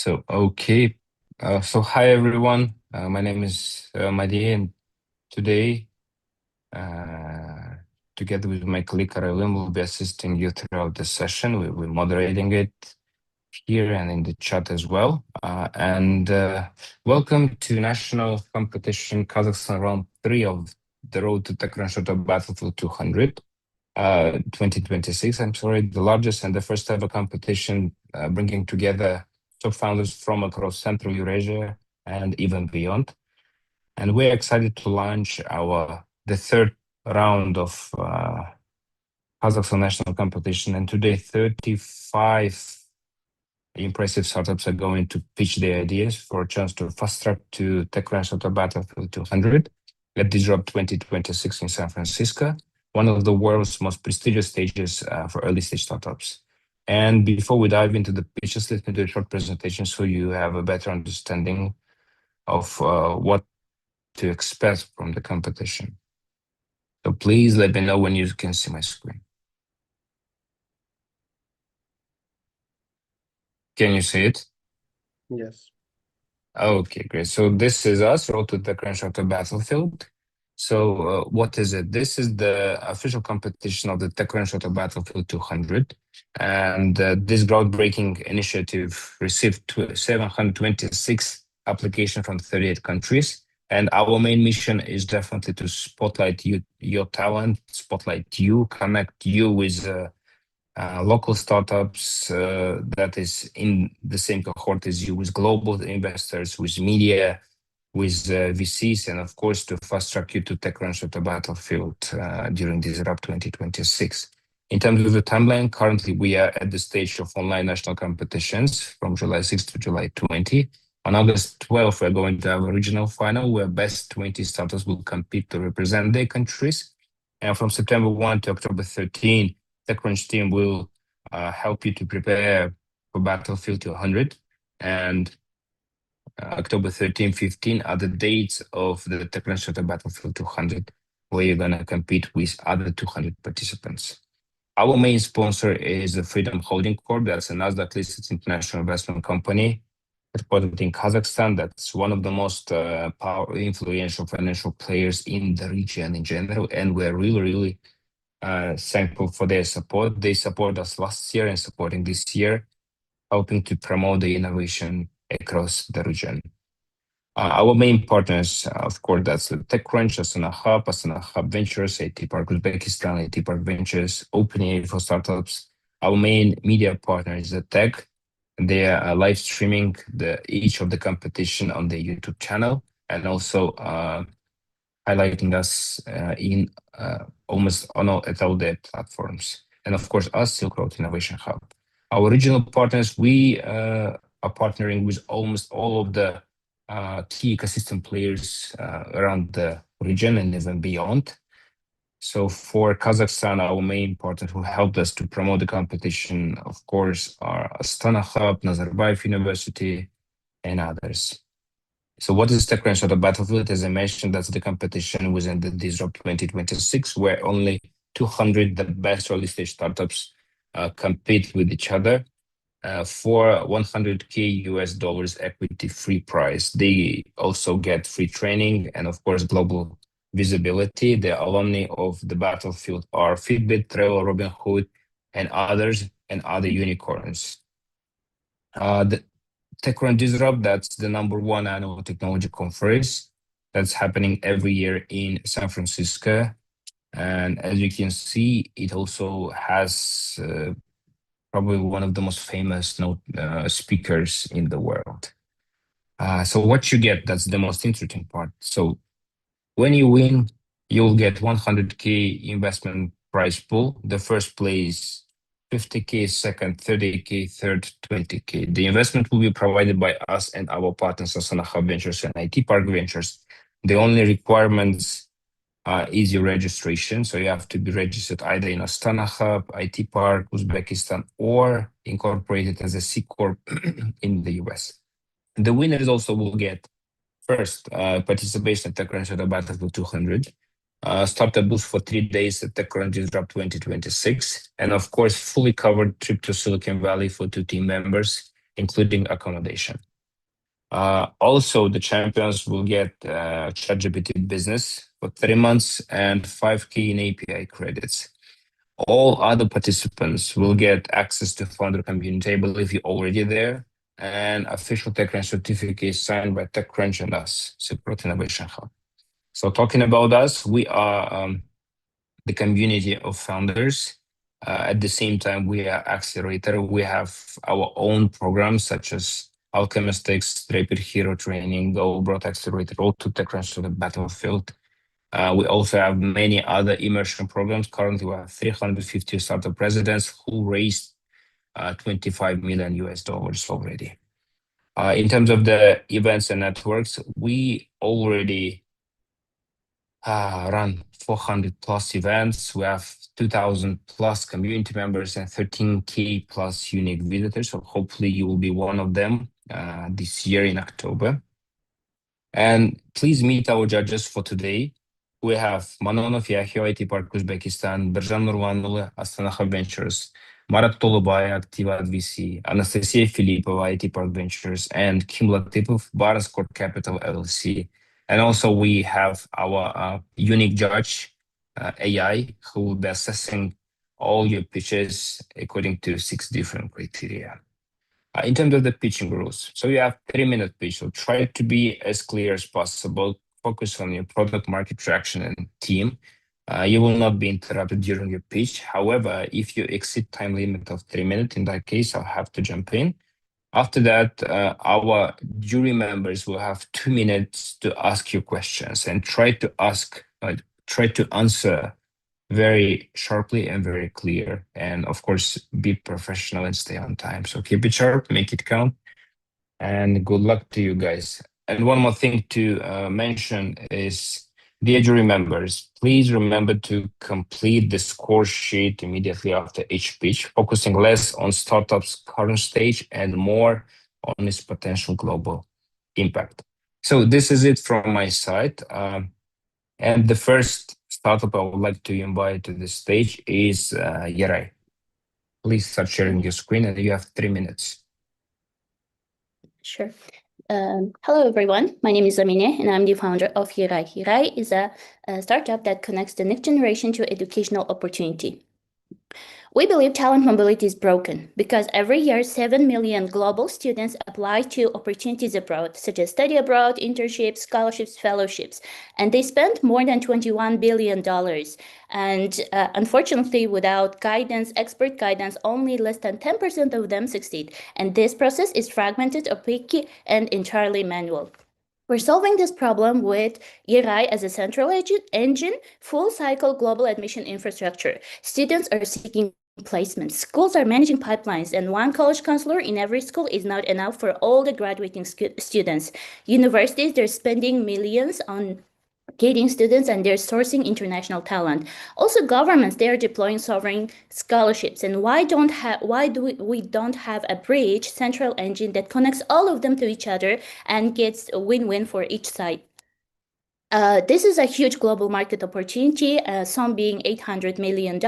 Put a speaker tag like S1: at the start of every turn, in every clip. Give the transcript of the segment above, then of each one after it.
S1: Okay. Hi everyone. My name is Madi, and today, uh, together with my colleague Caroline, will be assisting you throughout the session. We'll be moderating it here and in the chat as well. Welcome to national competition Kazakhstan round 3 of the Road to Tech Ranshota Battlefield 200. 2026, I'm sorry, the largest and the first ever competition bringing together top founders from across Central Eurasia and even beyond. And we're excited to launch the third round of Kazakhstan national competition. And today, 35 impressive startups are going to pitch their ideas for a chance to fast track to Tech Ranshota Battlefield 200 at Disrupt 2026 in San Francisco, one of the world's most prestigious stages for early stage startups. And before we dive into the pitches, let me do a short presentation so you have a better understanding of what to expect from the competition. So please let me know when you can see my screen. Can you see it?
S2: Yes.
S1: Okay, great. So this is us, Road to Tech Ranshota Battlefield. So what is it? This is the official competition of the Tech Ranshota Battlefield 200. And this groundbreaking initiative received 726 applications from 38 countries. And our main mission is definitely to spotlight your talent, spotlight you, connect you with local startups that is in the same cohort as you, with global investors, with media, with VCs, and of course to fast track you to Tech Ranshota Battlefield during Disrupt 2026. In terms of the timeline, currently we are at the stage of online national competitions from July 6 to July 20. On August 12, we're going to have a regional final where best 20 startups will compete to represent their countries. And from September 1 to October 13, TechCrunch team will help you to prepare for Battlefield 200. And October 13, 15 are the dates of the Tech Ranshota Battlefield 200, where you're going to compete with other 200 participants. Our main sponsor is the Freedom Holding Corp. That's a Nasdaq-listed international investment company headquartered in Kazakhstan. That's one of the most influential financial players in the region in general. And we're really thankful for their support. They supported us last year and supporting this year, helping to promote the innovation across the region. Our main partners, of course, that's the TechCrunch, Astana Hub Ventures, IT Park Uzbekistan, IT Park Ventures, OpenAI for startups. Our main media partner is the Tech. They are live streaming each of the competition on their YouTube channel and also highlighting us in almost on all their platforms. And of course, us, Silk Road Innovation Hub. Our regional partners, we are partnering with almost all of the key ecosystem players around the region and even beyond. So for Kazakhstan, our main partners who helped us to promote the competition, of course, are Astana Hub, Nazarbayev University, and others. So what is Tech Ranshota Battlefield? As I mentioned, that's the competition within the Disrupt 2026, where only 200 the best early stage startups compete with each other for $100K US equity free prize. They also get free training and of course global visibility. The alumni of the Battlefield are Fitbit, Trello, Robinhood, and others, and other unicorns. The TechCrunch Disrupt, that's the #1 annual technology conference that's happening every year in San Francisco. And as you can see, it also has probably one of the most famous speakers in the world. So what you get, that's the most interesting part. So when you win, you'll get 100K investment prize pool. The first place, 50K, second, 30K, third, 20K. The investment will be provided by us and our partners, Astana Hub Ventures and IT Park Ventures. The only requirements is your registration. So you have to be registered either in Astana Hub, IT Park, Uzbekistan, or incorporated as a C Corp in the US. The winners also will get first participation at Tech Ranshota Battlefield 200, startup boost for 3 days at TechCrunch Disrupt 2026, and of course, fully covered trip to Silicon Valley for 2 team members including accommodation. Also, the champions will get ChatGPT Business for 3 months and 5K in API credits. All other participants will get access to founder community, I believe you're already there, and official TechCrunch certificate signed by TechCrunch and us, Support Innovation Hub. So talking about us, we are the community of founders. At the same time, we are accelerator. We have our own programs such as Alchemistics, Draper Hero Training, Go Broad Accelerator, all to TechCrunch Battlefield. We also have many other immersion programs. Currently, we have 350 startup presidents who raised 25 million US dollars already. In terms of the events and networks, we already run 400 plus events. We have 2,000 plus community members and 13K plus unique visitors. So hopefully you will be one of them this year in October. And please meet our judges for today. We have Manonov Yahya, IT Park Uzbekistan, Birjan Nurvanulu, Astana Hub Ventures, Marat Tolubay, Activa VC, Anastasia Filipova, IT Park Ventures, and Kim Latipov, Baras Court Capital LLC. And also we have our unique judge, AI, who will be assessing all your pitches according to 6 different criteria. In terms of the pitching rules, so you have 3-minute pitch, so try to be as clear as possible, focus on your product market traction and team. You will not be interrupted during your pitch. However, if you exceed time limit of 3 minutes, in that case, I'll have to jump in. After that, our jury members will have 2 minutes to ask you questions and try to answer very sharply and very clear. And of course, be professional and stay on time. So keep it sharp, make it count, and good luck to you guys. And one more thing to mention is, dear jury members, please remember to complete the score sheet immediately after each pitch, focusing less on startup's current stage and more on its potential global impact. So this is it from my side. And the first startup I would like to invite to the stage is Yeray. Please start sharing your screen and you have 3 minutes.
S2: Sure. Hello, everyone. My name is Amine, and I'm the founder of Yeray. Yeray is a startup that connects the next generation to educational opportunity. We believe talent mobility is broken because every year 7 million global students apply to opportunities abroad, such as study abroad, internships, scholarships, fellowships, and they spend more than $21 billion. And unfortunately, without guidance, expert guidance, only less than 10% of them succeed. And this process is fragmented, opaque, and entirely manual. We're solving this problem with Yeray as a central engine, full cycle global admission infrastructure. Students are seeking placements, schools are managing pipelines, and one college counselor in every school is not enough for all the graduating students. Universities, they're spending millions on getting students and they're sourcing international talent. Also, governments, they are deploying sovereign scholarships. And why do we don't have a bridge central engine that connects all of them to each other and gets a win-win for each side? This is a huge global market opportunity, some being $800 million,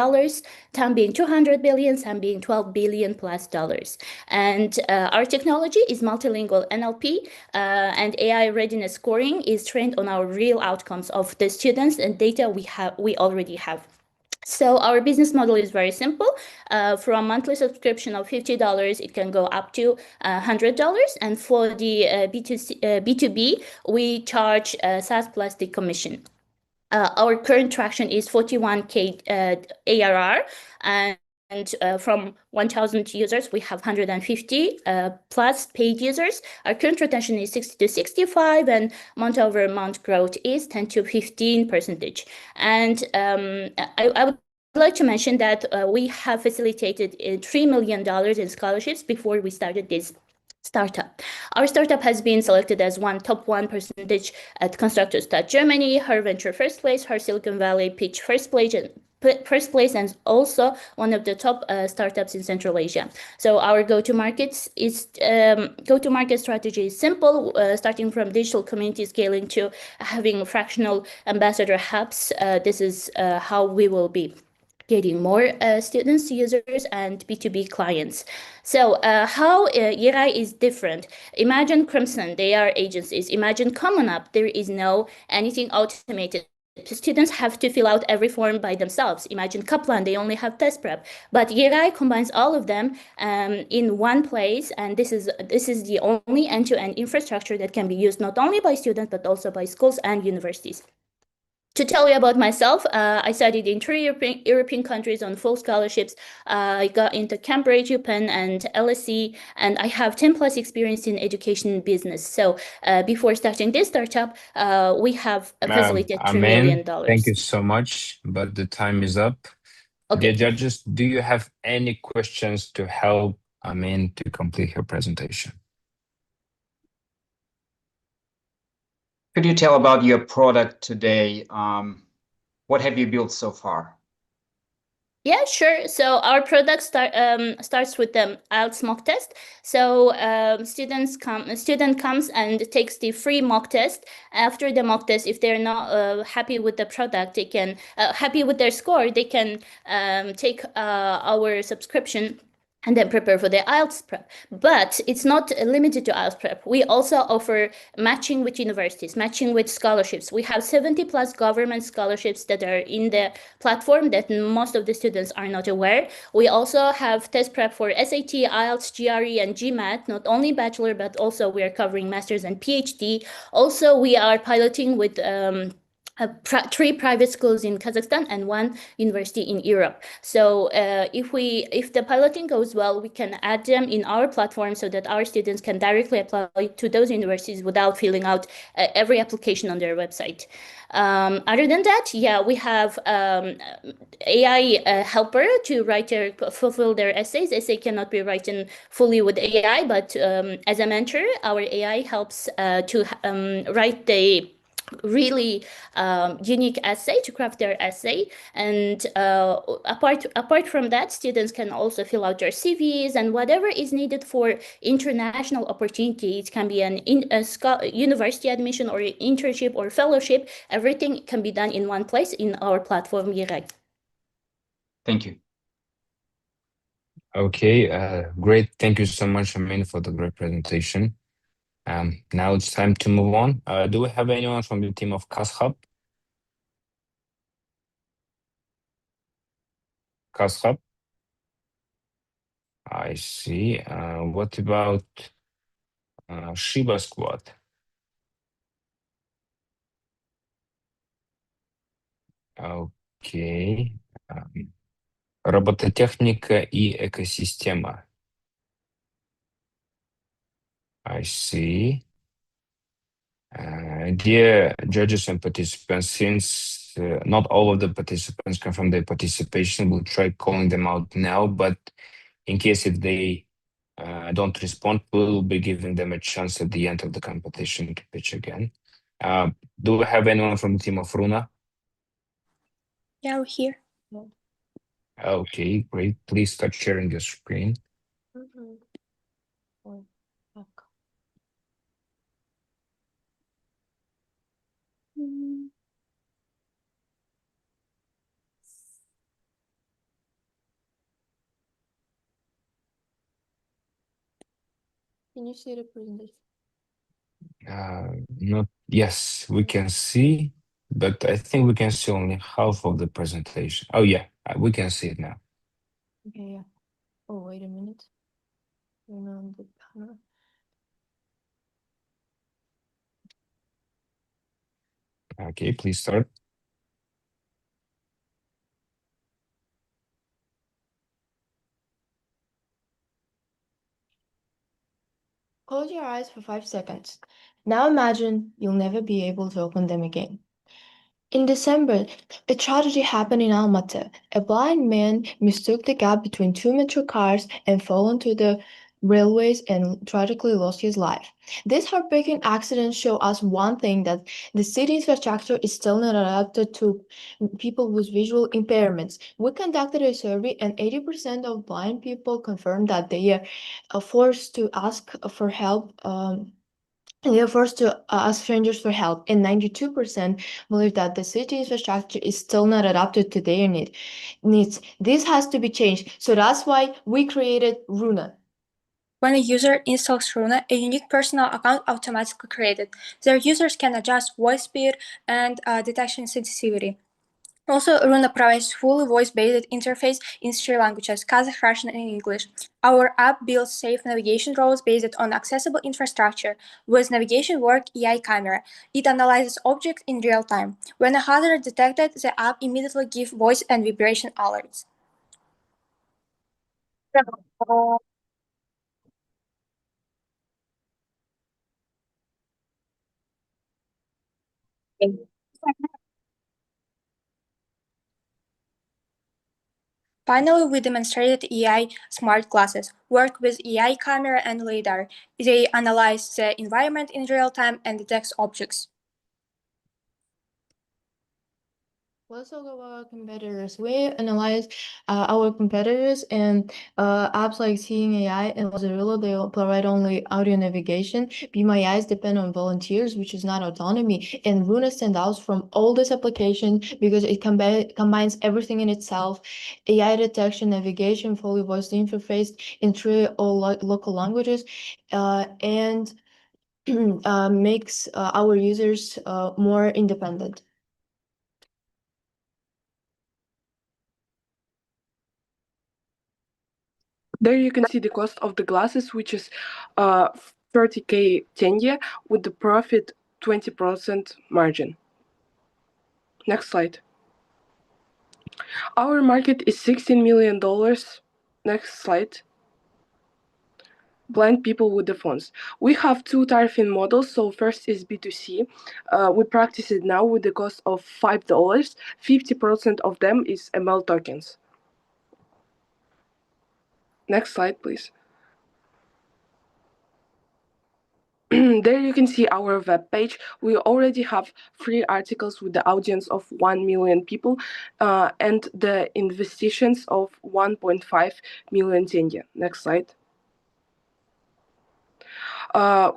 S2: some being $200 billion, some being $12 billion plus dollars. And our technology is multilingual NLP, and AI readiness scoring is trained on our real outcomes of the students and data we already have. So our business model is very simple. For a monthly subscription of $50, it can go up to $100. And for the B2B, we charge SaaS plus the commission. Our current traction is 41K ARR, and from 1,000 users, we have 150 plus paid users. Our current retention is 60 to 65, and month-over-month growth is 10 to 15%. And I would like to mention that we have facilitated $3 million in scholarships before we started this startup. Our startup has been selected as top 1% at Constructors Germany, her venture first place, her Silicon Valley pitch first place, and also one of the top startups in Central Asia. So our go-to-market strategy is simple, starting from digital community scaling to having fractional ambassador hubs. This is how we will be getting more students, users, and B2B clients. So how Yirai is different. Imagine Crimson, they are agencies. Imagine Common Up, there is no anything automated. Students have to fill out every form by themselves. Imagine Kaplan, they only have test prep. But Yirai combines all of them in one place, and this is the only end-to-end infrastructure that can be used not only by students, but also by schools and universities. To tell you about myself, I studied in 3 European countries on full scholarships. I got into Cambridge, UPenn, and LSE, and I have 10 plus experience in education and business. So before starting this startup, we have facilitated $3 million.
S1: Thank you so much, but the time is up.
S2: Okay.
S1: Dear judges, do you have any questions to help Amin to complete her presentation?
S3: Could you tell about your product today? What have you built so far?
S2: Yeah, sure. So our product starts with the IELTS mock test. So student comes and takes the free mock test. After the mock test, if they're not happy with the product, they can happy with their score, they can take our subscription and then prepare for the IELTS prep. But it's not limited to IELTS prep. We also offer matching with universities, matching with scholarships. We have 70 plus government scholarships that are in the platform that most of the students are not aware. We also have test prep for SAT, IELTS, GRE, and GMAT, not only bachelor, but also we are covering master's and PhD. Also, we are piloting with 3 private schools in Kazakhstan and 1 university in Europe. So if the piloting goes well, we can add them in our platform so that our students can directly apply to those universities without filling out every application on their website. Other than that, yeah, we have AI helper to fulfill their essays. Essay cannot be written fully with AI, but as a mentor, our AI helps to write the really unique essay, to craft their essay. And apart from that, students can also fill out their CVs and whatever is needed for international opportunities. It can be a university admission or internship or fellowship. Everything can be done in one place in our platform, Yirai.
S3: Thank you.
S1: Okay, great. Thank you so much, Amin, for the great presentation. Now it's time to move on. Do we have anyone from the team of Kazhub? Kazhub? I see. What about Shiba Squad? Okay. Робототехника и экосистема. I see. Dear judges and participants, since not all of the participants confirm their participation, we'll try calling them out now, but in case if they don't respond, we'll be giving them a chance at the end of the competition to pitch again. Do we have anyone from the team of Runa?
S4: Yeah, we're here.
S1: Okay, great. Please start sharing your screen.
S4: Can you see the presentation?
S1: Not yes, we can see, but I think we can see only half of the presentation. Oh yeah, we can see it now.
S4: Okay, yeah. Oh, wait a minute. Turn on the panel.
S1: Okay, please start.
S4: Close your eyes for 5 seconds. Now imagine you'll never be able to open them again. In December, a tragedy happened in Almaty. A blind man mistook the gap between 2 metro cars and fell onto the railways and tragically lost his life. This heartbreaking accident showed us one thing, that the city infrastructure is still not adapted to people with visual impairments. We conducted a survey and 80% of blind people confirmed that they are forced to ask for help and they are forced to ask strangers for help. And 92% believe that the city infrastructure is still not adapted to their needs. This has to be changed. So that's why we created Runa.
S5: When a user installs Runa, a unique personal account automatically created. Their users can adjust voice speed and detection sensitivity. Also, Runa provides fully voice-based interface in 3 languages, Kazakh, Russian, and English. Our app builds safe navigation routes based on accessible infrastructure. With navigation work AI camera. It analyzes objects in real time. When a hazard is detected, the app immediately gives voice and vibration alerts. Finally, we demonstrated AI smart glasses, work with AI camera and LiDAR. They analyze the environment in real time and detect objects.
S4: Let's talk about our competitors. We analyze our competitors and apps like Seeing AI and Lazarilla. They provide only audio navigation. Be My Eyes depend on volunteers, which is not autonomy. And Runa stands out from all this application because it combines everything in itself: AI detection, navigation, fully voice interface in 3 local languages, and makes our users more independent.
S6: There you can see the cost of the glasses, which is 30K tenge with the profit 20% margin. Next slide. Our market is $16 million. Next slide. Blind people with the phones. We have 2 tariffing models. So first is B2C. We practice it now with the cost of $5. 50% of them is ML tokens. Next slide, please. There you can see our web page. We already have 3 articles with the audience of 1 million people and the investitions of 1.5 million tenge. Next slide.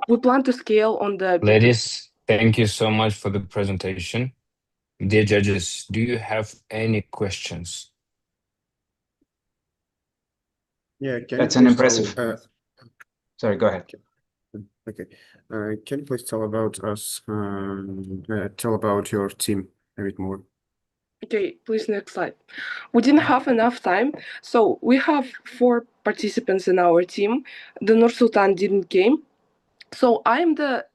S6: We plan to scale on the
S1: Ladies, thank you so much for the presentation. Dear judges, do you have any questions?
S7: Yeah,
S3: That's an impressive. Sorry, go ahead.
S7: Okay. Can you please tell about us, tell about your team a bit more?
S6: Okay, please, next slide. We didn't have enough time, so we have 4 participants in our team. The Nursultan didn't came. So I'm the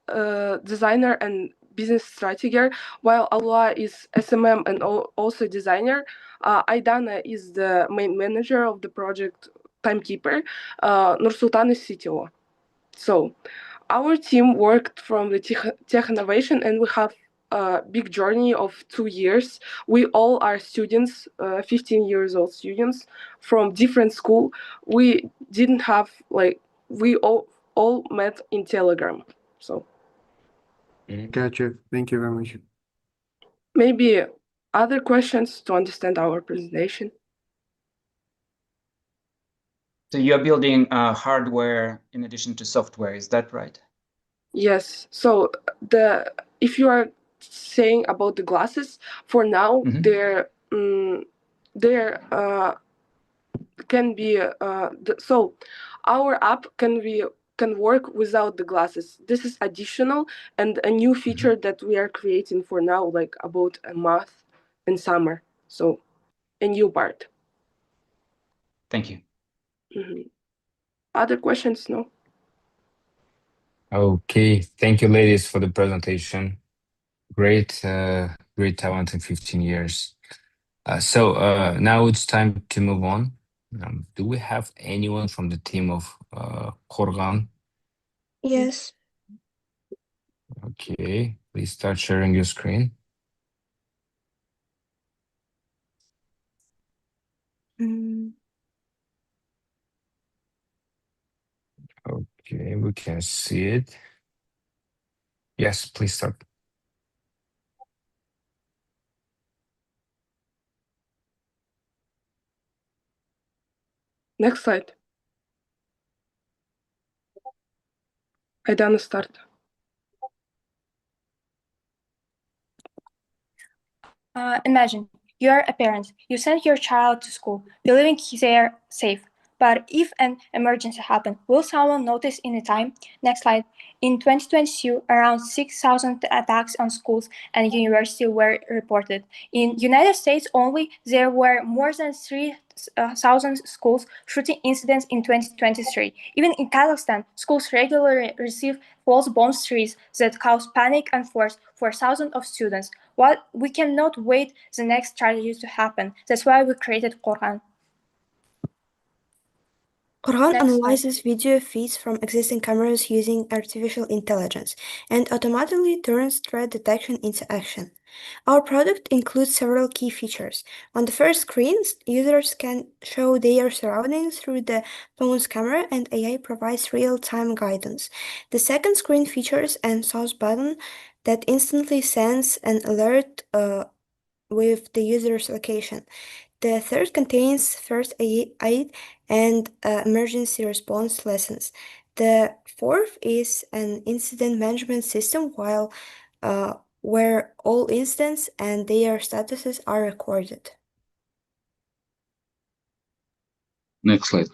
S6: designer and business strateger, while Allah is SMM and also designer. Aidana is the main manager of the project, timekeeper. Nursultan is CTO. So our team worked from the tech innovation, and we have a big journey of 2 years. We all are students, 15 years old students from different school. We didn't have we all met in Telegram. So
S7: Gotcha. Thank you very much.
S6: maybe other questions to understand our presentation.
S3: So you're building hardware in addition to software, is that right?
S6: Yes. So if you are saying about the glasses, for now there can be so our app can work without the glasses. This is additional and a new feature that we are creating for now, like about a math and summer. So a new part.
S3: Thank you.
S6: Other questions? No.
S1: Okay, thank you, ladies, for the presentation. Great, great talent in 15 years. So now it's time to move on. Do we have anyone from the team of Korgan?
S5: Yes.
S1: Okay, please start sharing your screen. Okay, we can see it. Yes, please start.
S6: Next slide. Aidana, start.
S5: Imagine you are a parent. You send your child to school, believing they are safe. But if an emergency happens, will someone notice in time? Next slide. In 2022, around 6,000 attacks on schools and universities were reported. In United States only, there were more than 3,000 schools shooting incidents in 2023. Even in Kazakhstan, schools regularly receive false bomb threats that cause panic and force for thousands of students. What we cannot wait the next tragedy to happen. That's why we created Korhan.
S8: Korhan
S5: Next slide.
S8: analyzes video feeds from existing cameras using artificial intelligence and automatically turns threat detection into action. Our product includes several key features. On the first screen, users can show their surroundings through the phone's camera, and AI provides real-time guidance. The second screen features an SOS button that instantly sends an alert with the user's location. The third contains first aid and emergency response lessons. The fourth is an incident management system where all incidents and their statuses are recorded.
S9: Next slide.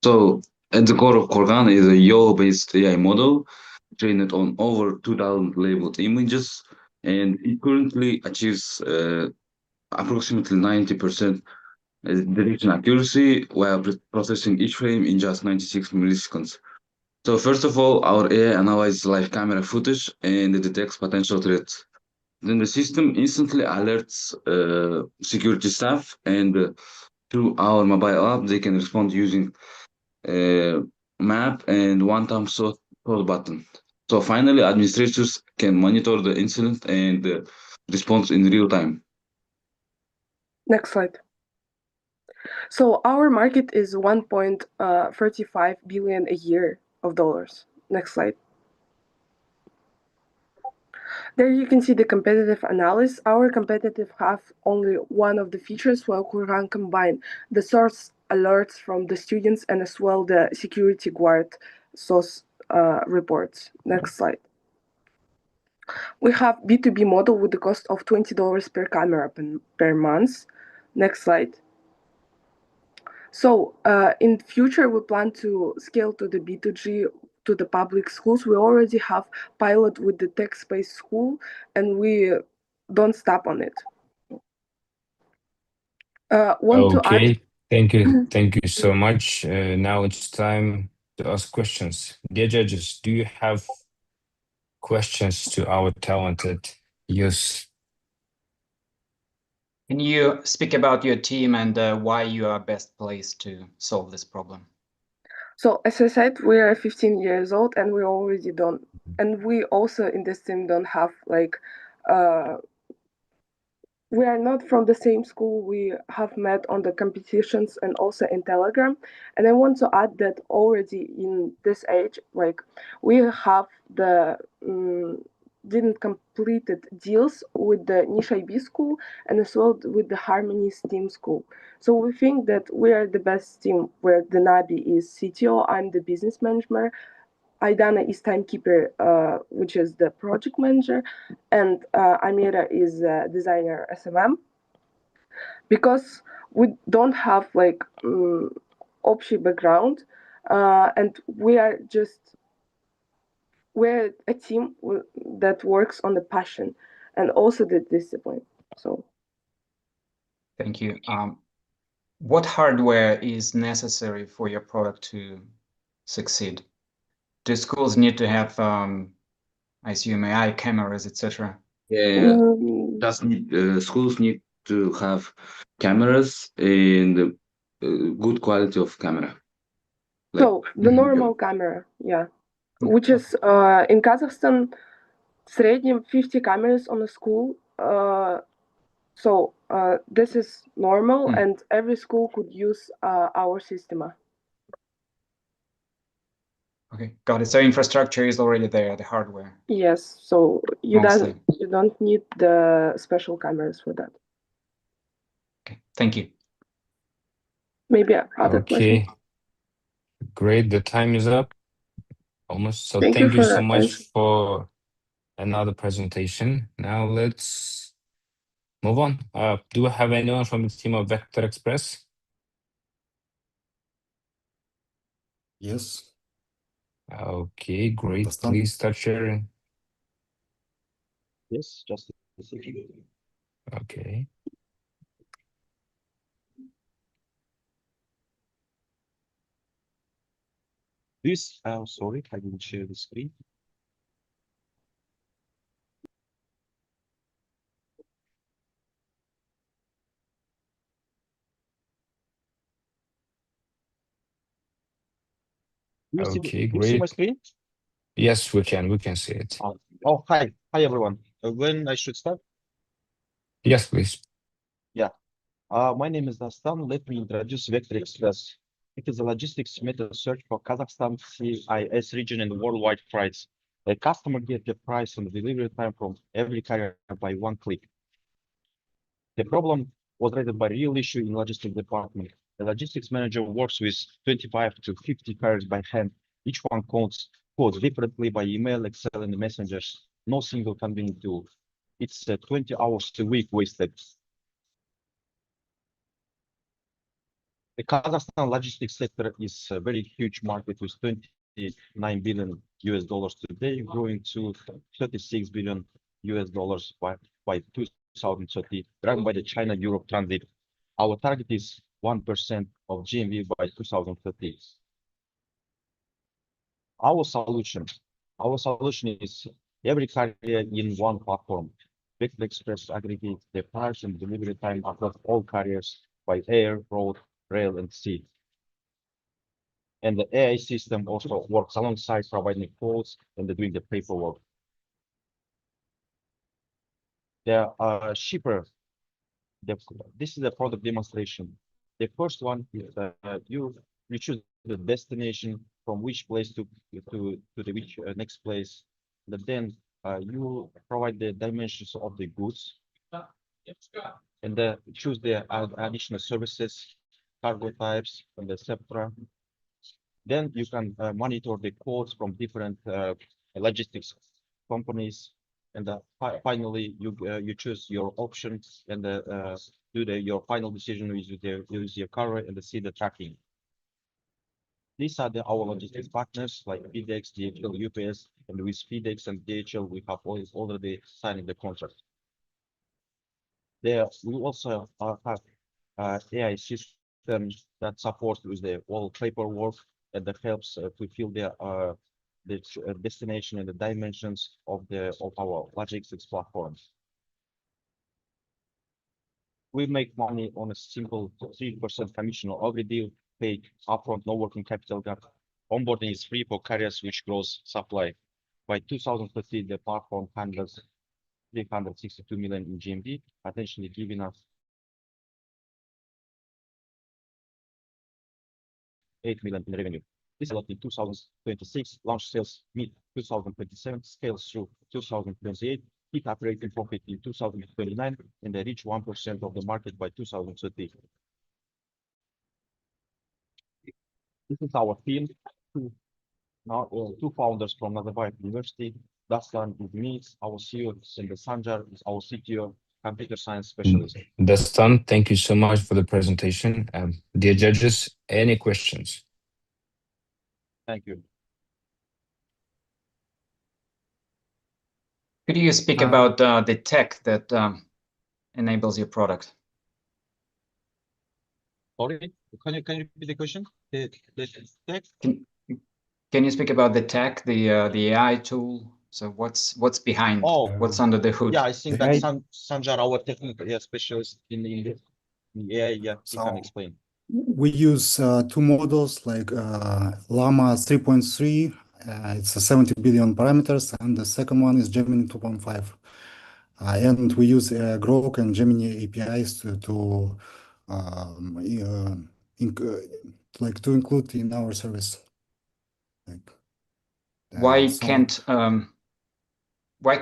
S9: So at the core of Korhan is a Yo-based AI model trained on over 2,000 labeled images, and it currently achieves approximately 90% detection accuracy while processing each frame in just 96 milliseconds. So first of all, our AI analyzes live camera footage and detects potential threats. Then the system instantly alerts security staff, and through our mobile app, they can respond using map and one-time SOS button. So finally, administrators can monitor the incident and respond in real time.
S6: Next slide. So our market is 1.35 billion a year of dollars. Next slide. There you can see the competitive analysis. Our competitive have only one of the features, while Korhan combine the source alerts from the students and as well the security guard source reports. Next slide. We have B2B model with the cost of $20 per camera per month. Next slide. So in future, we plan to scale to the B2G to the public schools. We already have pilot with the tech space school, and we don't stop on it.
S1: Okay, thank you so much. Now it's time to ask questions. Dear judges, do you have questions to our talented youth?
S3: Can you speak about your team and why you are best placed to solve this problem?
S6: So as I said, we are 15 years old, and we already don't, and we also in this team don't have like, we are not from the same school. We have met on the competitions and also in Telegram. And I want to add that already in this age, like we have the didn't completed deals with the Niche IB school and as well with the Harmony STEAM school. So we think that we are the best team, where the Nabi is CTO, I'm the business manager, Aidana is timekeeper, which is the project manager, and Amira is designer SMM. Because we don't have like общий background, and we're a team that works on the passion and also the discipline. So
S3: thank you. What hardware is necessary for your product to succeed? Do schools need to have, I assume, AI cameras, etc.?
S9: Yeah, just schools need to have cameras and good quality of camera. Like,
S6: so the normal camera, yeah, which is in Kazakhstan, в среднем 50 cameras on a school. So this is normal, and every school could use our system.
S3: Okay, got it. So infrastructure is already there, the hardware.
S6: Yes, so you
S3: Mostly.
S6: don't need the special cameras for that.
S3: Okay, thank you.
S6: Maybe other
S1: Okay,
S6: questions?
S1: great. The time is up almost. So
S6: Thank
S1: thank
S6: you
S1: you
S6: for
S1: so
S6: that.
S1: much for another presentation. Now let's move on. Do we have anyone from the team of Vector Express?
S10: Yes.
S1: Okay, great.
S10: Understand.
S1: Please start sharing.
S10: Yes, just a second.
S1: Okay.
S10: This, sorry, I didn't share the screen. You see,
S1: Okay,
S10: you see my
S1: great.
S10: screen?
S1: Yes, we can see it.
S10: Oh, hi everyone. When I should start?
S1: Yes, please.
S10: My name is Dastan. Let me introduce Vector Express. It is a logistics meta search for Kazakhstan, CIS region, and worldwide freights. The customer gets the price and delivery time from every carrier by one click. The problem was raised by real issue in logistics department. The logistics manager works with 25 to 50 carriers by hand. Each one codes differently by email, Excel, and messengers. No single convenient tool. It's 20 hours a week wasted. The Kazakhstan logistics sector is a very huge market with 29 billion US dollars today, growing to 36 billion US dollars by 2030, driven by the China-Europe transit. Our target is 1% of GMV by 2030. Our solution is every carrier in one platform. Vector Express aggregates the price and delivery time across all carriers by air, road, rail, and sea. And the AI system also works alongside providing quotes and doing the paperwork. There are shipper. This is a product demonstration. The first one is you choose the destination from which place to the which next place. And then you provide the dimensions of the goods, and choose the additional services, cargo types, and etc. Then you can monitor the quotes from different logistics companies, and finally you choose your options and do your final decision use your carrier and see the tracking. These are our logistics partners like FedEx, DHL, UPS, and with FedEx and DHL we have already signed the contract. There we also have AI system that supports with the all paperwork and that helps to fill the destination and the dimensions of our logistics platforms. We make money on a simple 3% commission on every deal, paid upfront, no working capital gap. Onboarding is free for carriers which grows supply. By 2030, the platform handles 362 million in GMV, potentially giving us 8 million in revenue. This is a lot in 2026, launch sales mid 2027, scales through 2028, peak operating profit in 2029, and they reach 1% of the market by 2030. This is our team. Two founders from Nazarbayev University. Dastan is me, our CEO, and Sanjar is our CTO, computer science specialist.
S1: Dastan, thank you so much for the presentation. Dear judges, any questions?
S10: Thank you.
S3: Could you speak about the tech that enables your product?
S10: Sorry, can you repeat the question? The tech?
S3: Can you speak about the tech, the AI tool? So what's behind? What's under the hood?
S10: Yeah, I think that Sanjar, our technical specialist in the AI, he can explain.
S11: We use two models like Llama 3.3. It's 70 billion parameters, and the second one is Gemini 2.5. And we use Grok and Gemini APIs to include in our service.
S3: Why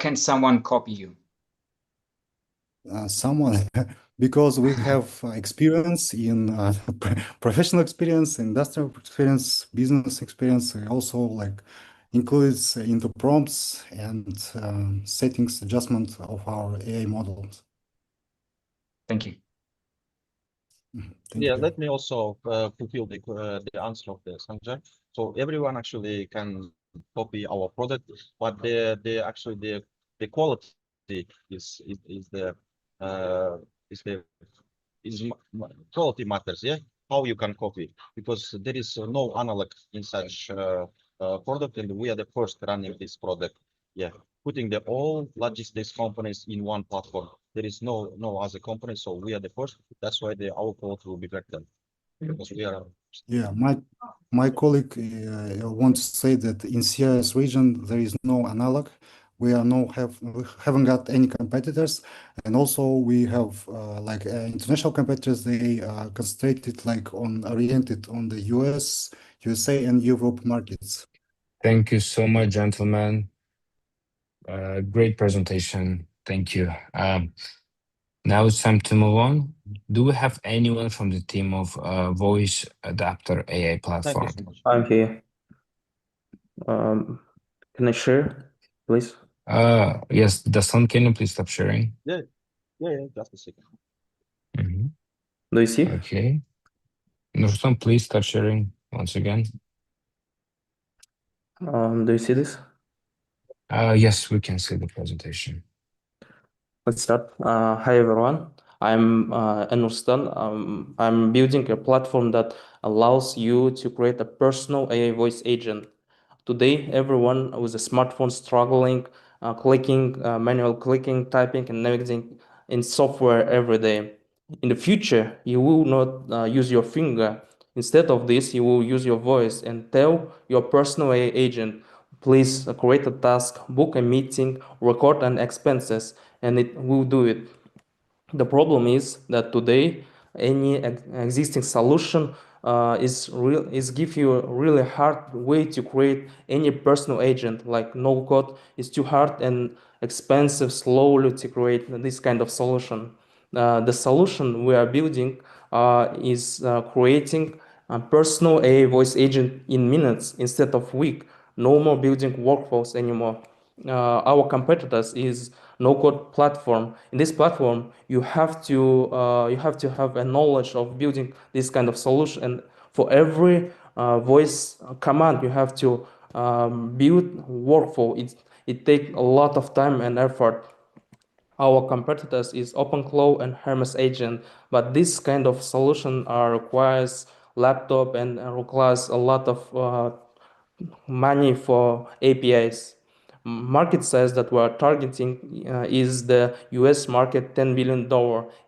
S3: can't someone copy you?
S11: Someone, because we have experience in professional experience, industrial experience, business experience. We also includes into prompts and settings adjustment of our AI models.
S3: Thank you.
S11: Thank
S10: Yeah,
S11: you.
S10: let me also fulfill the answer of the Sanjay. So everyone actually can copy our product, but the quality is the quality matters. Yeah, how you can copy, because there is no analog in such product, and we are the first running this product. Yeah, putting the all logistics companies in one platform. There is no other company, so we are the first. That's why our quality will be better, because we are.
S11: Yeah, my colleague wants to say that in CIS region there is no analog. We haven't got any competitors, and also we have like international competitors. They are concentrated oriented on the US, USA, and Europe markets.
S1: Thank you so much, gentlemen. Great presentation. Thank you. Now it's time to move on. Do we have anyone from the team of Voice Adapter AI platform?
S10: Thank you so much.
S12: I'm here. Can I share, please?
S1: Yes, Dastan, can you please stop sharing?
S10: Yeah, just a second.
S1: Mhm.
S12: Do you see?
S1: Okay. Nursan, please start sharing once again.
S12: Do you see this?
S1: Yes, we can see the presentation.
S12: Let's start. Hi everyone. I'm Nursan. I'm building a platform that allows you to create a personal AI voice agent. Today, everyone with a smartphone struggling, manual clicking, typing, and navigating in software every day. In the future, you will not use your finger. Instead of this, you will use your voice and tell your personal AI agent, please create a task, book a meeting, record an expenses, and it will do it. The problem is that today any existing solution is give you a really hard way to create any personal agent. Like no code is too hard and expensive, slowly to create this kind of solution. The solution we are building is creating a personal AI voice agent in minutes instead of week. No more building workflows anymore. Our competitors is no-code platform. In this platform, you have to have a knowledge of building this kind of solution. And for every voice command, you have to build workflow. It takes a lot of time and effort. Our competitors is OpenClaw and Hermes Agent, but this kind of solution requires laptop and requires a lot of money for APIs. Market size that we're targeting is the US market, $10 billion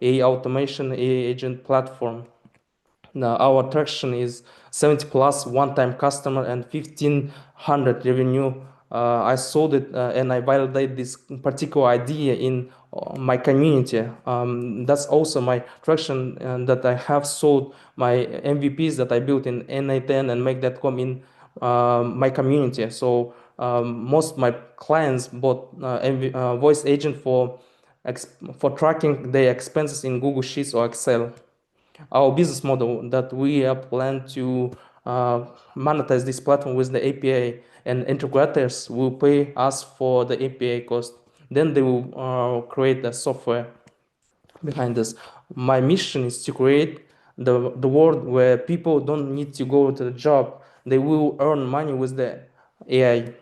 S12: AI automation AI agent platform. Now our traction is 70 plus one-time customer and 1,500 revenue. I sold it and I validate this particular idea in my community. That's also my traction that I have sold my MVPs that I built in NA10 and make that come in my community. So most of my clients bought voice agent for tracking their expenses in Google Sheets or Excel. Our business model that we plan to monetize this platform with the API, and integrators will pay us for the API cost. Then they will create the software behind this. My mission is to create the world where people don't need to go to the job. They will earn money with the AI.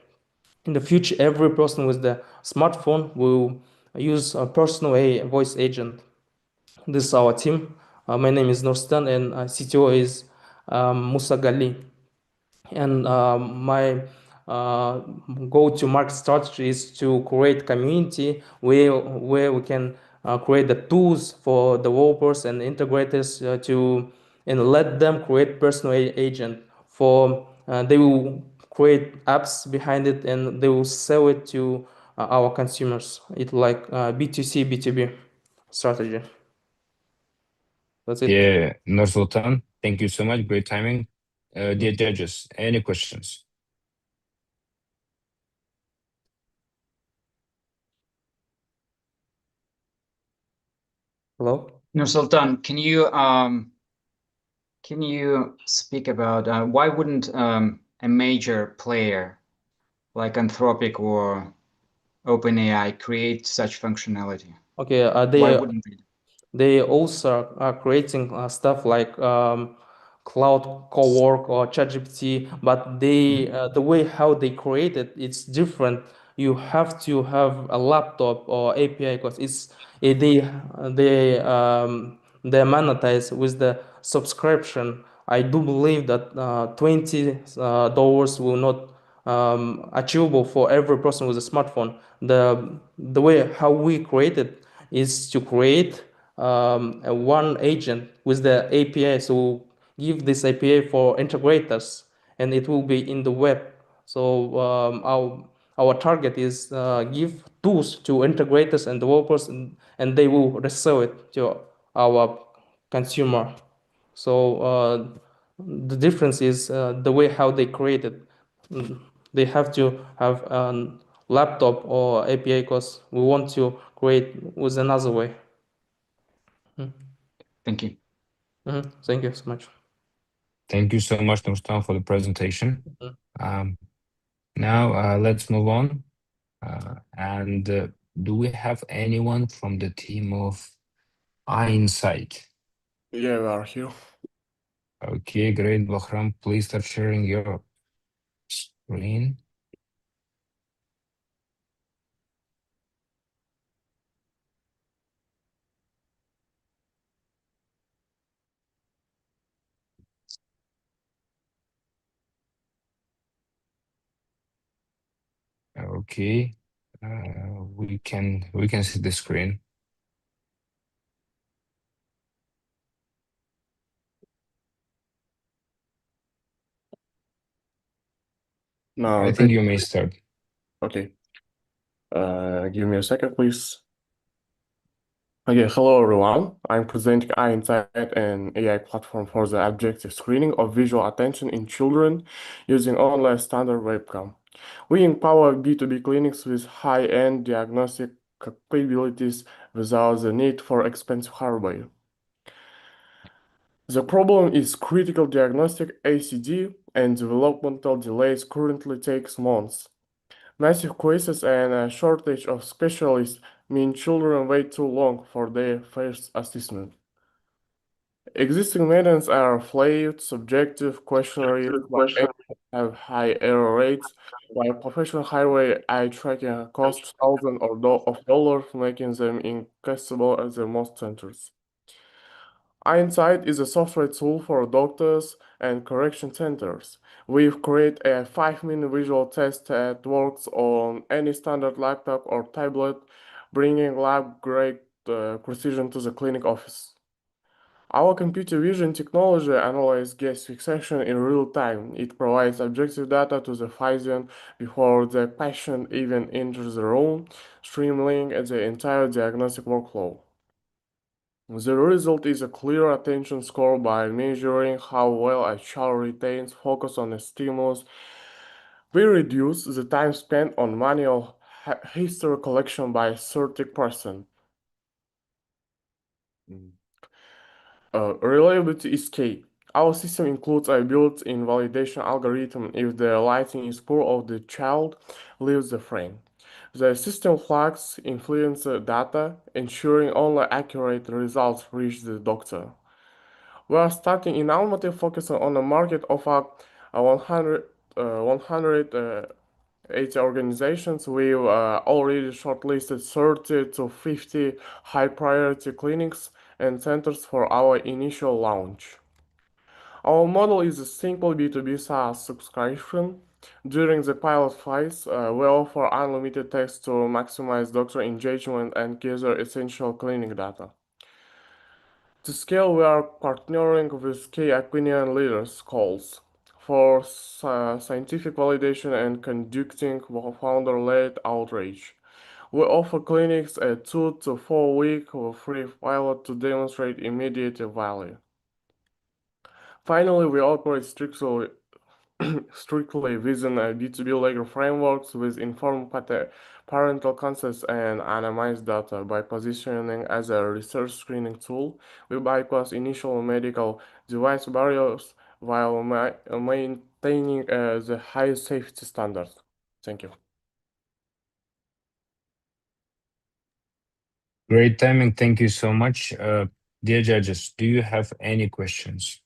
S12: In the future, every person with the smartphone will use a personal AI voice agent. This is our team. My name is Nurstan and CTO is Musa Gali. And my go-to-market strategy is to create community where we can create the tools for developers and integrators and let them create personal agent. They will create apps behind it and they will sell it to our consumers. It's like B2C, B2B strategy. That's it.
S1: Yeah, Nursultan, thank you so much. Great timing. Dear judges, any questions?
S12: Hello?
S3: Nursultan, can you speak about why wouldn't a major player like Anthropic or OpenAI create such functionality?
S12: Okay,
S3: Why wouldn't they?
S12: They also are creating stuff like cloud co-work or ChatGPT, but the way how they create it, it's different. You have to have a laptop or API because they monetize with the subscription. I do believe that $20 will not achievable for every person with a smartphone. The way how we create it is to create a one agent with the API. So give this API for integrators, and it will be in the web. So our target is give tools to integrators and developers, and they will resell it to our consumer. So the difference is the way how they create it. They have to have a laptop or API because we want to create with another way.
S3: Thank you.
S12: Thank you so much.
S1: Thank you so much, Nurstan, for the presentation. Now let's move on. And do we have anyone from the team of Insight?
S7: Yeah, we are here.
S1: Okay, great. Bahram, please start sharing your screen. Okay, we can see the screen.
S7: No,
S1: I think you may start.
S7: Okay. Give me a second, please. Okay, hello everyone. I'm presenting Insight, an AI platform for the objective screening of visual attention in children using only standard webcam. We empower B2B clinics with high-end diagnostic capabilities without the need for expensive hardware. The problem is critical diagnostic ACD, and developmental delays currently takes months. Massive cases and a shortage of specialists mean children wait too long for their first assessment. Existing methods are flawed, subjective, questionnaire, have high error rates, while professional highway eye tracking costs thousands of dollars, making them inaccessible at the most centers. Insight is a software tool for doctors and correction centers. We've created a 5-minute visual test that works on any standard laptop or tablet, bringing lab-grade precision to the clinic office. Our computer vision technology analyzes gaze fixation in real time. It provides objective data to the physician before the patient even enters the room, streamlining the entire diagnostic workflow. The result is a clear attention score by measuring how well a child retains focus on a stimulus. We reduce the time spent on manual history collection by 30%. Reliability is key. Our system includes a built-in validation algorithm if the lighting is poor or the child leaves the frame. The system flags influence data, ensuring only accurate results reach the doctor. We are starting in Almaty, focusing on a market of 180 organizations. We've already shortlisted 30 to 50 high-priority clinics and centers for our initial launch. Our model is a simple B2B SaaS subscription. During the pilot phase, we offer unlimited tests to maximize doctor engagement and gather essential clinic data. To scale, we are partnering with key opinion leaders calls for scientific validation and conducting founder-led outreach. We offer clinics a 2 to 4 week free pilot to demonstrate immediate value. Finally, we operate strictly within a B2B legal frameworks with informed parental consents and anonymized data. By positioning as a research screening tool, we bypass initial medical device barriers while maintaining the highest safety standards. Thank you.
S1: Great timing. Thank you so much. Dear judges, do you have any questions?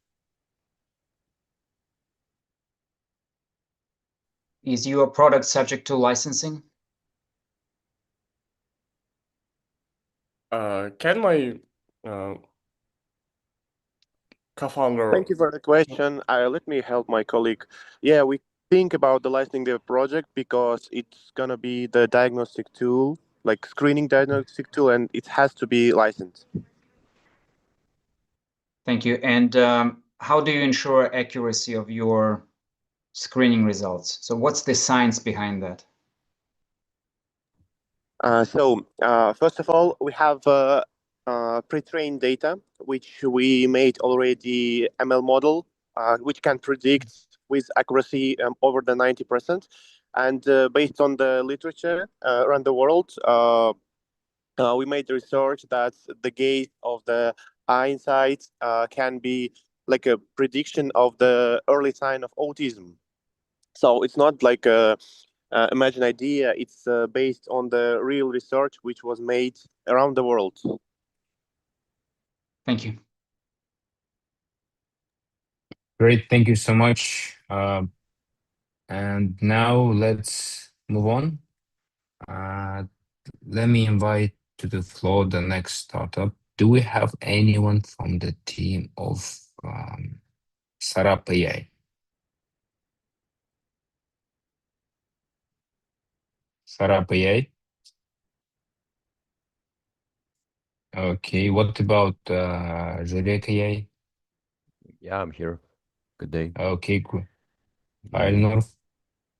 S3: Is your product subject to licensing?
S7: Can my co-founder?
S13: Thank you for the question. Let me help my colleague. Yeah, we think about the licensing the project because it's gonna be the diagnostic tool, like screening diagnostic tool, and it has to be licensed.
S3: Thank you. And how do you ensure accuracy of your screening results? So what's the science behind that?
S13: First of all, we have pre-trained data, which we made already ML model, which can predict with accuracy over the 90%. And based on the literature around the world, we made research that the gaze of the eye insight can be like a prediction of the early sign of autism. So it's not like a imagine idea. It's based on the real research which was made around the world.
S3: Thank you.
S1: Great, thank you so much. And now let's move on. Let me invite to the floor the next startup. Do we have anyone from the team of Startup AI? Startup AI? Okay, what about Juliet AI?
S14: Yeah, I'm here. Good day.
S1: Okay, cool. Ilnur,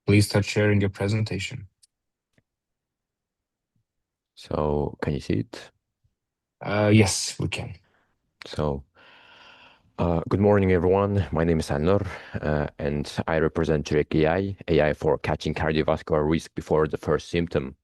S1: please start sharing your presentation.
S14: So, can you see it?
S1: Yes, we can.
S14: So, good morning, everyone. My name is Ilnur, and I represent Jurek AI for catching cardiovascular risk before the first symptom.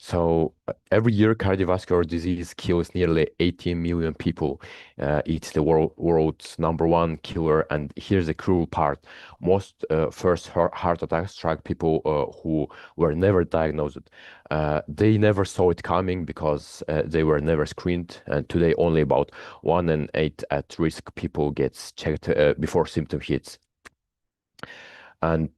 S14: So every year, cardiovascular disease kills nearly 18 million people. It's the world's #1 killer. And here's the cruel part. Most first heart attacks strike people who were never diagnosed. They never saw it coming because they were never screened. And today, only about 1 in 8 at-risk people gets checked before symptom hits. And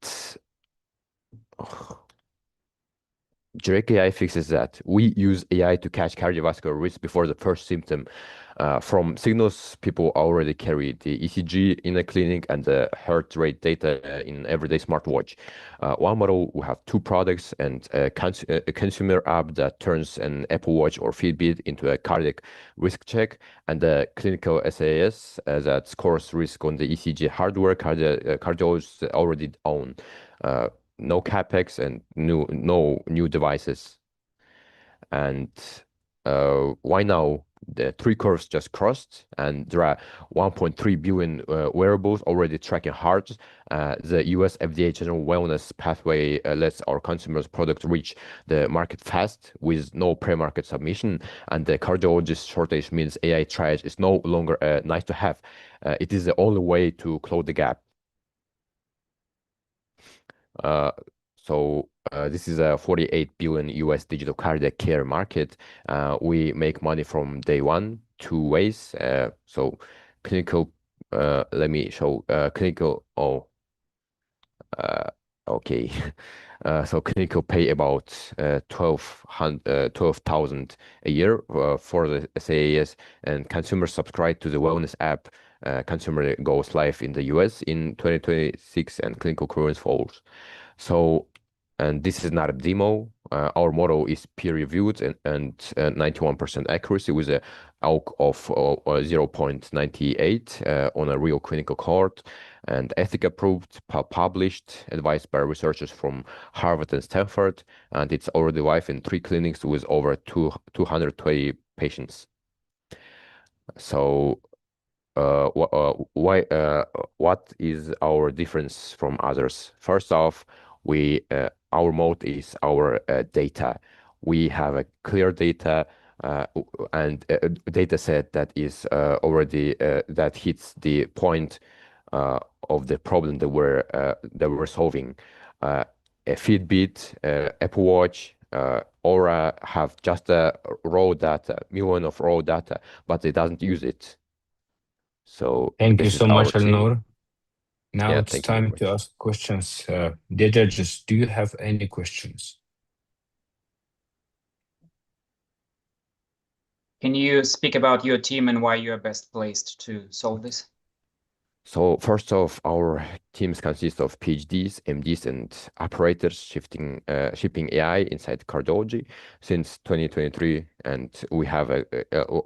S14: Jurek AI fixes that. We use AI to catch cardiovascular risk before the first symptom. From signals people already carry, the ECG in a clinic and the heart rate data in everyday smartwatch. One model, we have 2 products and a consumer app that turns an Apple Watch or Fitbit into a cardiac risk check, and the clinical SAS that scores risk on the ECG hardware cardiologists already own. No capex and no new devices. And why now? The 3 curves just crossed, and there are 1.3 billion wearables already tracking hearts. The US FDA General Wellness Pathway lets our consumers' product reach the market fast with no pre-market submission, and the cardiologist shortage means AI triage is no longer nice to have. It is the only way to close the gap. This is a 48 billion US digital cardiac care market. We make money from day one, 2 ways. So clinical, let me show clinical. Okay. So clinical pay about 12,000 a year for the SAS, and consumers subscribe to the wellness app. Consumer goes live in the US in 2026, and clinical clearance follows. So, and this is not a demo. Our model is peer-reviewed and 91% accuracy with a AUC of 0.98 on a real clinical cohort, and ethic approved, published, advised by researchers from Harvard and Stanford, and it's already live in 3 clinics with over 220 patients. So, what is our difference from others? First off, our moat is our data. We have a clear data and a data set that is already that hits the point of the problem that we're solving. Fitbit, Apple Watch, Aura have just raw data, million of raw data, but they doesn't use it. So
S1: Thank you
S14: this is
S1: so
S14: our
S1: much,
S14: team.
S1: Alnur. Now
S14: Yeah,
S1: it's
S14: thank you very
S1: time to
S14: much.
S1: ask questions. Dear judges, do you have any questions?
S3: Can you speak about your team and why you are best placed to solve this?
S14: So first off, our teams consist of PhDs, MDs, and operators shipping AI inside cardiology since 2023. And we have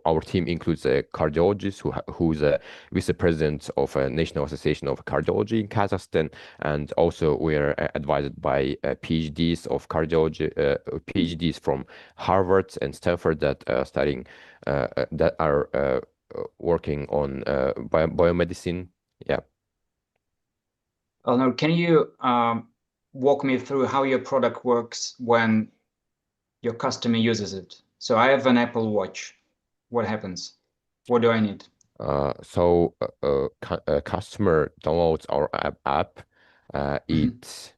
S14: our team includes a cardiologist who's a vice president of a National Association of Cardiology in Kazakhstan, and also we're advised by PhDs of cardiology, PhDs from Harvard and Stanford that studying that are working on biomedicine. Yeah.
S3: Elnur, can you walk me through how your product works when your customer uses it? So I have an Apple Watch. What happens? What do I need?
S14: So a customer downloads our app. It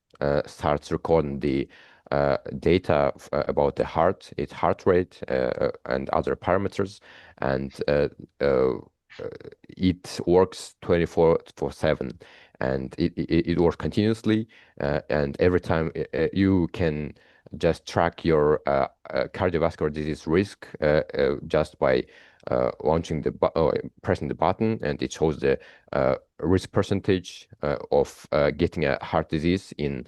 S14: starts recording the data about the heart, its heart rate, and other parameters, and it works 24/7, and it works continuously, and every time you can just track your cardiovascular disease risk just by launching pressing the button, and it shows the risk percentage of getting a heart disease in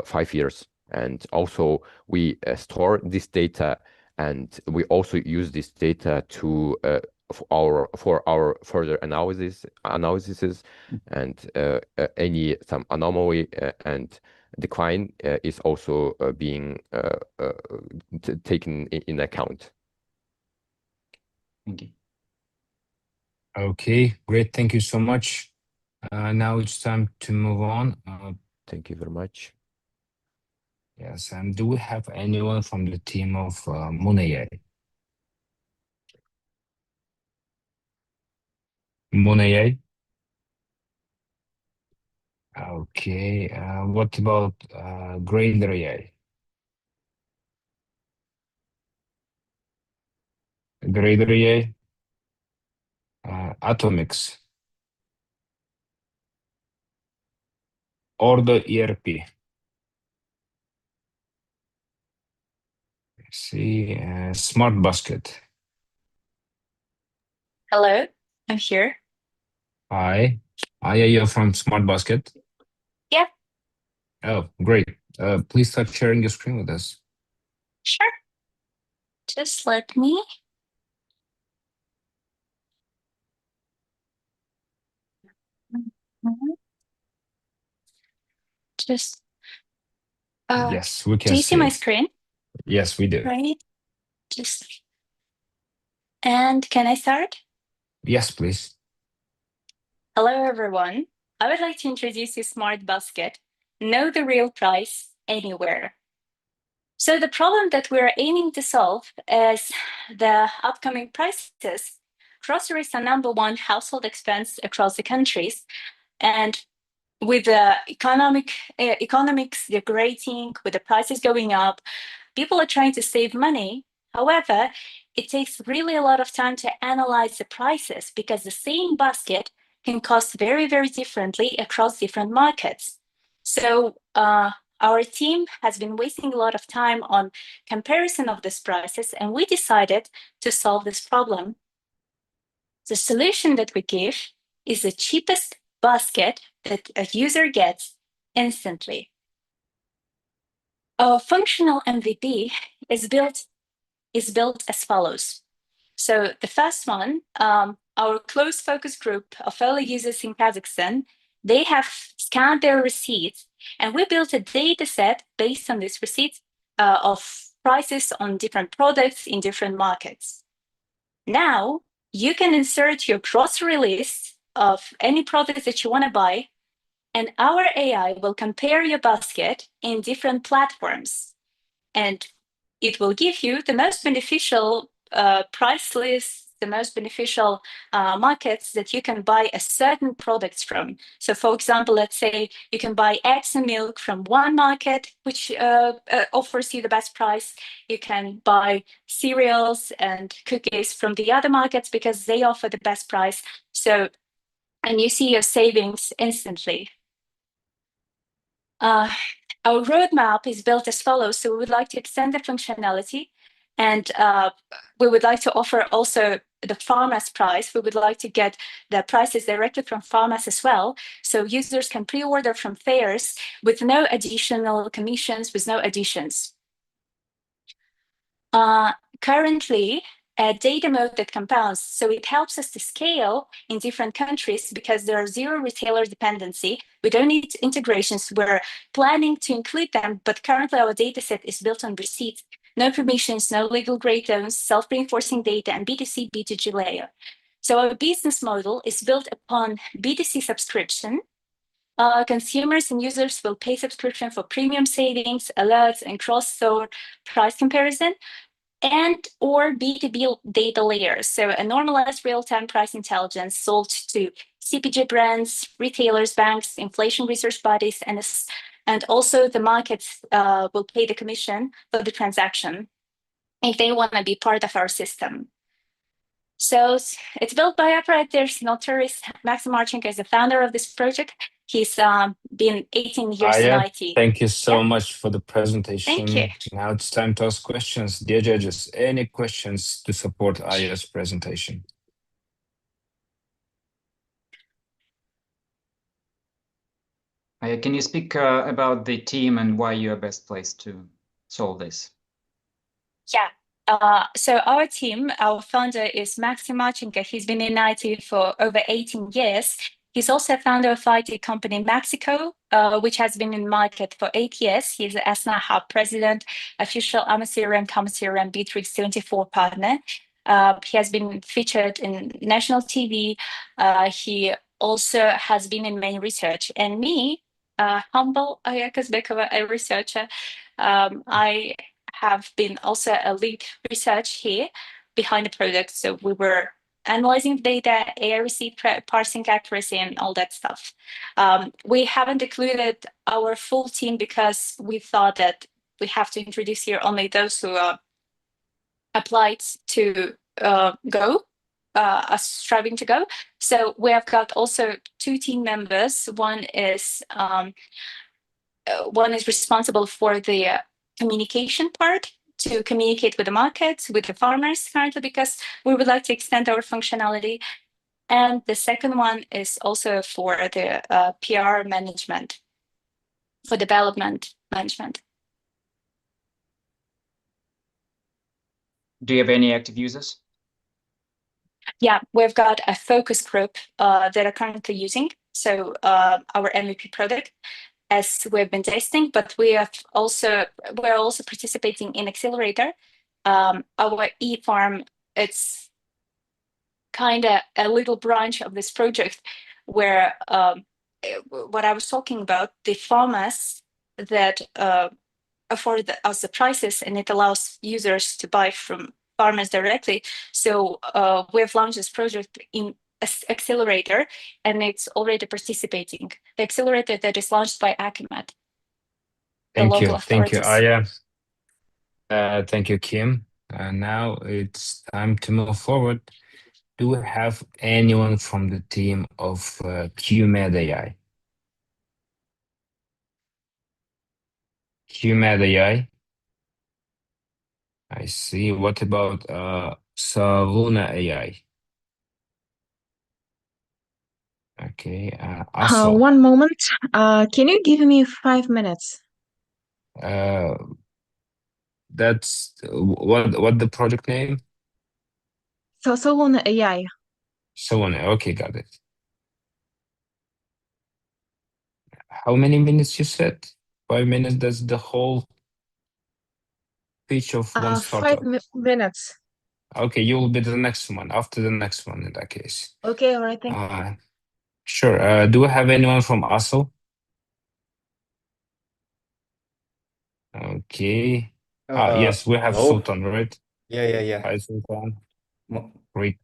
S14: 5 years. And also we store this data, and we also use this data to for our further analyses, and some anomaly and decline is also being taken in account.
S3: Thank you.
S1: Okay, great. Thank you so much. Now it's time to move on.
S14: Thank you very much.
S1: Yes, and do we have anyone from the team of Munayay? Munayay? Okay, what about Grader AI? Grader AI? Atomics? Order ERP? Let's see, Smart Basket?
S15: Hello, I'm here.
S1: Hi. Aya, you're from Smart Basket?
S15: Yeah,
S1: Oh, great. Please start sharing your screen with us.
S15: sure. Just let me. Mhm. Just,
S1: Yes, we can
S15: do you see my
S1: see.
S15: screen?
S1: Yes, we do.
S15: Right? And can I start?
S1: Yes, please.
S15: Hello, everyone. I would like to introduce you Smart Basket. Know the real price anywhere. So the problem that we're aiming to solve is the upcoming prices. Groceries are #1 household expense across the countries, and with the economics degrading, with the prices going up, people are trying to save money. However, it takes really a lot of time to analyze the prices because the same basket can cost very, very differently across different markets. So our team has been wasting a lot of time on comparison of these prices, and we decided to solve this problem. The solution that we give is the cheapest basket that a user gets instantly. Our functional MVP is built as follows. So the first one, our close focus group of early users in Kazakhstan, they have scanned their receipts, and we built a data set based on this receipt of prices on different products in different markets. Now, you can insert your grocery list of any products that you want to buy, and our AI will compare your basket in different platforms. And it will give you the most beneficial price list the most beneficial markets that you can buy a certain products from. So for example, let's say you can buy eggs and milk from one market, which offers you the best price. You can buy cereals and cookies from the other markets because they offer the best price. So, and you see your savings instantly. Our roadmap is built as follows. So we would like to extend the functionality, and we would like to offer also the farmer's price. We would like to get the prices directly from farmers as well. So users can pre-order from fairs with no additional commissions, with no additions. Currently, a data mode that compounds. So it helps us to scale in different countries because there are zero retailer dependency. We don't need integrations. We're planning to include them, but currently our data set is built on receipts, no permissions, no legal gray zones, self-reinforcing data, and B2C, B2G layer. So our business model is built upon B2C subscription. Consumers and users will pay subscription for premium savings, alerts, and cross-store price comparison, and or B2B data layers. So a normalized real-time price intelligence sold to CPG brands, retailers, banks, inflation research bodies, and also the markets will pay the commission for the transaction if they want to be part of our system. So it's built by operators, not tourists. Maxim Marchenko is the founder of this project. He's been 18 years in IT.
S1: Thank you so much for the presentation.
S15: Thank you.
S1: Now it's time to ask questions. Dear judges, any questions to support Aya's presentation?
S3: Aya, can you speak about the team and why you are best placed to solve this?
S15: Yeah. So our team, our founder is Maxim Marchenko. He's been in IT for over 18 years. He's also a founder of IT company Mexico, which has been in market for 8 years. He's the ESNA Hub president, official AMA-CRM, CAMA-CRM, B324 partner. He has been featured in national TV. He also has been in main research. And me, humble Aya Kazbekova, a researcher, I have been also a lead research here behind the product. So we were analyzing data, AI receipt parsing accuracy, and all that stuff. We haven't included our full team because we thought that we have to introduce here only those who applied to go, are striving to go. So we have got also 2 team members. One is responsible for the communication part, to communicate with the markets, with the farmers currently, because we would like to extend our functionality. And the second one is also for the PR management, for development management.
S3: Do you have any active users?
S15: Yeah, we've got a focus group that are currently using. So our MVP product, as we've been testing, but we're also participating in Accelerator. Our e-farm, it's kind of a little branch of this project where what I was talking about, the farmers that afford us the prices, and it allows users to buy from farmers directly. So we've launched this project in Accelerator, and it's already participating. The accelerator that is launched by Akimat, the local authorities.
S1: Thank you, Aya. Thank you, Kim. Now it's time to move forward. Do we have anyone from the team of QMed AI? QMed AI? I see. What about Savuna AI? Okay. Aso.
S16: One moment. Can you give me 5 minutes?
S1: That's what the project name?
S16: So on AI.
S1: Savuna. Okay, got it. How many minutes you said? 5 minutes. That's the whole pitch of one startup.
S16: 5 minutes.
S1: Okay, you will be the next one, after the next one in that case.
S16: Okay, all right, thank you.
S1: Sure. Do we have anyone from ASO? Okay. Yes, we have
S17: hello.
S1: Sultan, right?
S17: Yeah.
S1: Hi, Sultan. Great.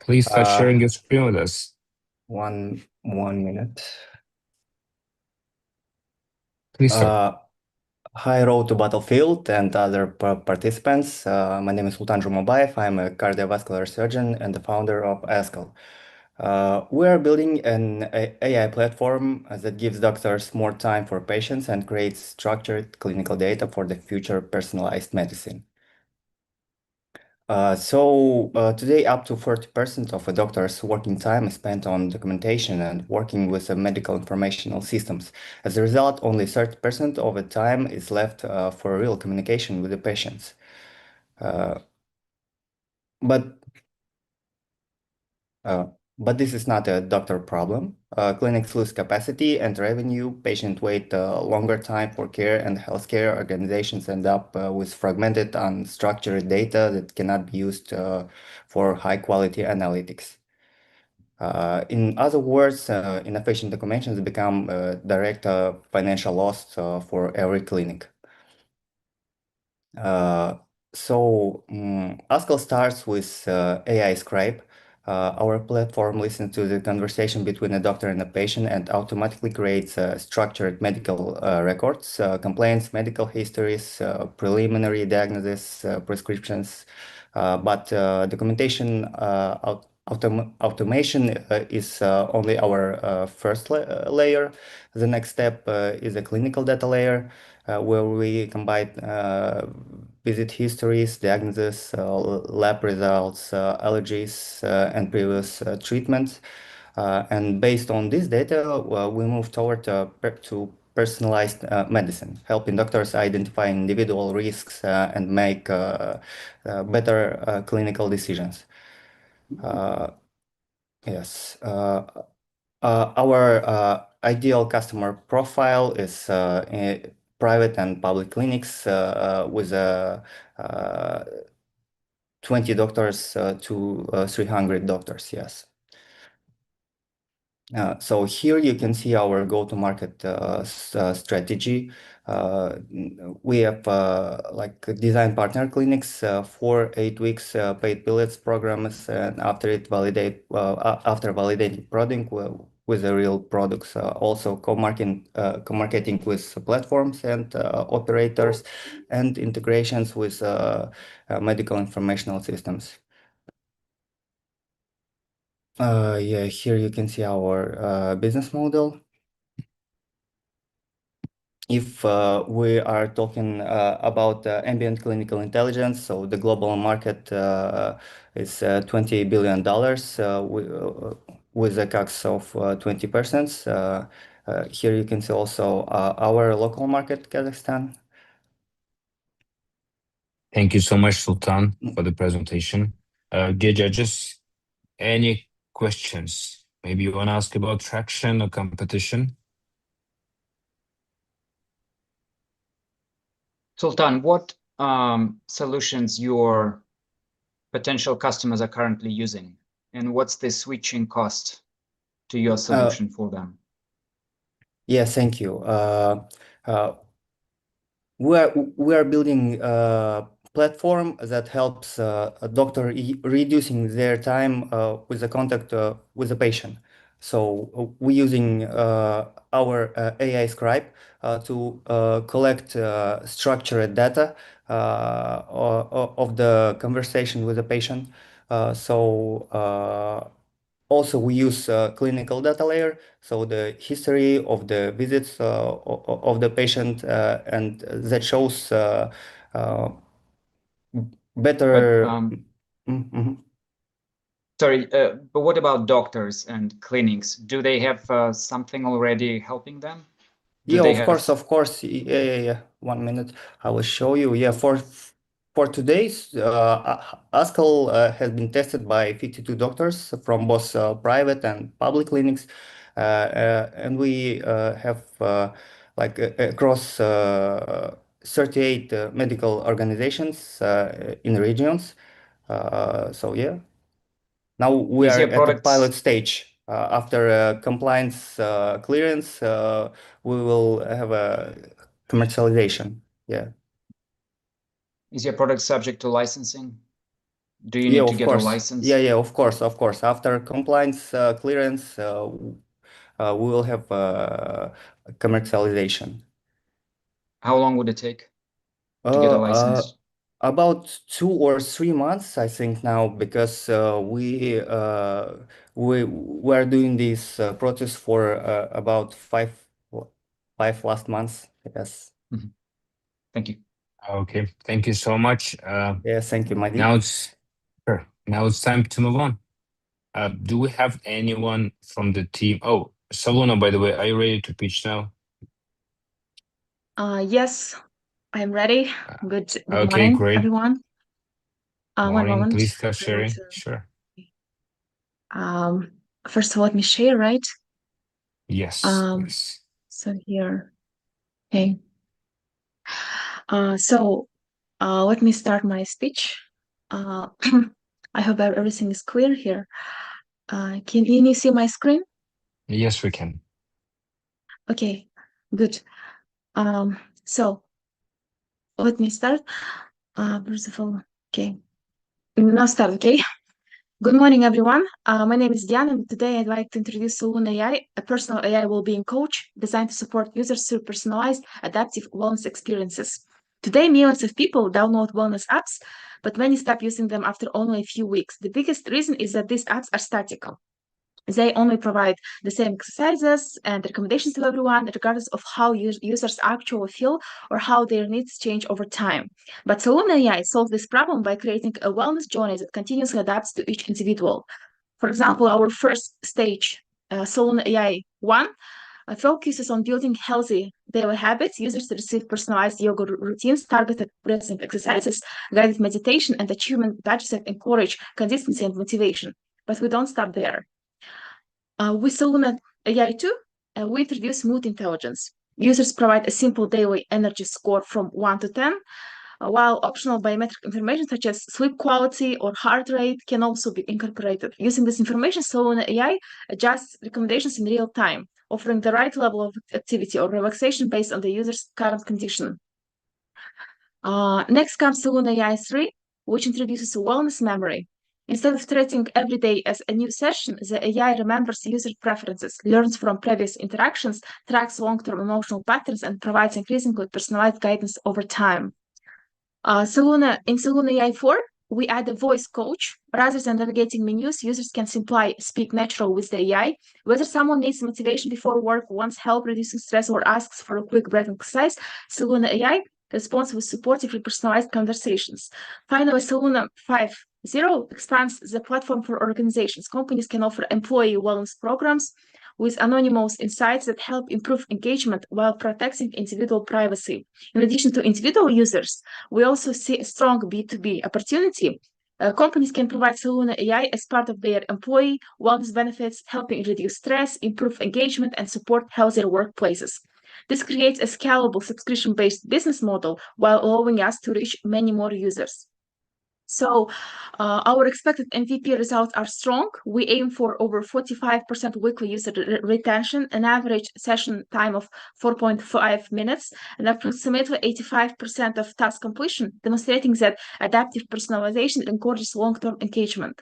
S1: Please start sharing your screen with us.
S17: One minute.
S1: Please start.
S17: Hi, Road to Battlefield and other participants. My name is Sultan Jumabayev. I'm a cardiovascular surgeon and the founder of ASCL. We are building an AI platform that gives doctors more time for patients and creates structured clinical data for the future personalized medicine. Today, up to 40% of a doctor's working time is spent on documentation and working with medical informational systems. As a result, only 30% of the time is left for real communication with the patients. But this is not a doctor problem. Clinics lose capacity and revenue, patients wait longer time for care, and healthcare organizations end up with fragmented, unstructured data that cannot be used for high-quality analytics. In other words, inefficient documentations become a direct financial loss for every clinic. ASCL starts with AI Scribe. Our platform listens to the conversation between a doctor and a patient and automatically creates structured medical records, complaints, medical histories, preliminary diagnosis, prescriptions. But documentation automation is only our first layer. The next step is a clinical data layer where we combine visit histories, diagnosis, lab results, allergies, and previous treatments. And based on this data, we move toward to personalized medicine, helping doctors identify individual risks and make better clinical decisions. Yes. Our ideal customer profile is private and public clinics with 20 doctors to 300 doctors, yes. So here you can see our go-to-market strategy. We have like design partner clinics for 8 weeks paid pilots programs, and after validating product with the real products, also co-marketing with platforms and operators, and integrations with medical informational systems. Yeah, here you can see our business model. If we are talking about ambient clinical intelligence, so the global market is $20 billion with a CAC of 20%. Here you can see also our local market, Kazakhstan.
S1: Thank you so much, Sultan, for the presentation. Geja, just any questions? Maybe you want to ask about traction or competition?
S3: Sultan, what solutions your potential customers are currently using, and what's the switching cost to your solution for them?
S17: Yeah, thank you. We are building a platform that helps a doctor reducing their time with the contact with the patient. So we're using our AI Scribe to collect structured data of the conversation with the patient. Also, we use clinical data layer, so the history of the visits of the patient, and that shows better.
S3: Sorry, but what about doctors and clinics? Do they have something already helping them?
S17: Yeah, of course. Yeah. 1 minute, I will show you. Yeah, for today's ASCL has been tested by 52 doctors from both private and public clinics, and we have like across 38 medical organizations in regions. So yeah, now we are at the pilot stage. After compliance clearance, we will have a commercialization. Yeah.
S3: Is your product subject to licensing? Do you need to get a license?
S17: Yeah, of course. After compliance clearance, we will have commercialization.
S3: How long would it take to get a license?
S17: About 2 or 3 months, I think now, because we were doing this process for about five last months. Yes.
S3: Thank you.
S1: Okay, thank you so much.
S17: Yes, thank you, Madi.
S1: Now it's time to move on. Do we have anyone from the team? Oh, Salona, by the way, are you ready to pitch now?
S16: Yes, I'm ready. Good
S1: Okay,
S16: morning,
S1: great.
S16: everyone. One
S1: Morning,
S16: moment.
S1: please start
S16: I want
S1: sharing.
S16: to-
S1: Sure.
S16: First of all, let me share, right?
S1: Yes, yes.
S16: So here, okay. So let me start my speech. I hope everything is clear here. Can you see my screen?
S1: Yes, we can.
S16: Okay, good. So let me start. First of all, okay. Now start, okay? Good morning, everyone. My name is Diana, and today I'd like to introduce Saloon AI, a personal AI well-being coach designed to support users through personalized, adaptive wellness experiences. Today, millions of people download wellness apps, but many stop using them after only a few weeks. The biggest reason is that these apps are statical. They only provide the same exercises and recommendations to everyone, regardless of how users actually feel or how their needs change over time. But Saloon AI solves this problem by creating a wellness journey that continuously adapts to each individual. For example, our first stage, Saloon AI 1, focuses on building healthy daily habits. Users receive personalized yoga routines, targeted breathing exercises, guided meditation, and achievement badges that encourage consistency and motivation. But we don't stop there. With Saloon AI 2, we introduce mood intelligence. Users provide a simple daily energy score from 1 to 10, while optional biometric information such as sleep quality or heart rate can also be incorporated. Using this information, Saloon AI adjusts recommendations in real time, offering the right level of activity or relaxation based on the user's current condition. Next comes Saloon AI 3, which introduces a wellness memory. Instead of treating every day as a new session, the AI remembers user preferences, learns from previous interactions, tracks long-term emotional patterns, and provides increasingly personalized guidance over time. In Saloon AI 4, we add a voice coach. Rather than navigating menus, users can simply speak natural with the AI. Whether someone needs motivation before work, wants help reducing stress, or asks for a quick breathing exercise, Saloon AI responds with supportive, personalized conversations. Finally, Saloon 5.0 expands the platform for organizations. Companies can offer employee wellness programs with anonymous insights that help improve engagement while protecting individual privacy. In addition to individual users, we also see a strong B2B opportunity. Companies can provide Saloon AI as part of their employee wellness benefits, helping reduce stress, improve engagement, and support healthier workplaces. This creates a scalable subscription-based business model while allowing us to reach many more users. So our expected MVP results are strong. We aim for over 45% weekly user retention, an average session time of 4.5 minutes, and approximately 85% of task completion, demonstrating that adaptive personalization encourages long-term engagement.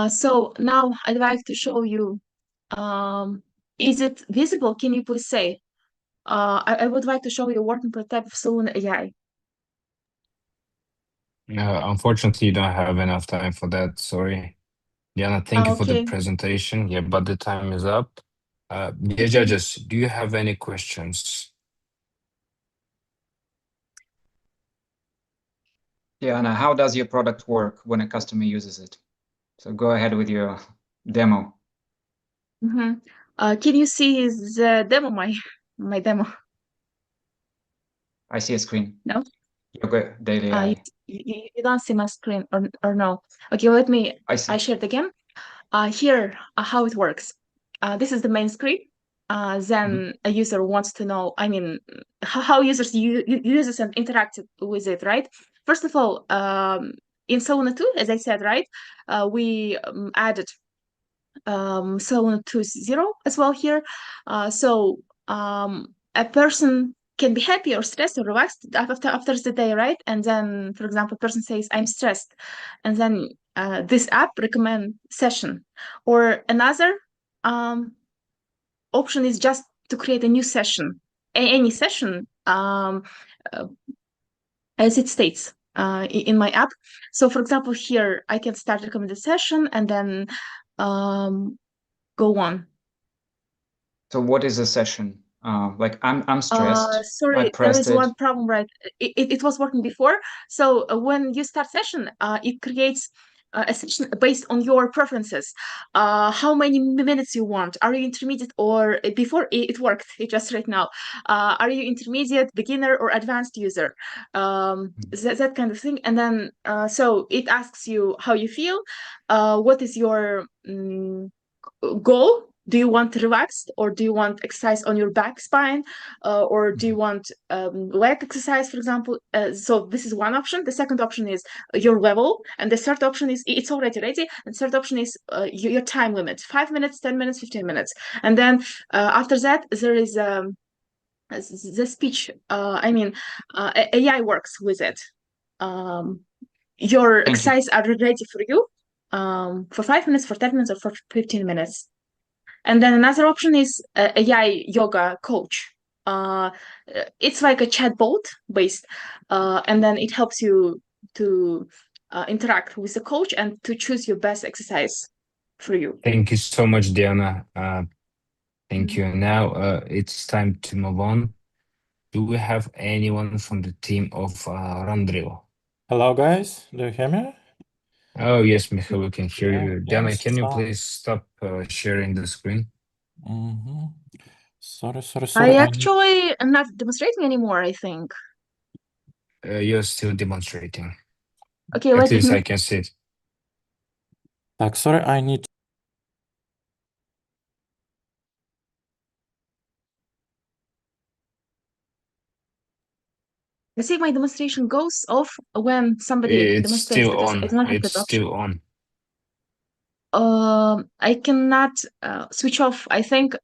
S16: So now I'd like to show you, is it visible? Can you please say? I would like to show you a working prototype of Saloon AI.
S1: Unfortunately, you don't have enough time for that. Sorry. Diana, thank you for the presentation. Yeah, but the time is up. Dear judges, do you have any questions?
S3: Diana, how does your product work when a customer uses it? So go ahead with your demo.
S16: Can you see the demo, my demo?
S3: I see a screen.
S16: No?
S3: Yoga Daily AI.
S16: You don't see my screen or no? Okay, let me, I share it again. Here, how it works. This is the main screen. Then a user wants to know, I mean, how users uses and interact with it, right? First of all, in Saloon 2, as I said, right, we added Saloon 2.0 as well here. So a person can be happy or stressed or relaxed after the day, right? And then, for example, person says, I'm stressed. And then this app recommend session. Or another option is just to create a new session, any session as it states in my app. So for example, here I can start recommended session and then go on.
S3: So what is a session? Like I'm stressed.
S16: Sorry, there is one problem, right? It was working before. So when you start session, it creates a session based on your preferences. How many minutes you want? Are you intermediate or before it worked? It just right now. Are you intermediate, beginner, or advanced user? That kind of thing. And then so it asks you how you feel. What is your goal? Do you want relaxed, or do you want exercise on your back spine, or do you want leg exercise, for example? So this is one option. The second option is your level, and the third option is it's already ready. And third option is your time limit: 5 minutes, 10 minutes, 15 minutes. And then after that, there is the speech. AI works with it. Your exercise are ready for you for 5 minutes, for 10 minutes, or for 15 minutes. And then another option is AI yoga coach. It's like a chatbot based, and then it helps you to interact with the coach and to choose your best exercise for you.
S1: Thank you so much, Diana. Thank you. Now it's time to move on. Do we have anyone from the team of Randrill?
S18: Hello, guys. Do you hear me?
S1: Oh, yes, Michael, we can hear you. Diana,
S18: yes,
S1: can you please stop sharing the screen?
S18: Sorry.
S16: I actually am not demonstrating anymore, I think.
S1: You're still demonstrating.
S16: Okay,
S1: at least I can see it.
S18: Sorry, I need.
S16: I see my demonstration goes off when somebody demonstrates because I don't have
S1: It's
S16: that option.
S1: still on.
S16: I cannot switch off. I think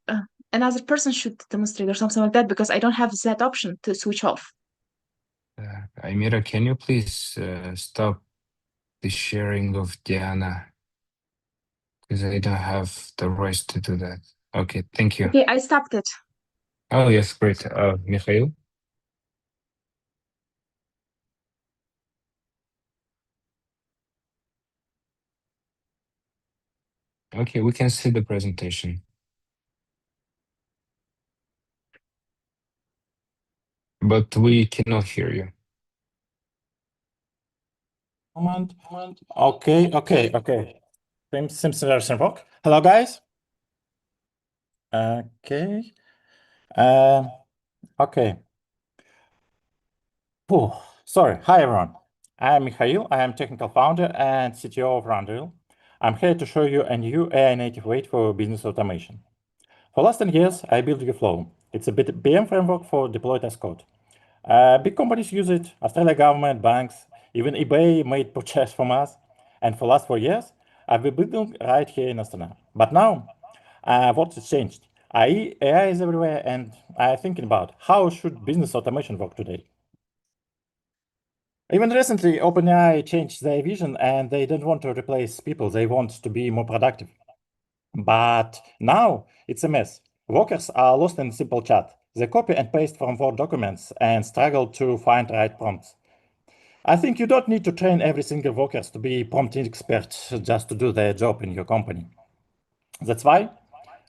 S16: another person should demonstrate or something like that because I don't have that option to switch off.
S1: Amira, can you please stop the sharing of Diana? Because I don't have the rights to do that. Okay, thank you.
S16: Okay, I stopped it.
S1: Oh, yes, great. Mikhail? Okay, we can see the presentation. But we cannot hear you.
S18: Moment. Okay. Seems very simple. Hello, guys. Okay. Okay. Sorry. Hi, everyone. I am Mikhail. I am technical founder and CTO of Randrill. I'm here to show you a new AI native way for business automation. For last 10 years, I built Uflow. It's a BM framework for deployed as code. Big companies use it, Australian government, banks, even eBay made purchase from us. And for last 4 years, I've been building right here in Astana. But now, what has changed? AI is everywhere, and I'm thinking about how should business automation work today? Even recently, OpenAI changed their vision, and they don't want to replace people. They want to be more productive. But now it's a mess. Workers are lost in simple chat. They copy and paste from Word documents and struggle to find right prompts. I think you don't need to train every single worker to be prompt expert just to do their job in your company. That's why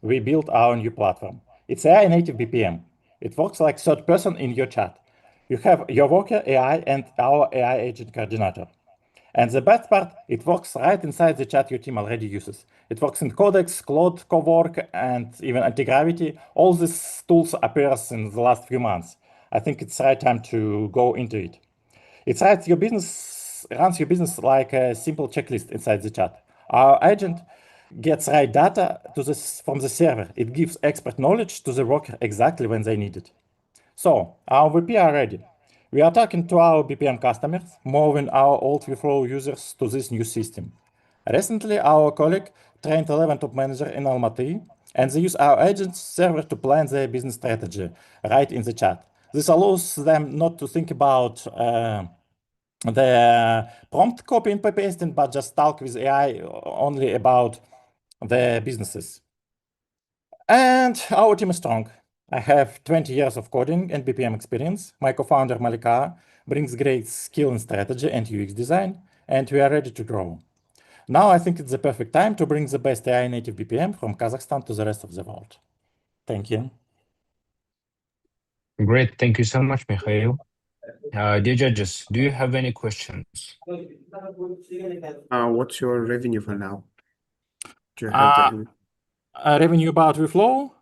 S18: we built our new platform. It's AI native BPM. It works like third person in your chat. You have your worker AI and our AI agent coordinator. And the best part, it works right inside the chat your team already uses. It works in Codex, Claude, Cowork, and even Antigravity. All these tools appears in the last few months. I think it's the right time to go into it. It runs your business like a simple checklist inside the chat. Our agent gets right data from the server. It gives expert knowledge to the worker exactly when they need it. So our VP are ready. We are talking to our BPM customers, moving our old Uflow users to this new system. Recently, our colleague trained 11 top managers in Almaty, and they use our agent's server to plan their business strategy right in the chat. this allows them not to think about the prompt copy and pasting, but just talk with AI only about the businesses. And our team is strong. I have 20 years of coding and BPM experience. My co-founder Malika brings great skill in strategy and UX design, and we are ready to grow. Now I think it's the perfect time to bring the best AI native BPM from Kazakhstan to the rest of the world. Thank you.
S1: Great. Thank you so much, Mikhail. Dear judges, do you have any questions?
S19: What's your revenue for now? Do you have the
S18: revenue about Reflow?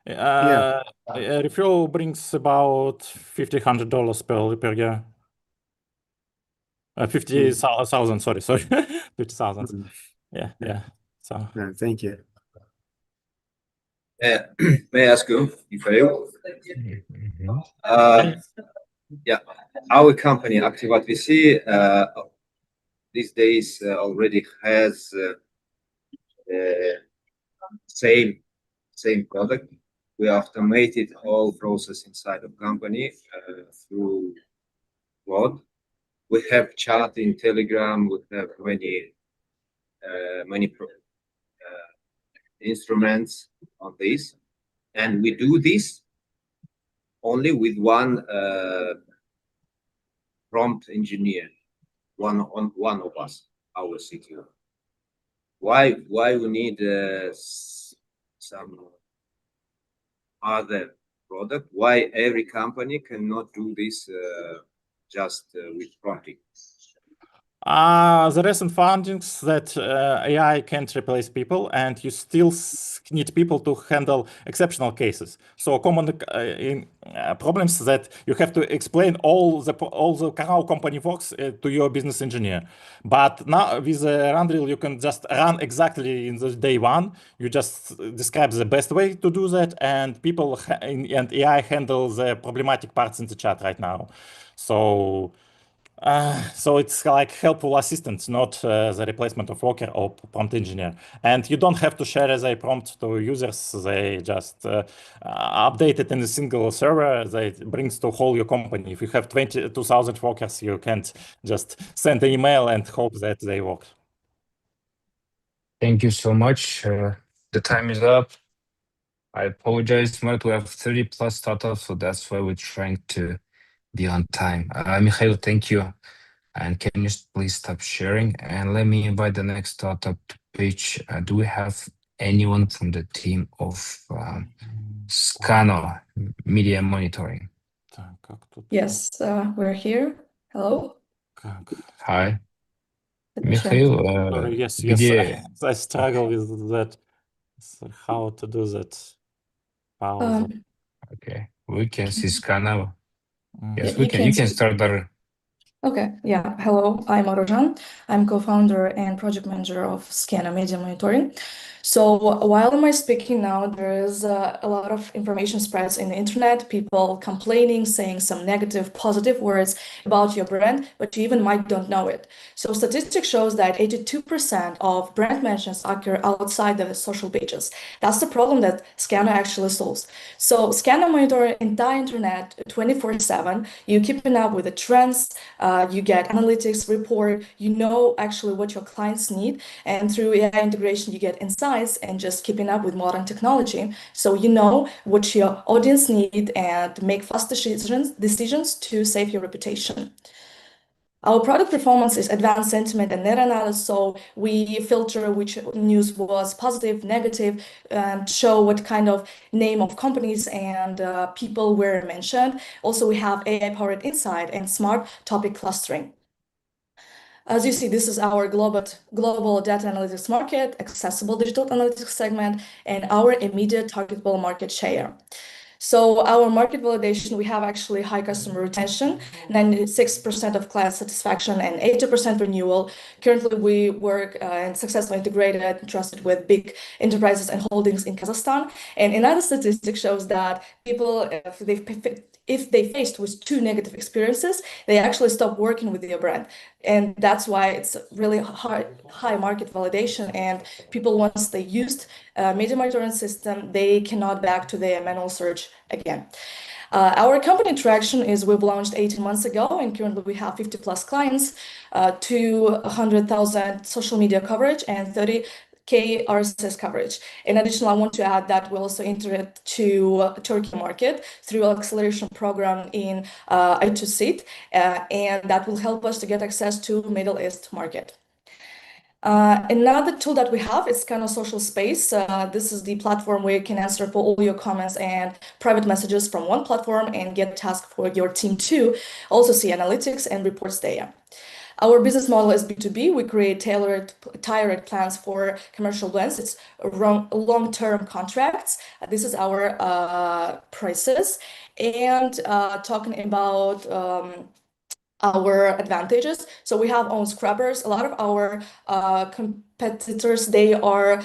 S19: Yeah.
S18: Reflow brings about $1,500 per year. 50,000, sorry, 50,000. Yeah. So.
S19: Thank you.
S20: May I ask you, Mikhail? Yeah, our company, Activat VC, these days already has same product. We automated all process inside of company through Claude. We have chat in Telegram. We have many instruments on this, and we do this only with one prompt engineer, one of us, our CTO. Why we need some other product? Why every company cannot do this just with prompting?
S18: The recent findings that AI can't replace people, and you still need people to handle exceptional cases. So common problems that you have to explain all the how company works to your business engineer. But now with Unreal, you can just run exactly in the day one. You just describe the best way to do that, and people and AI handle the problematic parts in the chat right now. So it's like helpful assistance, not the replacement of worker or prompt engineer. And you don't have to share the prompt to users. They just update it in a single server that brings to whole your company. If you have 22,000 workers, you can't just send an email and hope that they work.
S1: Thank you so much. The time is up. I apologize, Mart. We have 30+ startups, so that's why we're trying to be on time. Mikhail, thank you. And can you please stop sharing? And let me invite the next startup to pitch. Do we have anyone from the team of Scano Media Monitoring?
S21: Yes, we're here. Hello.
S1: Hi. Mikhail,
S18: yes, I struggle with that. So how to do that?
S1: Okay, we can see Scano. Yes,
S21: Yeah,
S1: we can. You can start there.
S21: Okay, yeah. Hello, I'm Arujan. I'm co-founder and project manager of Scano Media Monitoring. So while am I speaking now, there is a lot of information spreads in the internet, people complaining, saying some negative, positive words about your brand, but you even might don't know it. So statistics shows that 82% of brand mentions occur outside the social pages. That's the problem that Scano actually solves. So Scano monitor entire internet 24/7. You keeping up with the trends, you get analytics report, you know actually what your clients need, and through AI integration, you get insights and just keeping up with modern technology. So you know what your audience need and make fast decisions to save your reputation. Our product performance is advanced sentiment and meta-analysis, so we filter which news was positive, negative, and show what kind of name of companies and people were mentioned. Also, we have AI-powered insight and smart topic clustering. As you see, this is our global data analytics market, accessible digital analytics segment, and our immediate targetable market share. So our market validation, we have actually high customer retention, 96% of client satisfaction and 80% renewal. Currently, we work and successfully integrated and trusted with big enterprises and holdings in Kazakhstan. And another statistic shows that people, if they faced with 2 negative experiences, they actually stop working with your brand. And that's why it's really high market validation. And people, once they used media monitoring system, they cannot back to their manual search again. Our company traction is we've launched 18 months ago, and currently we have 50 plus clients, 200,000 social media coverage, and 30K RSS coverage. In addition, I want to add that we also entered to Turkey market through an acceleration program in I2SIT, and that will help us to get access to Middle East market. Another tool that we have is kind of social space. This is the platform where you can answer for all your comments and private messages from one platform and get tasks for your team too. Also see analytics and reports data. Our business model is B2B. We create tailored plans for commercial brands. It's long-term contracts. This is our prices. And talking about our advantages. So we have own scrubbers. A lot of our competitors, they are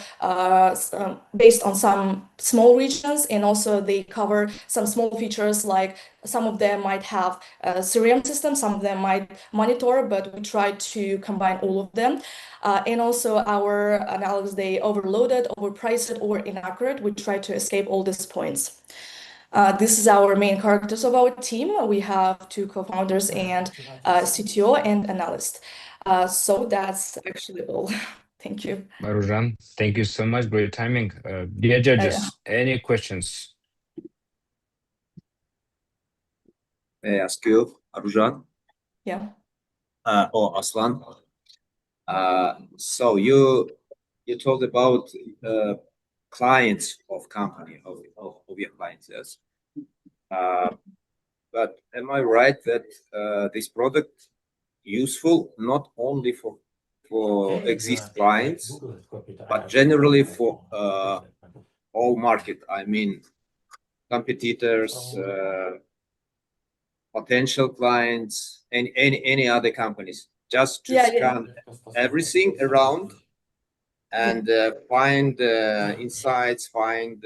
S21: based on some small regions, and also they cover some small features, like some of them might have a CRM system, some of them might monitor, but we try to combine all of them. And also our analysis, they overloaded, overpriced, or inaccurate. We try to escape all these points. This is our main characters of our team. We have 2 co-founders and CTO and analyst. So that's actually all. Thank you.
S1: Marujan, thank you so much for your timing. Dear judges, any questions?
S20: May I ask you, Marujan?
S21: Yeah.
S20: Or Aslan? So you talked about clients of company, of your clients, yes. But am I right that this product useful not only for existing clients, but generally for all market? I mean, competitors, potential clients, and any other companies, just to scan everything around and find insights, find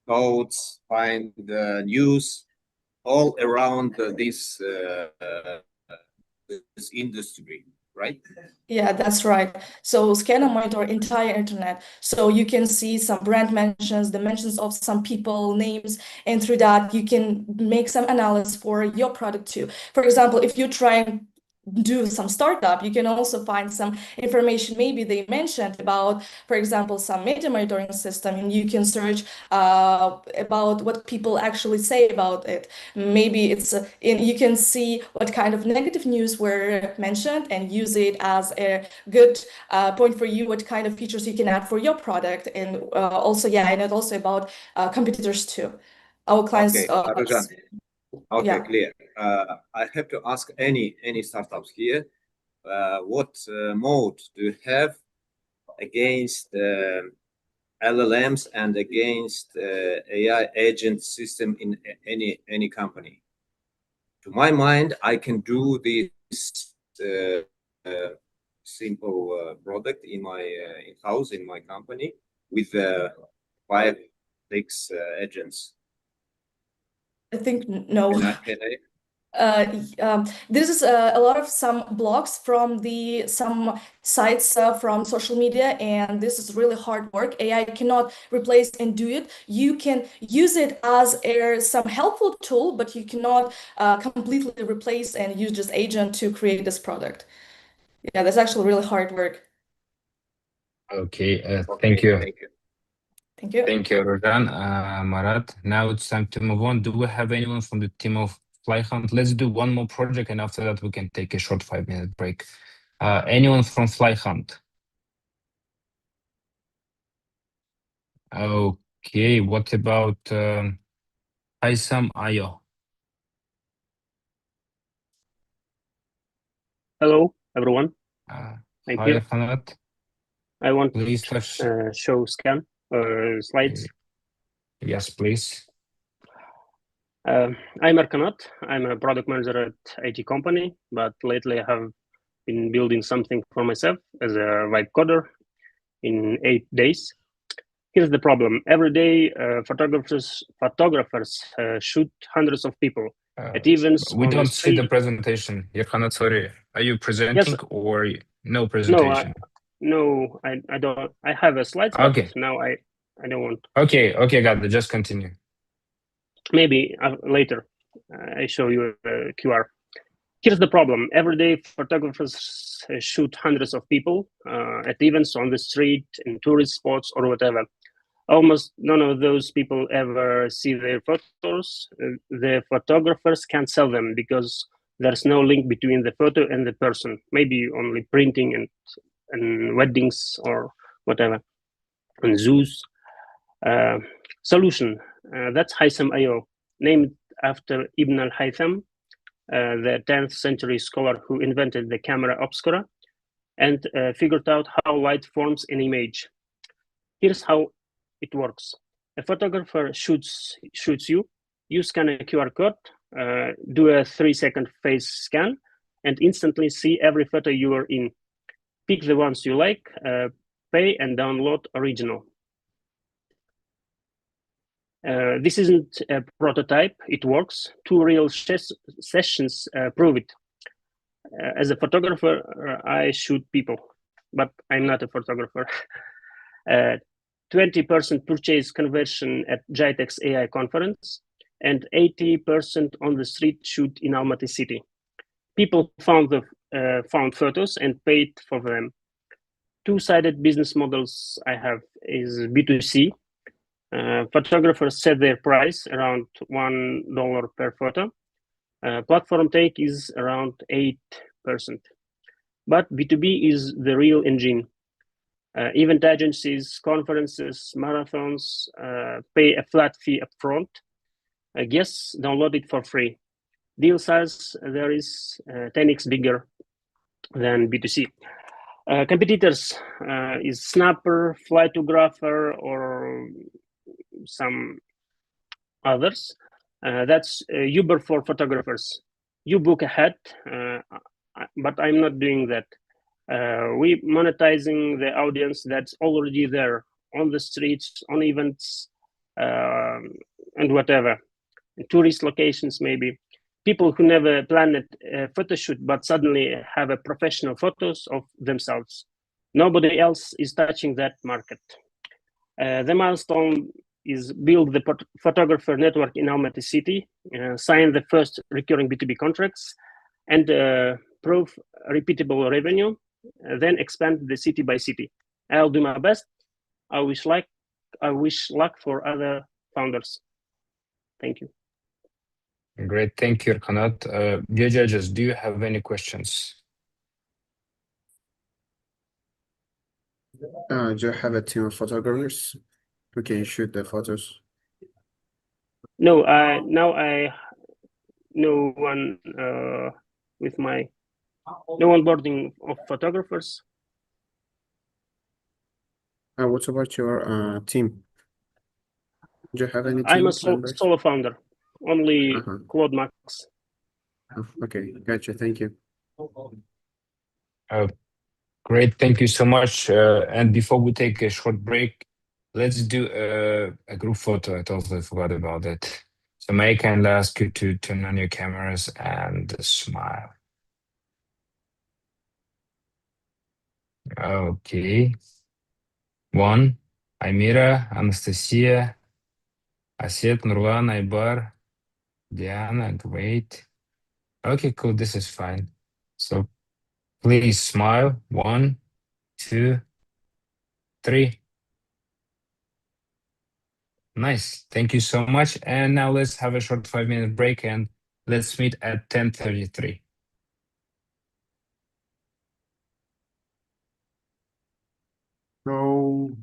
S20: codes, find the news all around this industry, right?
S21: Yeah, that's right. So scan and monitor entire internet. So you can see some brand mentions, the mentions of some people, names, and through that you can make some analysis for your product too. For example, if you try and do some startup, you can also find some information maybe they mentioned about, for example, some media monitoring system, and you can search about what people actually say about it. Maybe it's you can see what kind of negative news were mentioned and use it as a good point for you, what kind of features you can add for your product. And also, and it's also about competitors too. Our clients.
S20: Okay, clear. I have to ask any startups here, what mode do you have against LLMs and against AI agent system in any company? To my mind, I can do this simple product in my in-house, in my company, with 5, 6 agents.
S21: I think no.
S20: Can I?
S21: This is a lot of some blogs from some sites from social media, and this is really hard work. AI cannot replace and do it. You can use it as some helpful tool, but you cannot completely replace and use this agent to create this product. Yeah, that's actually really hard work.
S1: Okay, thank you.
S21: Thank you.
S1: Thank you, Rojan. Marat, now it's time to move on. Do we have anyone from the team of Flyhunt? Let's do one more project, and after that we can take a short 5-minute break. Anyone from Flyhunt? Okay, what about Haysam Ayo?
S2: Hello, everyone. Thank
S1: Hi,
S2: you.
S1: Hanat.
S2: I want
S1: Please
S2: to show scan slides.
S1: Yes, please.
S2: I'm Erkanat. I'm a product manager at IT company, but lately I have been building something for myself as a vibe coder in 8 days. Here's the problem. Every day, photographers shoot hundreds of people at events.
S1: We don't see the presentation. Erkanat, sorry. Are you presenting or no presentation?
S2: No, I don't. I have a slide, but now I don't want.
S1: Okay, got it. Just continue.
S2: Maybe later I show you a QR. Here's the problem. Every day, photographers shoot hundreds of people at events, on the street, in tourist spots, or whatever. Almost none of those people ever see their photos. The photographers can't sell them because there's no link between the photo and the person. Maybe only printing and weddings or whatever, and zoos. Solution, that's Haytham.io, named after Ibn al-Haytham, the 10th century scholar who invented the camera obscura and figured out how light forms an image. Here's how it works. A photographer shoots you, you scan a QR code, do a 3-second face scan, and instantly see every photo you are in. Pick the ones you like, pay and download original. This isn't a prototype, it works. 2 real sessions prove it. As a photographer, I shoot people, but I'm not a photographer. 20% purchase conversion at GITEX AI conference, and 80% on the street shoot in Almaty city. People found photos and paid for them. 2-sided business models I have is B2C. Photographers set their price around $1 per photo. Platform take is around 8%. But B2B is the real engine. Event agencies, conferences, marathons pay a flat fee upfront. Guests download it for free. Deal size there is 10x bigger than B2C. Competitors is Snapper, Flytographer, or some others. That's Uber for photographers. You book ahead, but I'm not doing that. We monetizing the audience that's already there on the streets, on events, and whatever. Tourist locations, maybe. People who never planned a photo shoot, but suddenly have a professional photos of themselves. Nobody else is touching that market. The milestone is build the photographer network in Almaty city, sign the first recurring B2B contracts, and prove repeatable revenue, then expand the city by city. I'll do my best. I wish luck for other founders. Thank you.
S1: Great, thank you, Kanat. Dear judges, do you have any questions?
S19: Do you have a team of photographers who can shoot the photos?
S2: No, now I no one with my no onboarding of photographers.
S19: What about your team? Do you have any team
S2: I'm a
S19: members?
S2: solo founder, only Claude Max.
S19: Okay, gotcha. Thank you.
S1: Great, thank you so much. And before we take a short break, let's do a group photo. I totally forgot about it. So may I kindly ask you to turn on your cameras and smile. Okay. 1, Amira, Anastasia, Aset, Nurlan, Aybar, Diana, great. Okay, cool, this is fine. So please smile. 1, 2, 3. Nice, thank you so much. And now let's have a short 5-minute break and let's meet at 10:33.
S4: So,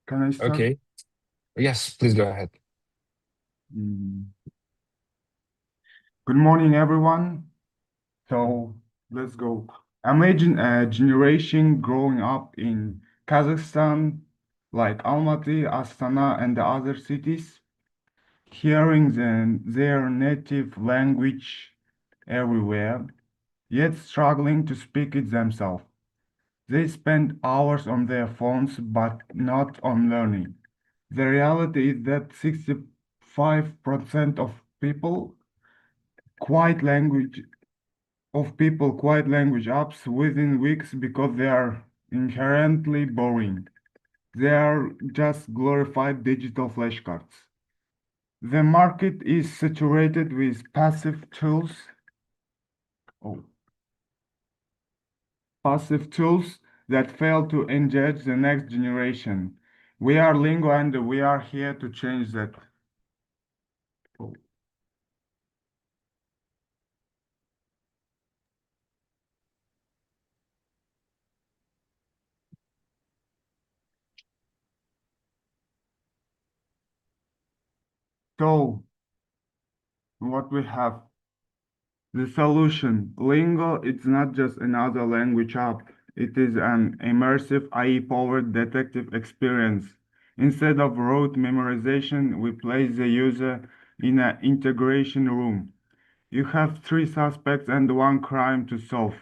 S4: can I start?
S1: Okay. Yes, please go ahead.
S4: Good morning, everyone. So, let's go. Imagine a generation growing up in Kazakhstan, like Almaty, Astana, and the other cities, hearing their native language everywhere, yet struggling to speak it themselves. They spend hours on their phones, but not on learning. The reality is that 65% of people quit language apps within weeks because they are inherently boring. They are just glorified digital flashcards. The market is saturated with passive tools. Passive tools that fail to engage the next generation. We are Lingo and we are here to change that. So, what we have? The solution. Lingo, it's not just another language app. It is an immersive AI-powered detective experience. Instead of rote memorization, we place the user in an integration room. You have 3 suspects and 1 crime to solve.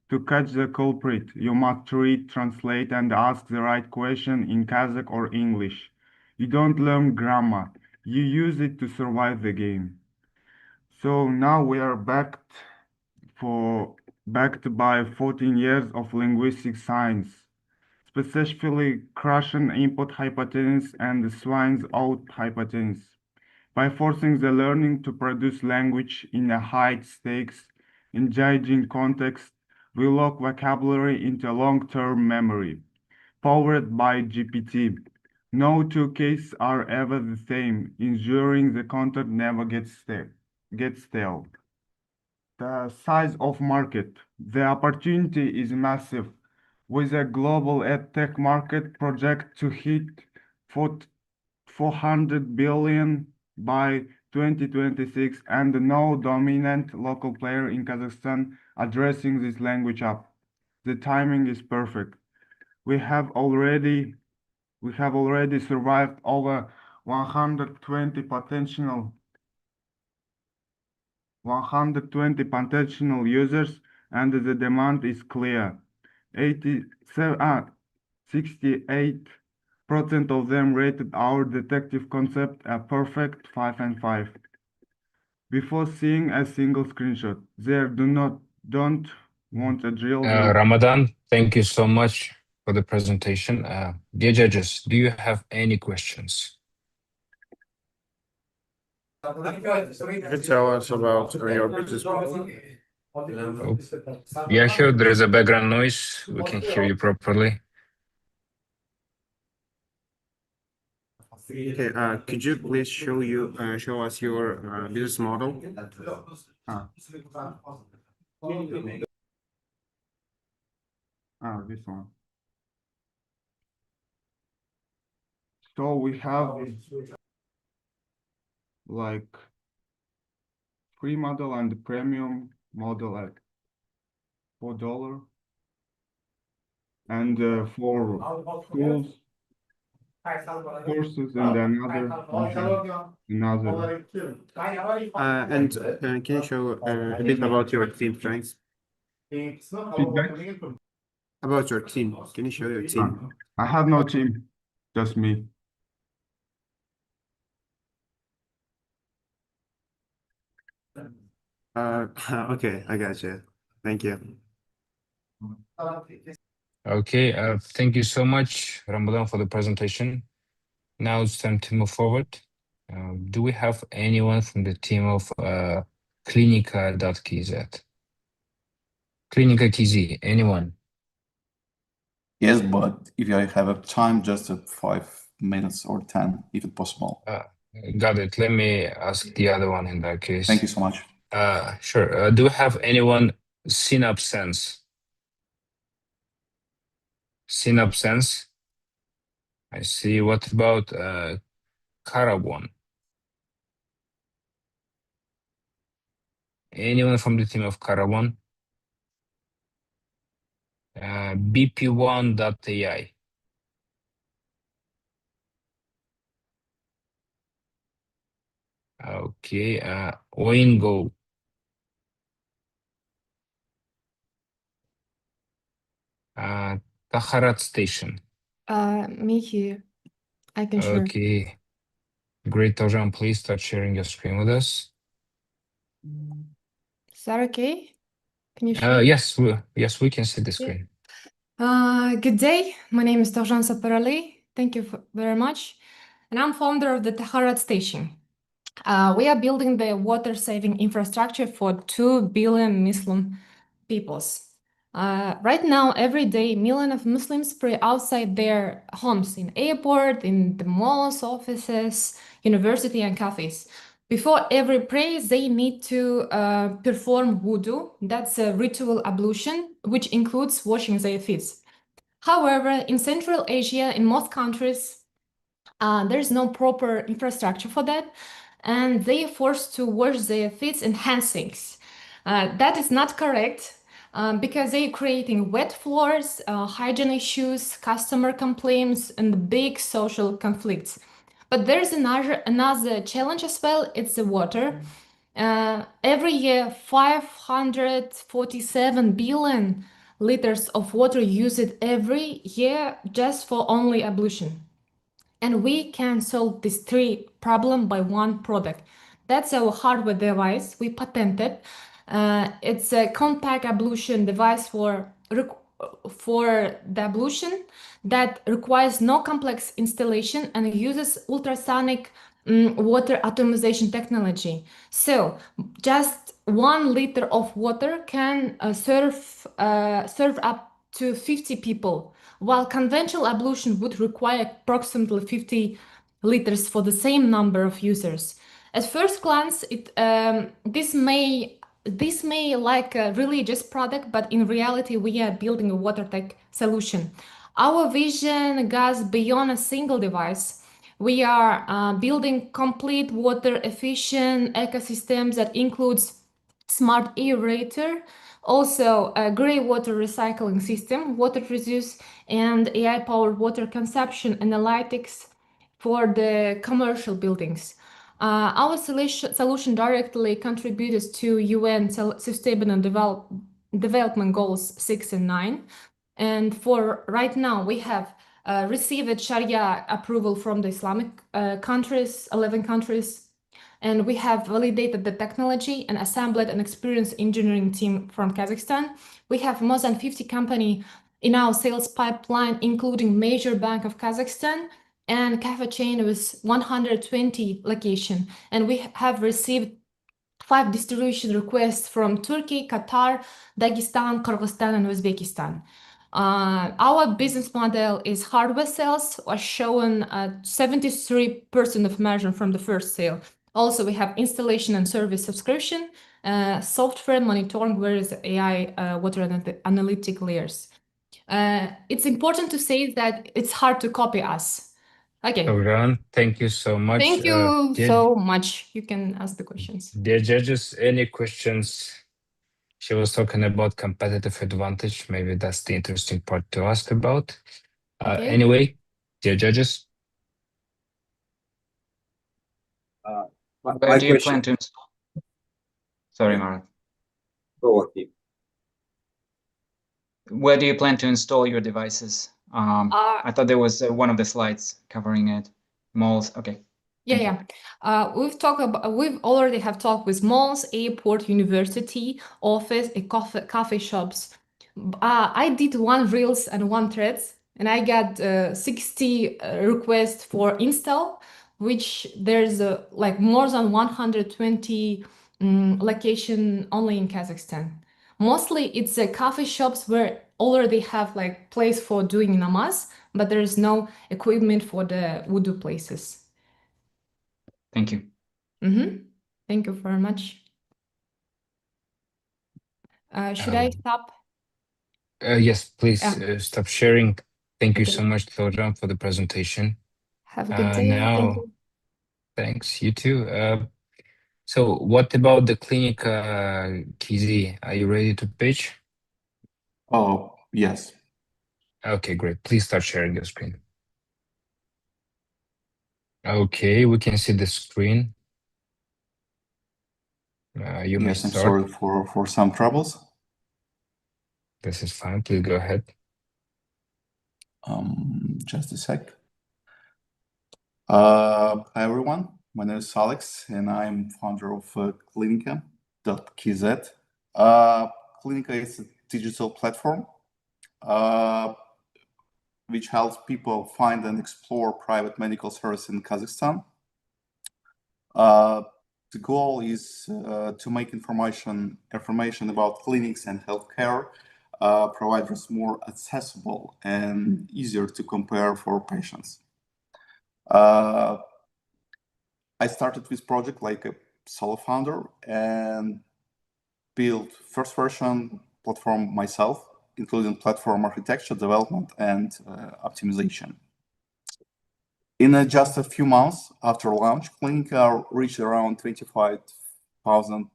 S4: To catch the culprit, you must read, translate, and ask the right question in Kazakh or English. You don't learn grammar. You use it to survive the game. So now we are backed by 14 years of linguistic science, specifically Russian input hypothesis and Swine's out hypothesis. By forcing the learning to produce language in a high stakes, engaging context, we lock vocabulary into long-term memory, powered by GPT. No 2 cases are ever the same, ensuring the content never gets stale. The size of market. The opportunity is massive, with a global edtech market project to hit 400 billion by 2026 and no dominant local player in Kazakhstan addressing this language app. The timing is perfect. We have already survived over 120 potential users, and the demand is clear. 68% of them rated our detective concept a perfect 5 and 5 before seeing a single screenshot. They don't want a drill.
S1: Ramadan, thank you so much for the presentation. Dear judges, do you have any questions?
S19: Tell us about your business model.
S1: Yeah, sure. There is a background noise. We can hear you properly.
S19: Okay, could you please show us your business model?
S4: This one. So we have like free model and the premium model at $4, and for schools, courses, and another.
S19: And can you show a bit about your team, thanks?
S4: Feedback?
S19: About your team. Can you show your team?
S4: I have no team, just me.
S19: Okay, I got you. Thank you.
S1: Okay, thank you so much, Ramadan, for the presentation. Now it's time to move forward. Do we have anyone from the team of Klinika.kz? Klinika.kz, anyone?
S5: Yes, but if I have a time, just 5 minutes or 10, if it's possible.
S1: Got it. Let me ask the other one in that case.
S5: Thank you so much.
S1: Sure. Do we have anyone Synapsense? Synapsense? I see. What about Karawon? Anyone from the team of Karawon? BP1.ai. Okay, Oingo. Takharat Station.
S22: Me here. I can share.
S1: Okay, great, Taujan. Please start sharing your screen with us.
S22: Is that okay? Can you share?
S1: Yes, we can see the screen.
S22: Good day. My name is Taujan Saparali. Thank you very much. And I'm founder of the Takharat Station. We are building the water-saving infrastructure for 2 billion Muslim peoples. Right now, every day, millions of Muslims pray outside their homes, in airport, in the malls, offices, university, and cafes. Before every prayer, they need to perform wudu. That's a ritual ablution, which includes washing their feet. However, in Central Asia, in most countries, there's no proper infrastructure for that, and they are forced to wash their feet in hand sinks. That is not correct because they are creating wet floors, hygiene issues, customer complaints, and big social conflicts. But there's another challenge as well. It's the water. Every year, 547 billion liters of water used every year just for only ablution. And we can solve these 3 problems by one product. That's our hardware device we patented. It's a compact ablution device for the ablution that requires no complex installation and uses ultrasonic water atomization technology. So just 1 liter of water can serve up to 50 people, while conventional ablution would require approximately 50 liters for the same number of users. At first glance, this may like a religious product, but in reality, we are building a water tech solution. Our vision goes beyond a single device. We are building complete water efficient ecosystems that includes smart aerator, also a gray water recycling system, water reuse, and AI-powered water consumption analytics for the commercial buildings. Our solution directly contributes to UN Sustainable Development Goals 6 and 9. And for right now, we have received Sharia approval from the Islamic countries, 11 countries, and we have validated the technology and assembled an experienced engineering team from Kazakhstan. We have more than 50 companies in our sales pipeline, including major bank of Kazakhstan and cafe chain with 120 locations. And we have received 5 distribution requests from Turkey, Qatar, Dagestan, Kyrgyzstan, and Uzbekistan. Our business model is hardware sales, as shown 73% of margin from the first sale. Also, we have installation and service subscription, software monitoring, whereas AI water analytic layers. It's important to say that it's hard to copy us. Okay.
S1: Ron, thank you so much.
S22: Thank you so much. You can ask the questions.
S1: Dear judges, any questions? She was talking about competitive advantage. Maybe that's the interesting part to ask about.
S22: Okay.
S1: Anyway, dear judges.
S3: Where do you plan to install? Sorry, Marat.
S20: Go ahead.
S3: Where do you plan to install your devices? I thought there was one of the slides covering it. Malls. Okay.
S22: Yeah. We've already have talked with malls, airport, university, office, coffee shops. I did 1 reels and 1 threads, and I got 60 requests for install, which there's like more than 120 location only in Kazakhstan. Mostly it's coffee shops where already have like place for doing namaz, but there is no equipment for the wudu places.
S3: Thank you.
S22: Thank you very much. Should I stop?
S1: Yes, please stop sharing. Thank you
S22: Okay.
S1: so much, Thojan, for the presentation.
S22: Have a good day.
S1: Now,
S22: Thank you.
S1: thanks, you too. So what about the clinic, Kizi? Are you ready to pitch?
S5: Oh, yes.
S1: Okay, great. Please start sharing your screen. Okay, we can see the screen. You may
S5: Yes, I'm
S1: start.
S5: sorry for some troubles.
S1: This is fine. Please go ahead.
S5: Just a sec. Hi, everyone. My name is Alex, and I'm founder of Clinica.kz. Clinica is a digital platform which helps people find and explore private medical service in Kazakhstan. The goal is to make information about clinics and healthcare providers more accessible and easier to compare for patients. I started this project like a solo founder and built first version platform myself, including platform architecture, development, and optimization. In just a few months after launch, Clinica reached around 25,000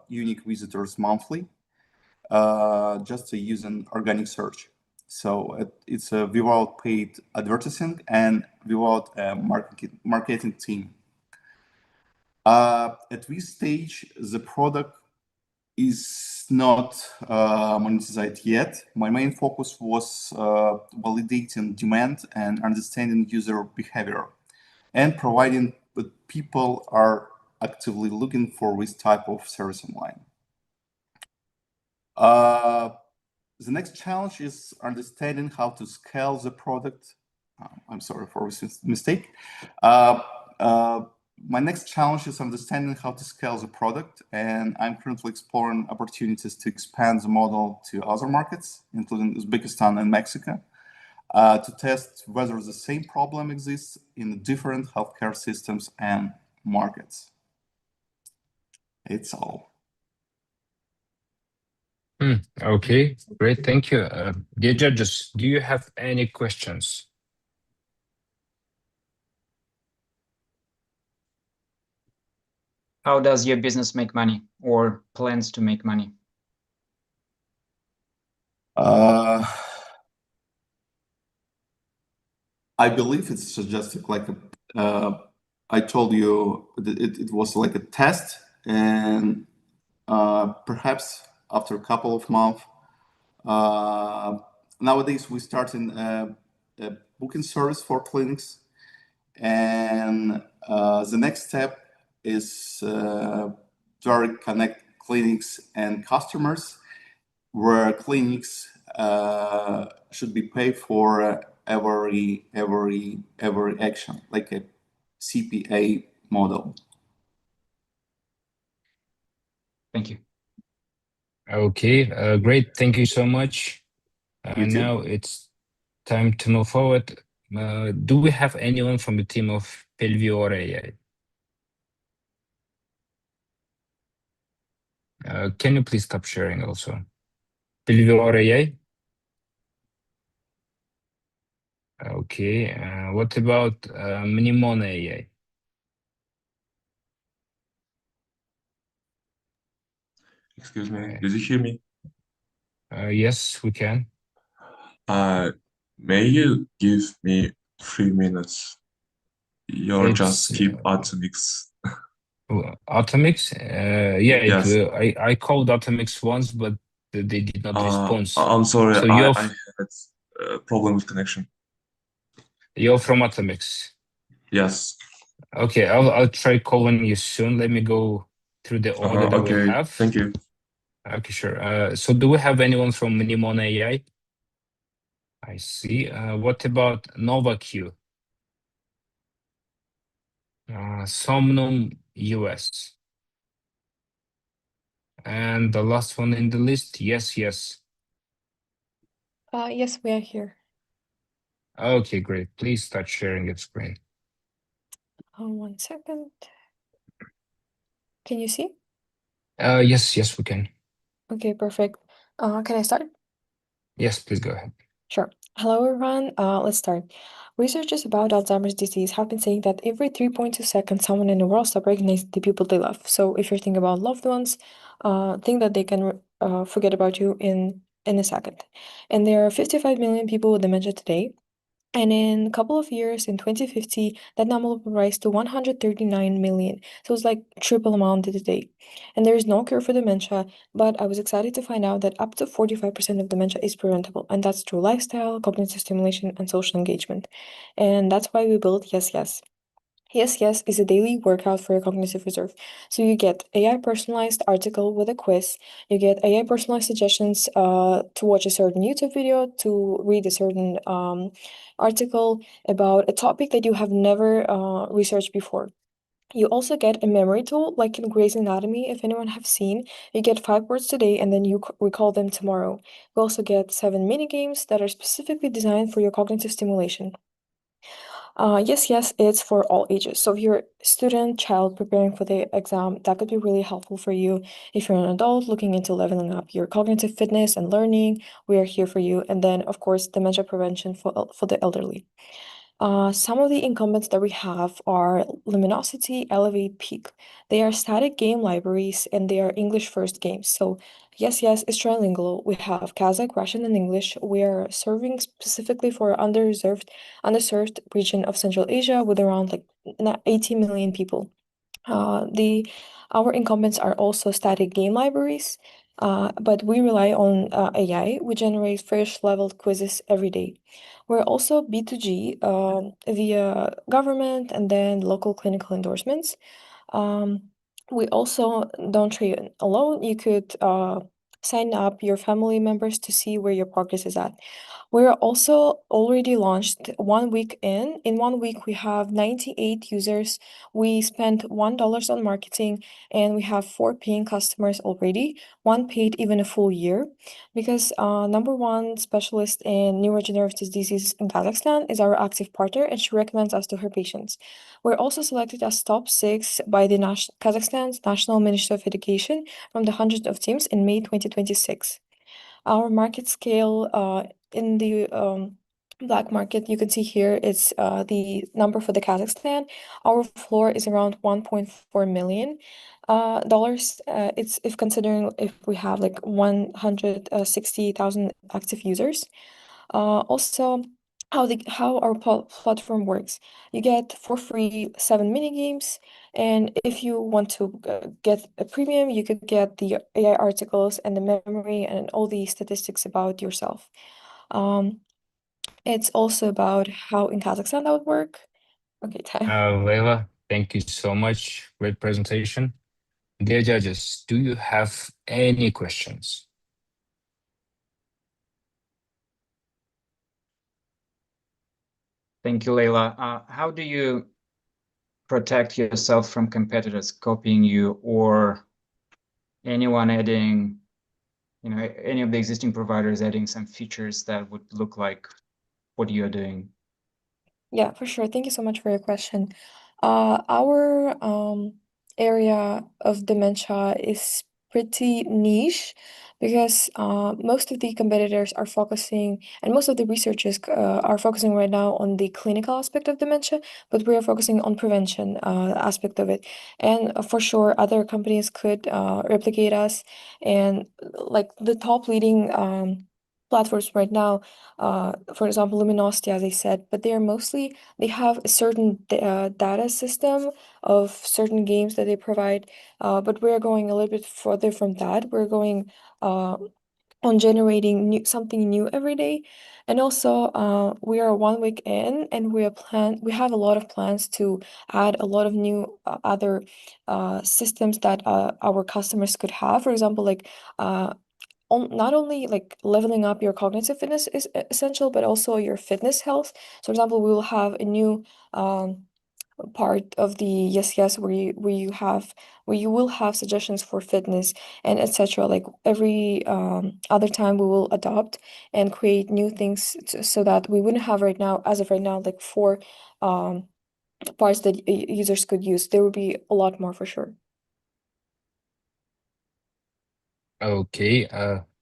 S5: unique visitors monthly, just using organic search. So it's without paid advertising and without a marketing team. At this stage, the product is not monetized yet. My main focus was validating demand and understanding user behavior and providing that people are actively looking for this type of service online. The next challenge is understanding how to scale the product. I'm sorry for this mistake. My next challenge is understanding how to scale the product, and I'm currently exploring opportunities to expand the model to other markets, including Uzbekistan and Mexico, to test whether the same problem exists in different healthcare systems and markets. It's all.
S1: Okay, great, thank you. Dear judges, do you have any questions?
S3: How does your business make money or plans to make money?
S5: I believe it's just like I told you that it was like a test, and perhaps after a couple of months, nowadays we starting a booking service for clinics, and the next step is to connect clinics and customers, where clinics should be paid for every action, like a CPA model.
S3: Thank you.
S1: Okay, great, thank you so much.
S5: You too.
S1: Now it's time to move forward. Do we have anyone from the team of Pelvior AI? Can you please stop sharing also? Pelvior AI? Okay, what about Mnemona AI?
S8: Excuse me, did you hear me?
S1: Yes, we can.
S8: May you give me 3 minutes? You're just skip Atomix.
S1: Atomix? Yeah,
S8: Yes.
S1: I called Atomix once, but they did not respond.
S8: I'm sorry,
S1: So
S8: I had a problem with connection.
S1: You're from Atomix?
S8: Yes.
S1: Okay, I'll try calling you soon. Let me go through the order that we have.
S8: Thank you.
S1: Okay, sure. So do we have anyone from Mnemona AI? I see. What about NovaQ? Somnum US. And the last one in the list, yes.
S9: Yes, we are here.
S1: Okay, great. Please start sharing your screen.
S9: 1 second. Can you see?
S1: Yes, we can.
S9: Okay, perfect. Can I start?
S1: Yes, please go ahead.
S9: Sure. Hello, everyone. Let's start. Researchers about Alzheimer's disease have been saying that every 3.2 seconds, someone in the world stops recognizing the people they love. So if you're thinking about loved ones, think that they can forget about you in a second. And there are 55 million people with dementia today. And in a couple of years, in 2050, that number will rise to 139 million. So it's like triple amount today. And there is no cure for dementia, but I was excited to find out that up to 45% of dementia is preventable. And that's through lifestyle, cognitive stimulation, and social engagement. And that's why we built Yes Yes. Yes Yes is a daily workout for your cognitive reserve. So you get AI personalized article with a quiz. You get AI personalized suggestions to watch a certain YouTube video, to read a certain article about a topic that you have never researched before. You also get a memory tool, like in Grey's Anatomy, if anyone have seen. You get 5 words today and then you recall them tomorrow. You also get 7 mini games that are specifically designed for your cognitive stimulation. Yes, it's for all ages. So if you're a student, child preparing for the exam, that could be really helpful for you. If you're an adult looking into leveling up your cognitive fitness and learning, we are here for you. And then, of course, dementia prevention for the elderly. Some of the incumbents that we have are Luminosity, Elevate, Peak. They are static game libraries and they are English first games. So yes, it's trilingual. We have Kazakh, Russian, and English. We are serving specifically for underserved region of Central Asia with around like 80 million people. Our incumbents are also static game libraries, but we rely on AI. We generate fresh leveled quizzes every day. We're also B2G via government and then local clinical endorsements. We also don't train alone. You could sign up your family members to see where your progress is at. We're also already launched 1 week in. In 1 week, we have 98 users. We spent $1 on marketing and we have 4 paying customers already. 1 paid even a full year because #1 specialist in neurodegenerative diseases in Kazakhstan is our active partner and she recommends us to her patients. We're also selected as top 6 by the Kazakhstan's National Ministry of Education from the hundreds of teams in May 2026. Our market scale in the black market, you can see here, it's the number for the Kazakhstan. Our floor is around $1.4 million. It's if considering if we have like 160,000 active users. Also, how our platform works. You get for free 7 mini games, and if you want to get a premium, you could get the AI articles and the memory and all the statistics about yourself. It's also about how in Kazakhstan that would work. Okay, time.
S1: Leila, thank you so much. Great presentation. Dear judges, do you have any questions?
S3: Thank you, Leila. How do you protect yourself from competitors copying you or anyone adding, any of the existing providers adding some features that would look like what you're doing?
S9: Yeah, for sure. Thank you so much for your question. Our area of dementia is pretty niche because most of the competitors are focusing, and most of the researchers are focusing right now on the clinical aspect of dementia, but we are focusing on prevention aspect of it. And for sure, other companies could replicate us, and like the top leading platforms right now, for example, Luminosity, as I said, but they have a certain data system of certain games that they provide, but we're going a little bit further from that. We're going on generating something new every day. And also, we are 1 week in, and we have a lot of plans to add a lot of new other systems that our customers could have. For example, like not only like leveling up your cognitive fitness is essential, but also your fitness health. So, for example, we will have a new part of the yes where you will have suggestions for fitness and etc. Like every other time we will adopt and create new things so that we wouldn't have as of right now like 4 parts that users could use. There will be a lot more for sure.
S1: Okay,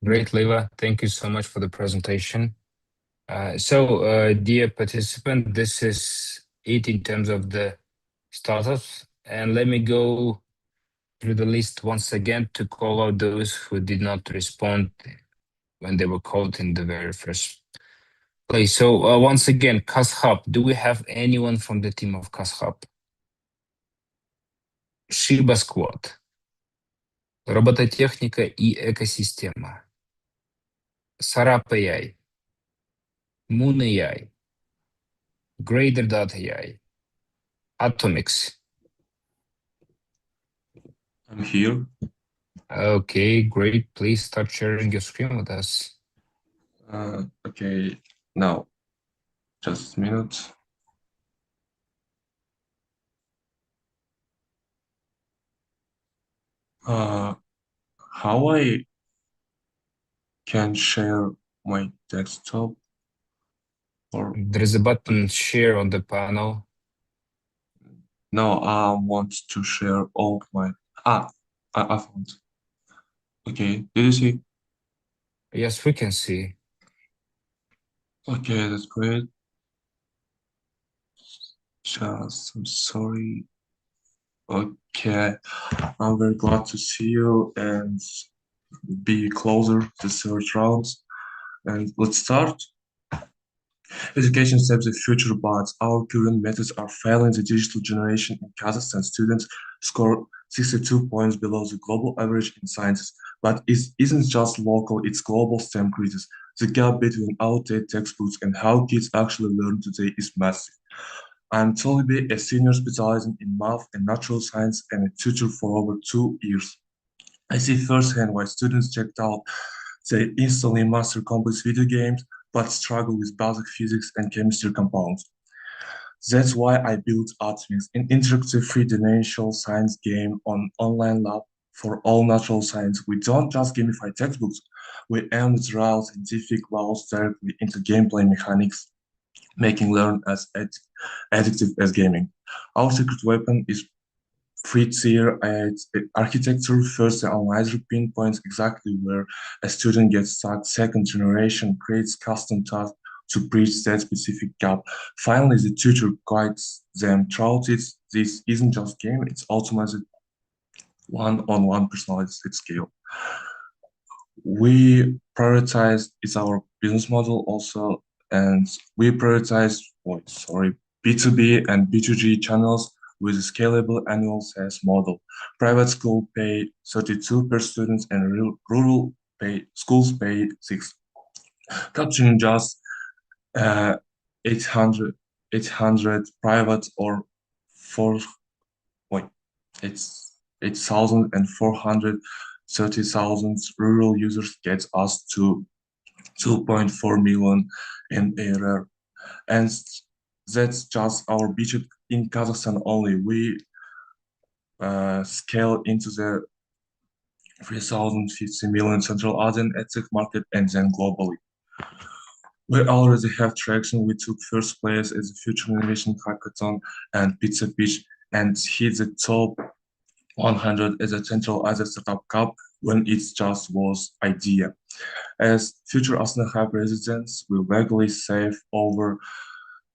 S1: great, Leila. Thank you so much for the presentation. Dear participant, this is it in terms of the startups. And let me go through the list once again to call out those who did not respond when they were called in the very first place. So once again, KazHub, do we have anyone from the team of KazHub? Shiba Squad, робототехника и экосистема, Sarap AI, Moon AI, Grader.ai, Atomics.
S8: I'm here.
S1: Okay, great. Please start sharing your screen with us.
S8: Okay, now, just a minute. How I can share my desktop? Or
S1: There is a button share on the panel.
S8: no, I want to share all my I found. Okay, did you see?
S1: Yes, we can see.
S8: Okay, that's great. I'm sorry. Okay, I'm very glad to see you and be closer to the third round. And let's start. Education shapes the future, but our current methods are failing the digital generation. In Kazakhstan, students score 62 points below the global average in sciences. But it isn't just local, it's global STEM crisis. The gap between outdated textbooks and how kids actually learn today is massive. I'm Tolibi, a senior specializing in math and natural science and a tutor for over 2 years. I see firsthand why students checked out. They instantly master complex video games, but struggle with basic physics and chemistry compounds. That's why I built Atmix, an interactive three-dimensional science game on online lab for all natural science. We don't just gamify textbooks, we aim to route scientific laws directly into gameplay mechanics, making learn as addictive as gaming. Our secret weapon is free-tier architecture. First, the analyzer pinpoints exactly where a student gets stuck. Second generation creates custom tasks to bridge that specific gap. Finally, the tutor guides them throughout it. This isn't just game, it's automated one-on-one personalized at scale. We prioritize, it's our business model also, and we prioritize, B2B and B2G channels with a scalable annual SaaS model. Private school pay 32 per student and rural schools pay 6. Capturing just 800 private or it's 8,430,000 rural users gets us to 2.4 million in ARR. And that's just our budget in Kazakhstan only. We scale into the 3,050 million Central Asian edtech market and then globally. We already have traction. We took first place as a Future Innovation Hackathon and Pizza Pitch and hit the top 100 as a Central Asia Startup Cup when it just was idea. As future Asana Hub residents, we regularly save over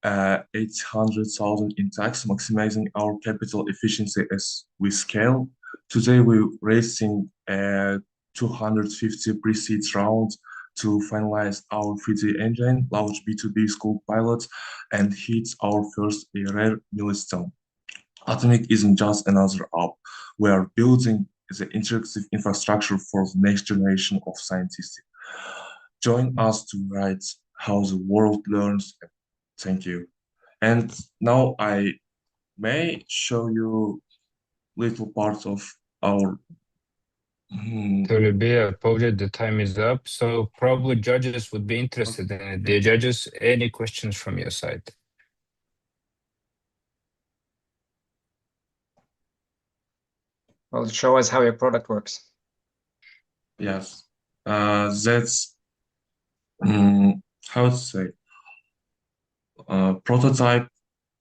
S8: 800,000 in tax, maximizing our capital efficiency as we scale. Today, we're racing 250 pre-seed rounds to finalize our 3D engine, launch B2B school pilots, and hit our first rare milestone. Atomic isn't just another app. We are building the interactive infrastructure for the next generation of scientists. Join us to write how the world learns. Thank you. And now I may show you little parts of our
S1: Tolibi, I apologize, the time is up. So probably judges would be interested in it. The judges, any questions from your side?
S3: Well, show us how your product works.
S8: Yes, that's how to say prototype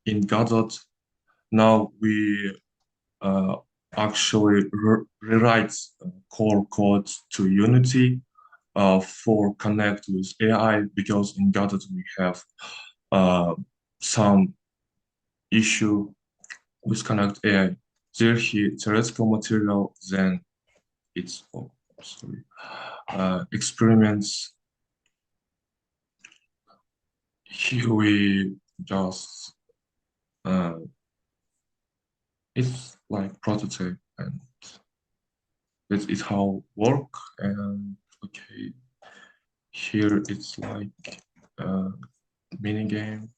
S8: in Godot. Now we actually rewrite core code to Unity for connect with AI, because in Godot we have some issue with connect AI. There he theoretical material, then it's experiments. Here we just it's like prototype, and that is how work. And okay, here it's like mini game.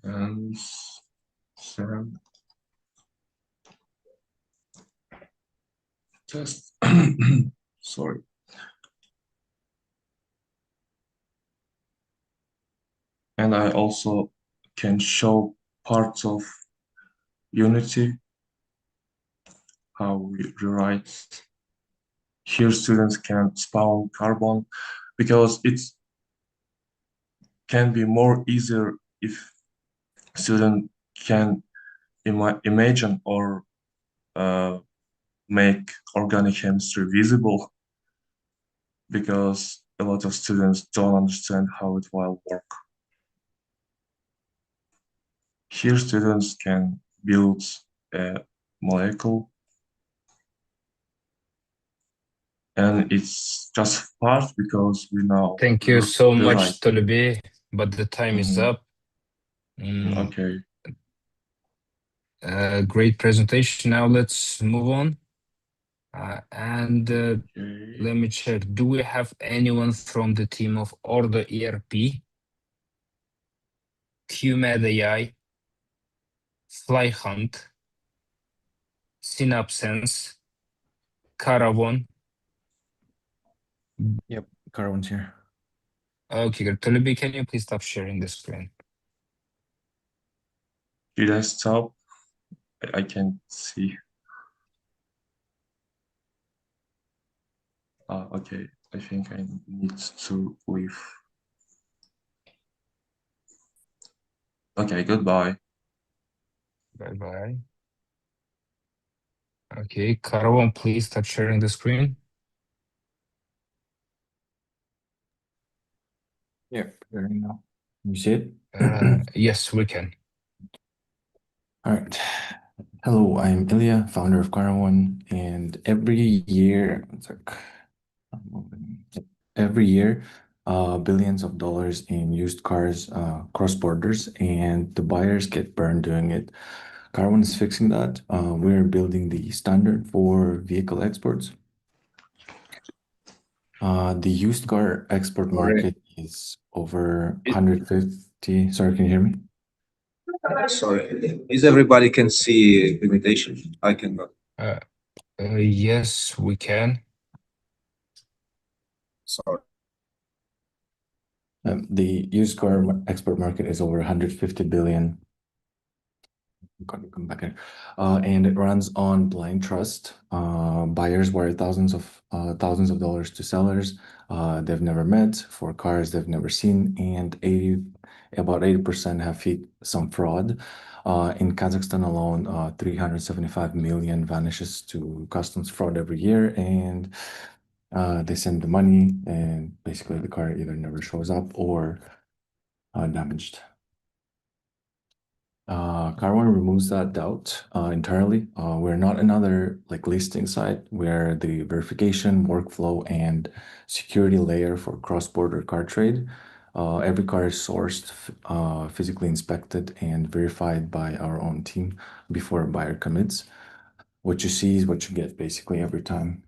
S8: And Sam test. Sorry. And I also can show parts of Unity, how we rewrite. Here students can spawn carbon because it can be more easier if student can imagine or make organic chemistry visible, because a lot of students don't understand how it will work. Here students can build a molecule, and it's just fast because we know.
S1: Thank you so
S8: the
S1: much,
S8: right.
S1: Tolubi, but the time is up.
S8: Okay.
S1: Great presentation. Now let's move on. Let me check. Do we have anyone from the team of Order ERP, QMed AI, Flyhunt, Synapsense, Caravan?
S6: Yep, Caravan's here.
S1: Okay, good. Tolubi, can you please stop sharing the screen?
S8: Did I stop? I can't see. Okay, I think I need to leave. Okay, goodbye.
S1: Bye-bye. Okay, Caravan, please start sharing the screen.
S6: Yeah, there you go. You see it?
S1: Yes, we can.
S6: All right. Hello, I'm Ilya, founder of Caravan, and every year, billions of dollars in used cars cross borders, and the buyers get burned doing it. Caravan is fixing that. We're building the standard for vehicle exports. The used car export market is over 150. Sorry, can you hear me?
S20: Sorry, is everybody can see invitation? I cannot.
S1: Yes, we can.
S20: Sorry.
S6: The used car export market is over 150 billion. Come back in. And it runs on blind trust. Buyers wire thousands of dollars to sellers they've never met for cars they've never seen, and about 80% have hit some fraud. In Kazakhstan alone, 375 million vanishes to customs fraud every year, and they send the money, and basically the car either never shows up or damaged. Caravan removes that doubt entirely. We're not another listing site. We're the verification, workflow, and security layer for cross-border car trade. Every car is sourced, physically inspected, and verified by our own team before a buyer commits. What you see is what you get basically every time.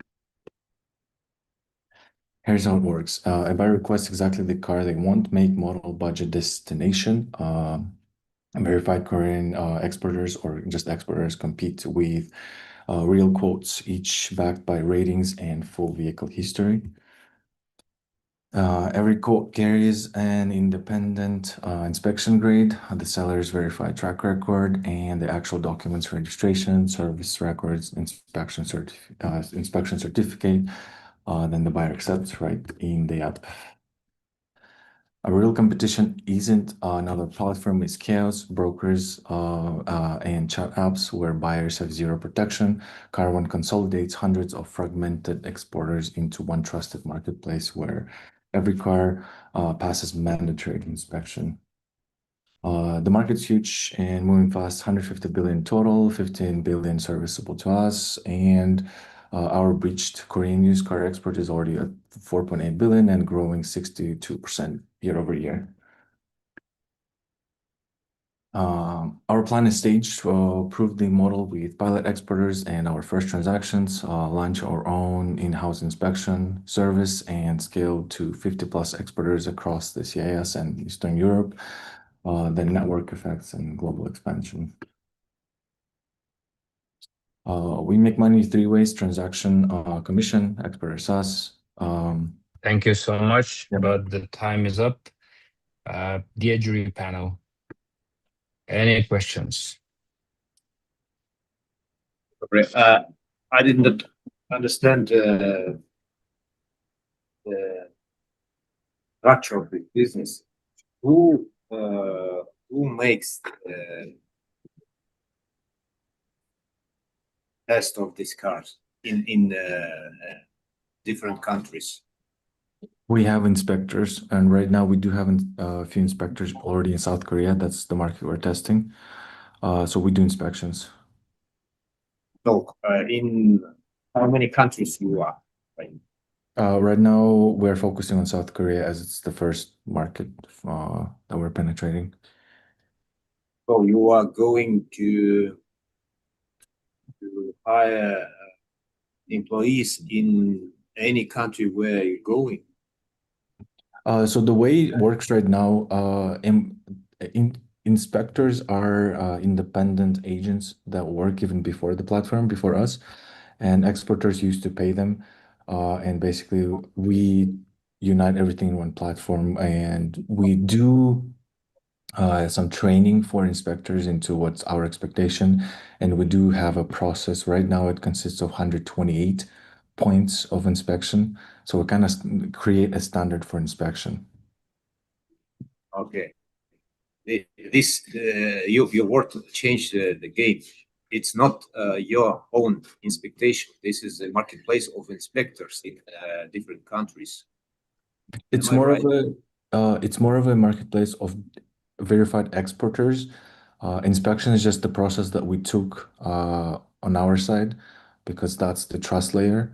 S6: Here's how it works. A buyer requests exactly the car they want: make, model, budget, destination. Verified Korean exporters or just exporters compete with real quotes, each backed by ratings and full vehicle history. Every quote carries an independent inspection grade, the seller's verified track record, and the actual documents, registration, service records, inspection certificate. Then the buyer accepts right in the app. A real competition isn't another platform, it's chaos, brokers, and chat apps where buyers have zero protection. Caravan consolidates hundreds of fragmented exporters into one trusted marketplace where every car passes mandatory inspection. The market's huge and moving fast, 150 billion total, 15 billion serviceable to us, and our breached Korean used car export is already at 4.8 billion and growing 62% year over year. Our plan is staged to prove the model with pilot exporters and our first transactions, launch our own in-house inspection service, and scale to 50+ exporters across the CIS and Eastern Europe, then network effects and global expansion. We make money 3 ways: transaction, commission, exporter SaaS.
S1: Thank you so much, but the time is up. Dear jury panel, Any questions?
S20: I did not understand the structure of the business. Who makes the test of these cars in different countries?
S6: We have inspectors, and right now we do have a few inspectors already in South Korea. That's the market we're testing. So we do inspections.
S20: So, in how many countries you are?
S6: Right now we're focusing on South Korea as it's the first market that we're penetrating.
S20: So you are going to hire employees in any country where you're going?
S6: So the way it works right now, inspectors are independent agents that work even before the platform, before us, and exporters used to pay them. And basically, we unite everything in one platform, and we do some training for inspectors into what's our expectation. And we do have a process. Right now, it consists of 128 points of inspection. So we kind of create a standard for inspection.
S20: Okay. Your work changed the game. It's not your own inspection. This is a marketplace of inspectors in different countries.
S6: It's more of a marketplace of verified exporters. Inspection is just the process that we took on our side because that's the trust layer.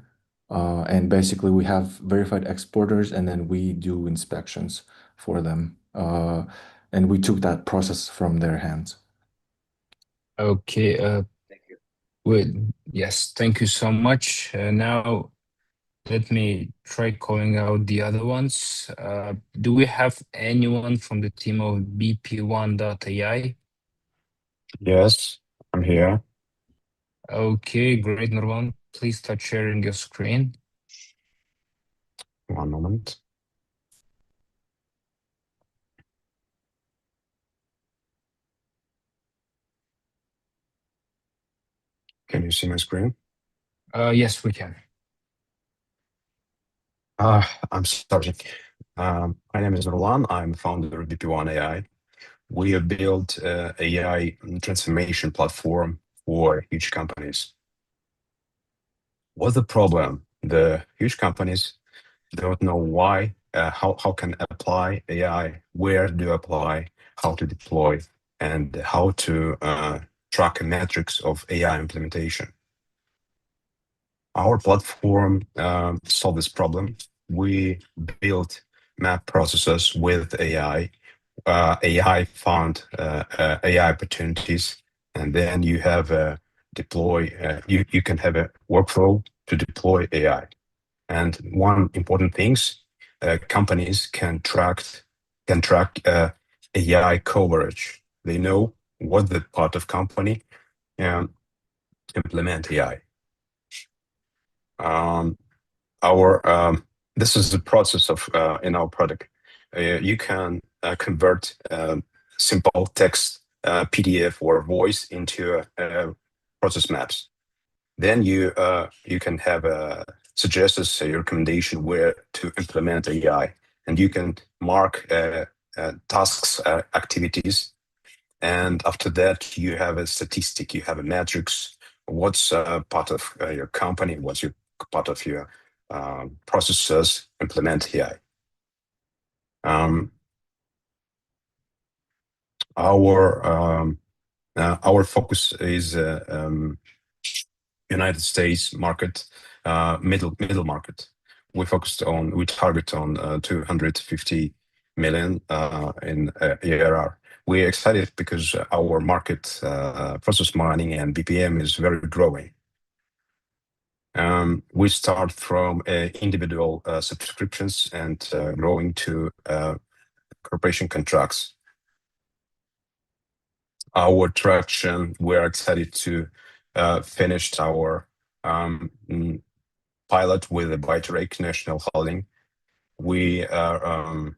S6: And basically we have verified exporters and then we do inspections for them. And we took that process from their hands.
S1: Okay.
S20: Thank you.
S1: Yes, thank you so much. Now, let me try calling out the other ones. Do we have anyone from the team of BP1.ai?
S10: Yes, I'm here.
S1: Okay, great, Nurwan. Please start sharing your screen.
S10: One moment. Can you see my screen?
S1: Yes, we can.
S10: I'm sorry. My name is Roland. I'm founder of BP1.ai. We have built an AI transformation platform for huge companies. What's the problem? The huge companies don't know why, how can apply AI, where to apply, how to deploy, and how to track metrics of AI implementation. Our platform solved this problem. We built map processes with AI. AI found AI opportunities, and then you have a deploy. You can have a workflow to deploy AI. And one important things, companies can track AI coverage. They know what the part of company implement AI. This is the process of in our product. You can convert simple text, PDF or voice into process maps. Then you can have a suggestions, a recommendation where to implement AI, and you can mark tasks, activities, and after that you have a statistic, you have a metrics. What's part of your company? What's your part of your processes implement AI? Our focus is United States market, middle market. We target on 250 million in ARR. We're excited because our market process mining and BPM is very growing. We start from individual subscriptions and growing to corporation contracts. Our traction, we're excited to finish our pilot with a Byte National Holding. We are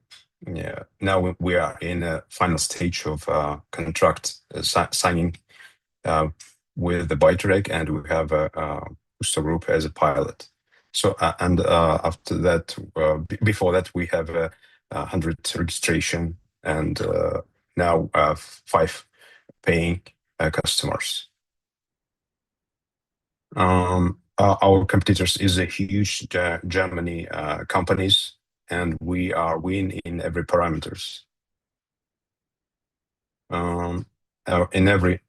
S10: now we are in a final stage of contract signing with the Bytereg, and we have a booster group as a pilot. So and after that, before that, we have 100 registration, and now 5 paying customers. Our competitors is a huge Germany companies, and we are win in every parameters. In every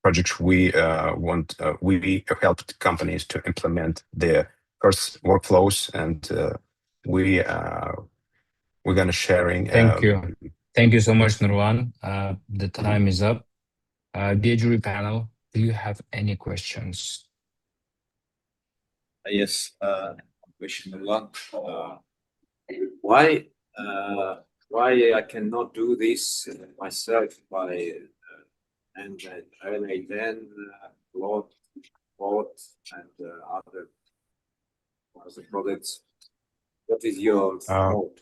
S10: project we we helped companies to implement their first workflows, and we're gonna sharing.
S1: Thank you so much, Nurwan. The time is up. Dear jury panel, do you have any questions?
S20: Yes, question one. Why I cannot do this myself by and then Claude and other products? What is your mode?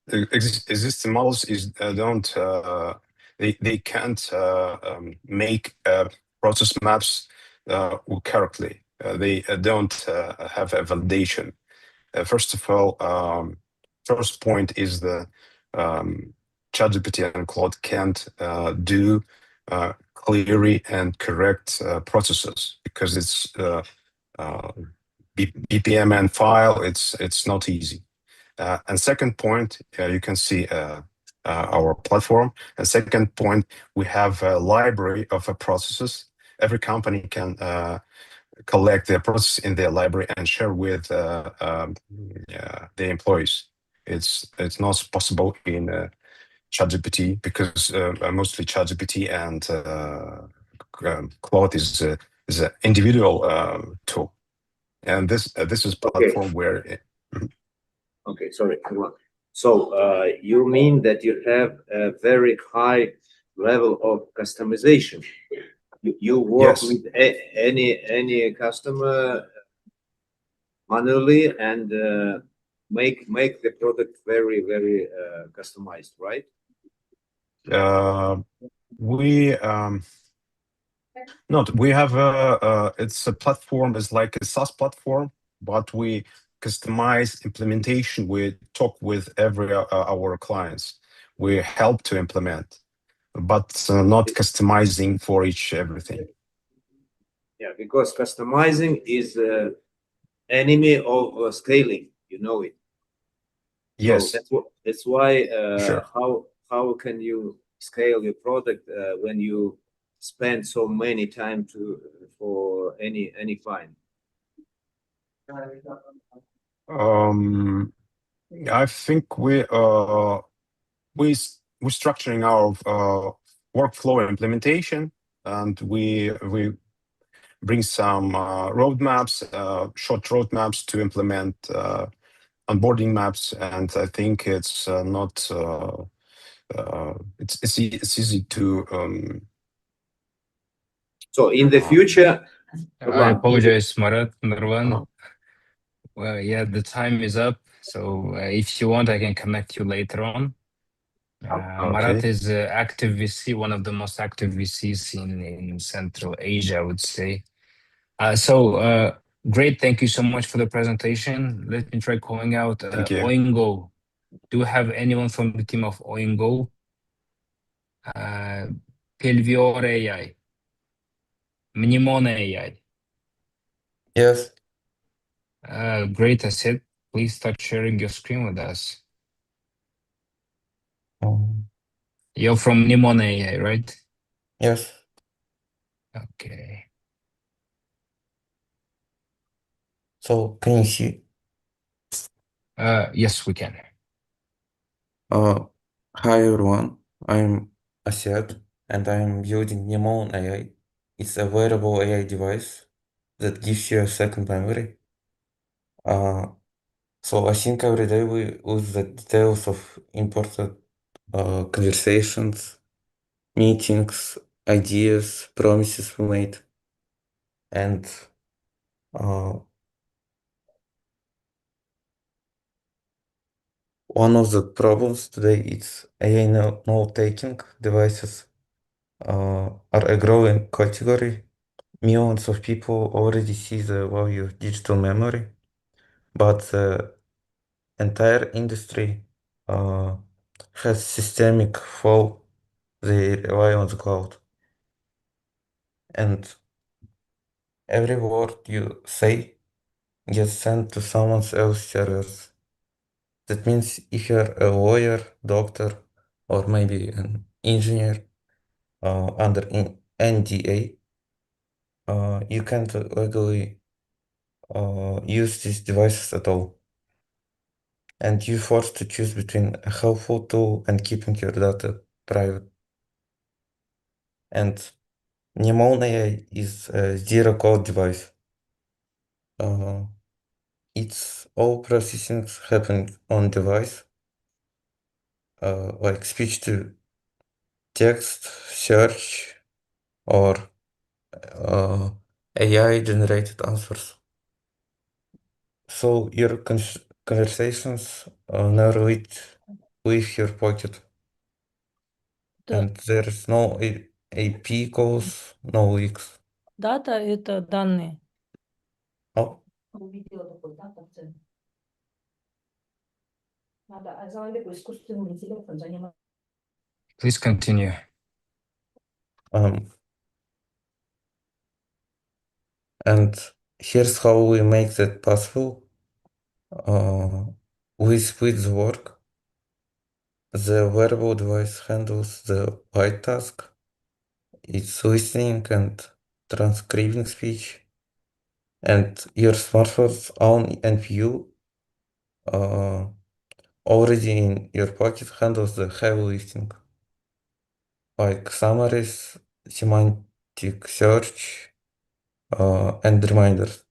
S10: The existing models don't they can't make process maps correctly. They don't have a validation. First of all, first point is the ChatGPT and Claude can't do clearly and correct processes, because it's BPM and file. It's not easy. And second point, you can see our platform. And second point, we have a library of processes. Every company can collect their process in their library and share with the employees. It's not possible in ChatGPT, because mostly ChatGPT and Claude is an individual tool, and this is platform where.
S20: Okay, sorry. So you mean that you have a very high level of customization? You work with any customer manually and make the product very customized, right?
S10: We have it's a platform, is like a SaaS platform, but we customize implementation. We talk with every our clients. We help to implement, but not customizing for everything.
S20: Yeah, because customizing is enemy of scaling. You know it.
S10: Yes.
S20: So that's why.
S10: Sure.
S20: How can you scale your product when you spend so many time for any fine?
S10: I think we're structuring our workflow implementation, and we bring some roadmaps, short roadmaps to implement onboarding maps, and I think it's not it's easy to.
S20: So in the future,
S1: I apologize, Marat, Nurwan. Well, yeah, the time is up. So if you want, I can connect you later on. Marat is active VC, one of the most active VCs in Central Asia, I would say. Great, thank you so much for the presentation. Let me try calling out Oingo. Do you have anyone from the team of Oingo? Pelvior AI. Mnemon AI.
S11: Yes.
S1: Great, I said, please start sharing your screen with us. You're from Mnemon AI, right?
S11: Yes.
S1: Okay.
S11: So can you see?
S1: Yes, we can.
S11: Hi everyone. I'm Asad, and I'm using Mnemon AI. It's a wearable AI device that gives you a second memory. So I think every day we use the details of important conversations, meetings, ideas, promises we made, and One of the problems today is AI note-taking devices are a growing category. Millions of people already see the value of digital memory, but the entire industry has systemic flaw. They rely on the cloud. And every word you say gets sent to someone else's servers. That means if you're a lawyer, doctor, or maybe an engineer under NDA, you can't legally use these devices at all. And you're forced to choose between a helpful tool and keeping your data private. And Nemon AI is a zero-code device. It's all processing happening on device, like speech to text, search, or AI generated answers. So your conversations never leave your pocket. And there's no AP calls, no leaks.
S7: Дата — это данные.
S11: Oh,
S7: Увидела такой, да, в конце. Надо за такой искусственный интеллект заниматься.
S1: Please continue.
S11: And here's how we make that possible. We split the work. The wearable device handles the light task. It's listening and transcribing speech. And your smartphone's own NPU already in your pocket handles the heavy lifting, like summaries, semantic search, and reminders.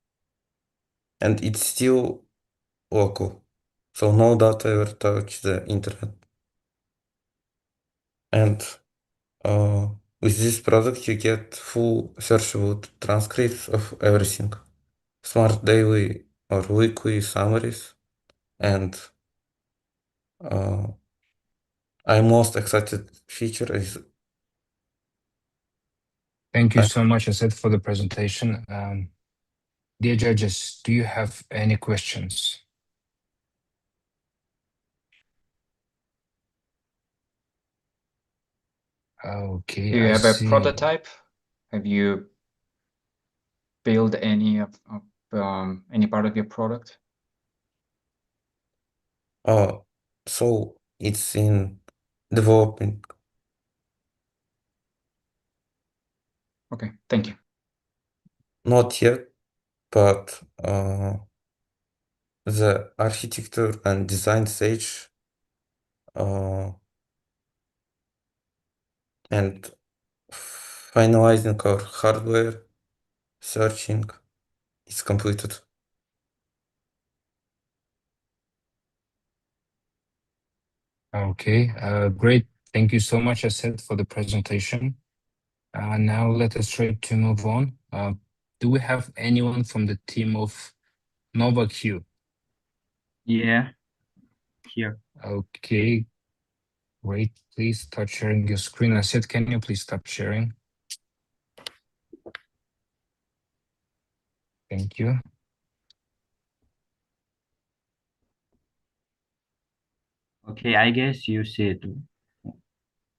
S11: And it's still local, so no data ever touch the internet. And with this product, you get full searchable transcripts of everything, smart daily or weekly summaries, and I'm most excited feature is.
S1: Thank you so much, Asad, for the presentation. Dear judges, do you have any questions? Okay.
S3: Do you
S1: I
S3: have a
S1: see.
S3: prototype? Have you built any of any part of your product?
S11: So it's in developing.
S3: Okay, thank you.
S11: Not yet, but the architecture and design stage and finalizing our hardware searching is completed.
S1: Okay, great. Thank you so much, Asad, for the presentation. Now let us try to move on. Do we have anyone from the team of NovaQ?
S12: Yeah, here.
S1: Okay, great. Please start sharing your screen. Asad, can you please stop sharing? Thank you.
S12: Okay, I guess you see it.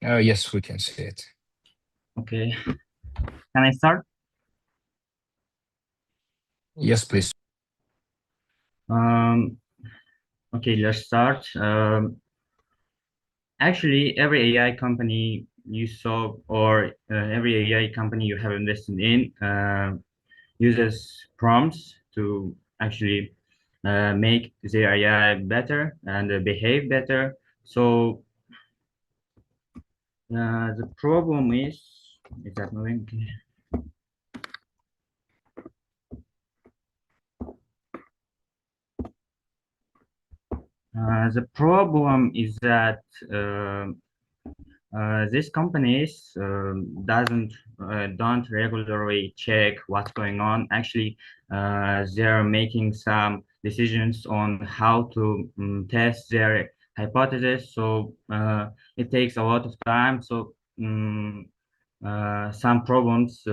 S1: Yes, we can see it.
S12: Okay. Can I start?
S1: Yes, please.
S12: Okay, let's start. Actually, every AI company you saw or every AI company you have invested in uses prompts to actually make their AI better and behave better. So the problem is that moving? The problem is that these companies don't regularly check what's going on. Actually, they're making some decisions on how to test their hypothesis. So it takes a lot of time. So some problems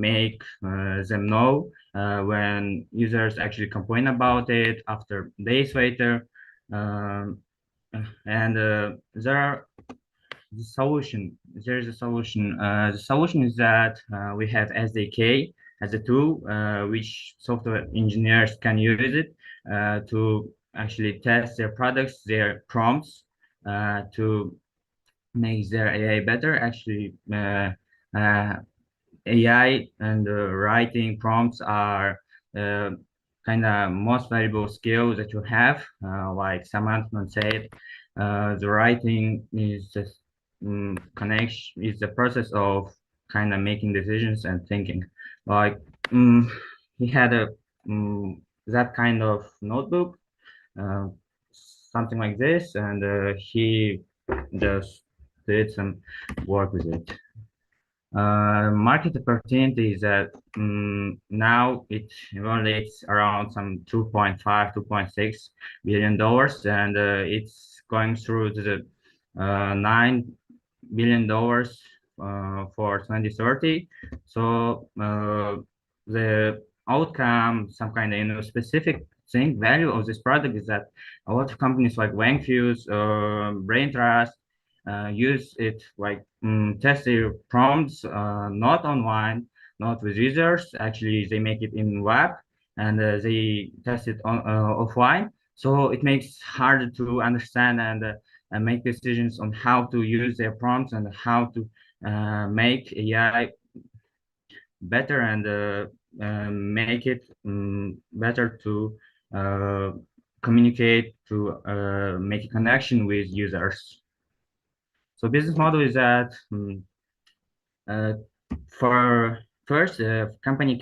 S12: make them know when users actually complain about it after days later. And there's a solution. The solution is that we have SDK as a tool, which software engineers can use it to actually test their products, their prompts, to make their AI better. Actually, AI and writing prompts are kind of most valuable skill that you have. Like Samantha said, the writing is just connection, is the process of kind of making decisions and thinking. Like he had a that kind of notebook, something like this, and he just did some work with it. Market opportunity is that now it evaluates around some $2.5, $2.6 billion, and it's going through to the $9 billion for 2030. So the outcome, some kind of specific thing, value of this product is that a lot of companies like Langfuse, Braintrust, use it like test their prompts, not online, not with users. Actually, they make it in web and they test it on offline. So it makes harder to understand and make decisions on how to use their prompts and how to make AI better and make it better to communicate, to make a connection with users. So business model is that for first, companies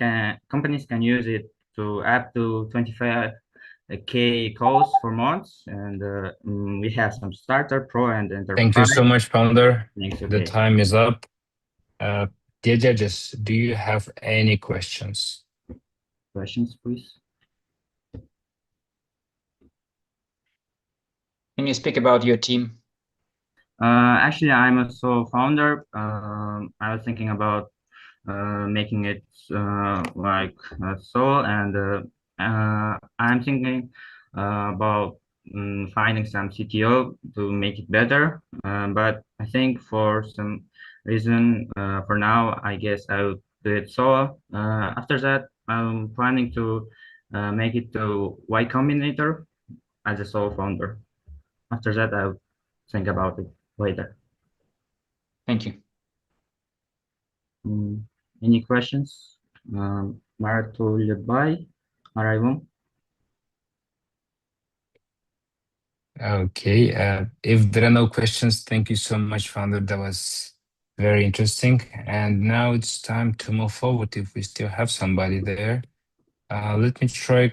S12: can use it to up to 25K calls for months, and we have some starter, pro, and enterprise.
S1: Thank you so much, founder.
S12: Thanks,
S1: The
S12: okay.
S1: time is up. Dear judges, do you have any questions?
S12: Questions, please.
S3: Can you speak about your team?
S12: Actually, I'm a sole founder. I was thinking about making it like sole, and I'm thinking about finding some CTO to make it better. But I think for some reason, for now, I guess I will do it solo. After that, I'm planning to make it to Y Combinator as a sole founder. After that, I'll think about it later.
S3: Thank you.
S12: Any questions? Maratulebay, Arayvon?
S1: Okay, if there are no questions, thank you so much, founder. That was very interesting. And now it's time to move forward if we still have somebody there. Let me try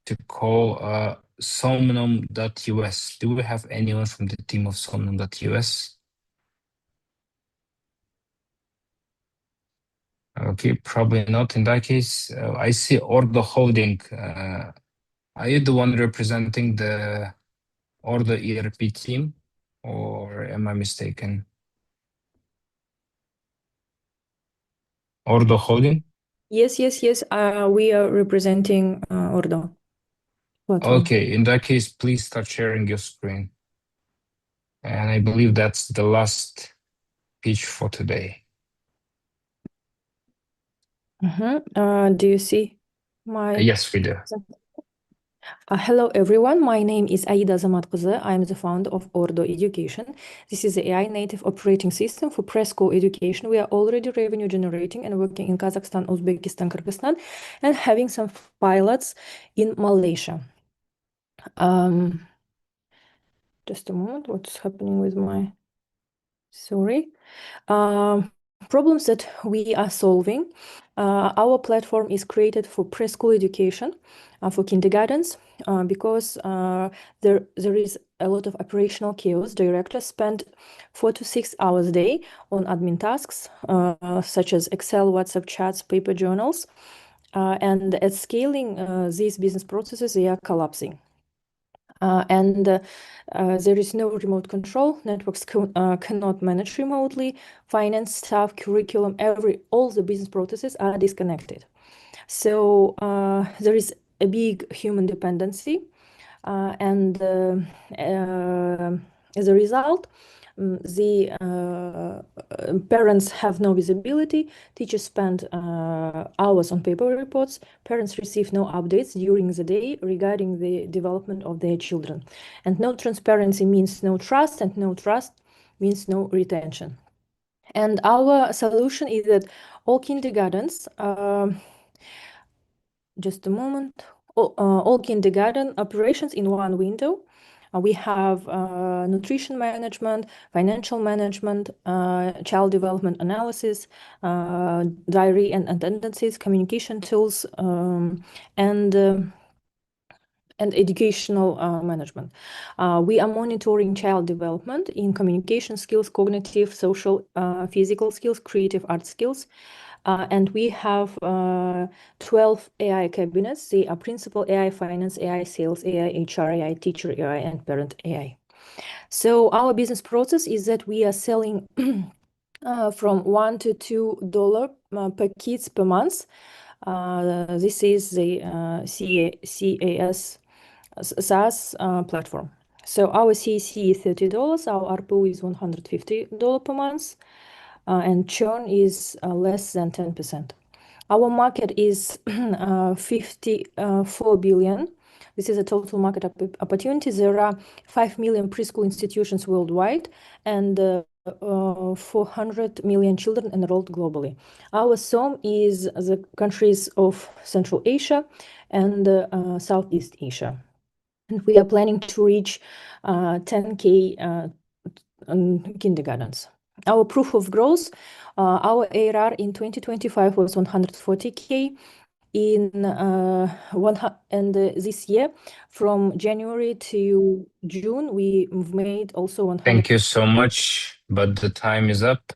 S1: to call Somnum.us. Do we have anyone from the team of Somnum.us? Okay, probably not. In that case, I see Ordo Holding. Are you the one representing the Ordo ERP team, or am I mistaken? Ordo Holding?
S9: Yes. We are representing Ordo. platform.
S1: Okay, in that case, please start sharing your screen. And I believe that's the last pitch for today.
S9: Do you see my?
S1: Yes, we do.
S9: Hello everyone, my name is Aida Zamatqızı. I'm the founder of Ordo Education. This is the AI native operating system for preschool education. We are already revenue generating and working in Kazakhstan, Uzbekistan, Kyrgyzstan, and having some pilots in Malaysia. Just a moment, what's happening with my, sorry. Problems that we are solving. Our platform is created for preschool education, for kindergartens, because there is a lot of operational chaos. Directors spend 4 to 6 hours a day on admin tasks, such as Excel, WhatsApp chats, paper journals, and at scaling these business processes, they are collapsing. and there is no remote control. Networks cannot manage remotely. Finance, staff, curriculum, all the business processes are disconnected. So there is a big human dependency, and as a result, the parents have no visibility. Teachers spend hours on paper reports. Parents receive no updates during the day regarding the development of their children. And no transparency means no trust, and no trust means no retention. And our solution is that all kindergartens, just a moment, all kindergarten operations in one window. We have nutrition management, financial management, child development analysis, diary and attendances, communication tools, and educational management. We are monitoring child development in communication skills, cognitive, social, physical skills, creative art skills. And we have 12 AI cabinets. They are principal AI, finance AI, sales AI, HR AI, teacher AI, and parent AI. So our business process is that we are selling from $1 to $2 per kids per month. This is the CAS SaaS platform. So our CAC is $30, our ARPU is $150 per month, and churn is less than 10%. Our market is 54 billion. This is a total market opportunity. There are 5 million preschool institutions worldwide and 400 million children enrolled globally. Our SOM is the countries of Central Asia and Southeast Asia. And we are planning to reach 10K kindergartens. Our proof of growth, our ARR in 2025 was 140K. And this year, from January to June, we've made also 100.
S1: Thank you so much, but the time is up.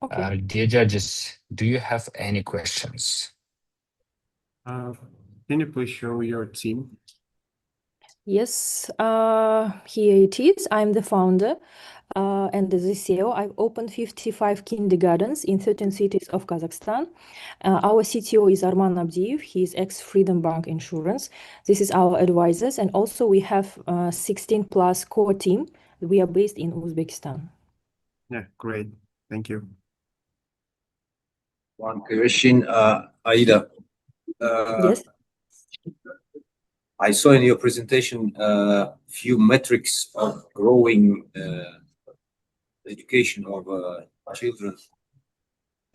S9: Okay.
S1: Dear judges, do you have any questions?
S19: Can you please show your team?
S9: Yes, here it is. I'm the founder and the CEO. I've opened 55 kindergartens in 13 cities of Kazakhstan. Our CTO is Arman Abdiev. He's ex-Freedom Bank Insurance. This is our advisors. And also we have 16 plus core team. We are based in Uzbekistan.
S19: Yeah, great. Thank you.
S20: One question, Aida.
S9: Yes.
S20: I saw in your presentation few metrics of growing education of children.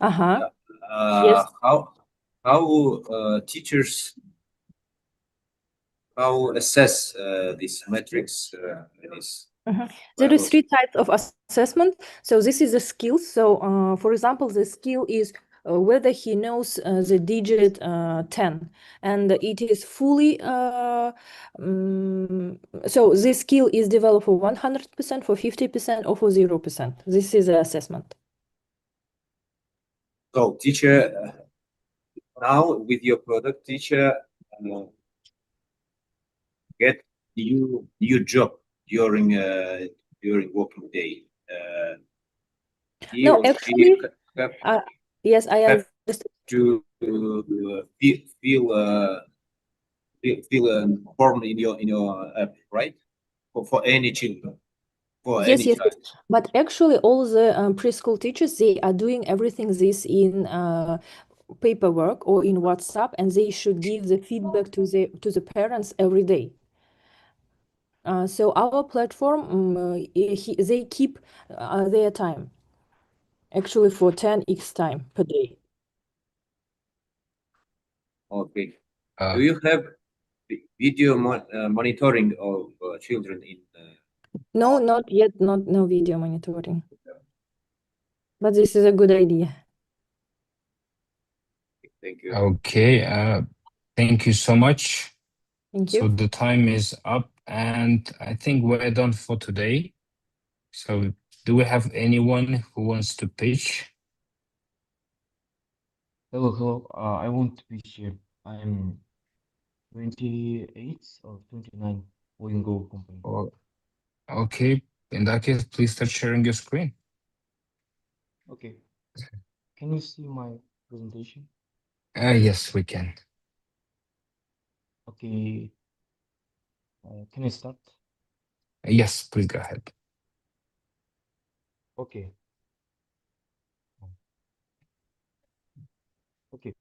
S9: Yes.
S20: How teachers assess these metrics?
S9: There is 3 types of assessment. So this is a skill. So for example, the skill is whether he knows the digit 10, and it is fully so this skill is developed for 100%, for 50%, or for 0%. This is the assessment.
S20: So teacher, now with your product, teacher get new job during working day.
S9: No, actually, yes, I understand.
S20: To feel formed in your app, right? For any children.
S9: Yes. But actually, all the preschool teachers, they are doing everything this in paperwork or in WhatsApp, and they should give the feedback to the parents every day. So our platform, they keep their time, actually for 10x time per day.
S20: Okay. Do you have video monitoring of children in?
S9: No, not yet. No video monitoring. But this is a good idea.
S20: Thank you.
S1: Okay. Thank you so much.
S9: Thank you.
S1: So the time is up, and I think we're done for today. So do we have anyone who wants to pitch?
S13: Hello. I want to pitch here. I'm 28 or 29. Wingo company.
S1: Oh, okay. In that case, please start sharing your screen.
S13: Okay. Can you see my presentation?
S1: Yes, we can.
S13: Okay. Can I start?
S1: Yes, please go ahead.
S13: Okay. Okay,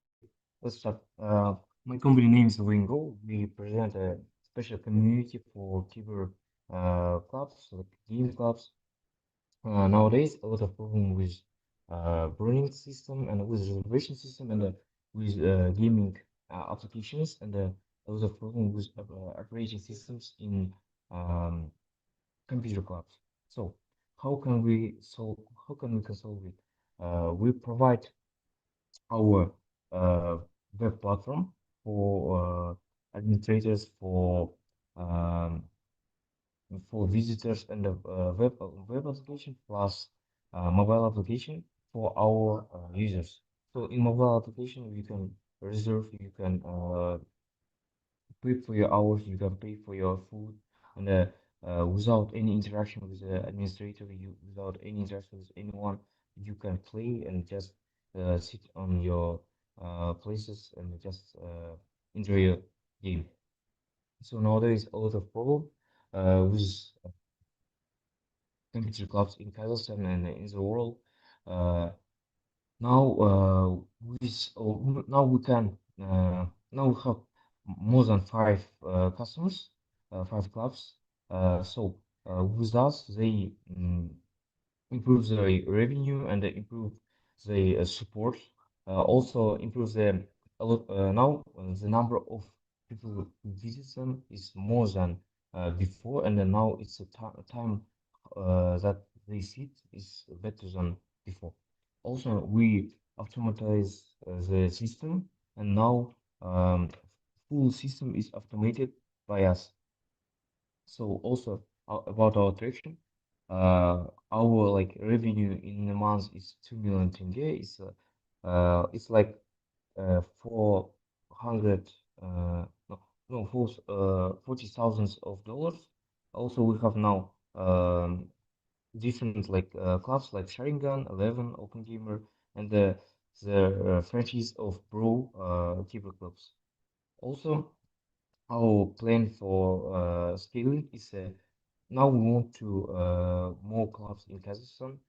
S13: let's start. My company name is Wingo. We present a special community for cyber clubs, like game clubs. Nowadays, a lot of problem with branding system and with reservation system and with gaming applications and a lot of problem with operating systems in computer clubs. So how can we solve? How can we solve it? We provide our web platform for administrators for visitors and the web application plus mobile application for our users. So in mobile application, you can reserve, you can pay for your hours, you can pay for your food, and without any interaction with the administrator, without any interaction with anyone, you can play and just sit on your places and just enjoy your game. So nowadays, a lot of problem with computer clubs in Kazakhstan and in the world. Now now we can now we have more than five customers, five clubs. So with us, they improve their revenue and they improve the support. Also improve the a lot now the number of people who visit them is more than before, and then now it's a time that they sit is better than before. Also, we automatize the system, and now full system is automated by us. So also about our traction, our like revenue in a month is 2 million tenge. It's like 400 $40,000 of dollars. Also, we have now different like clubs like Sharingan, 11, Open Gamer, and the franchise of Pro Keeper clubs. Also, our plan for scaling is now we want to more clubs in Kazakhstan,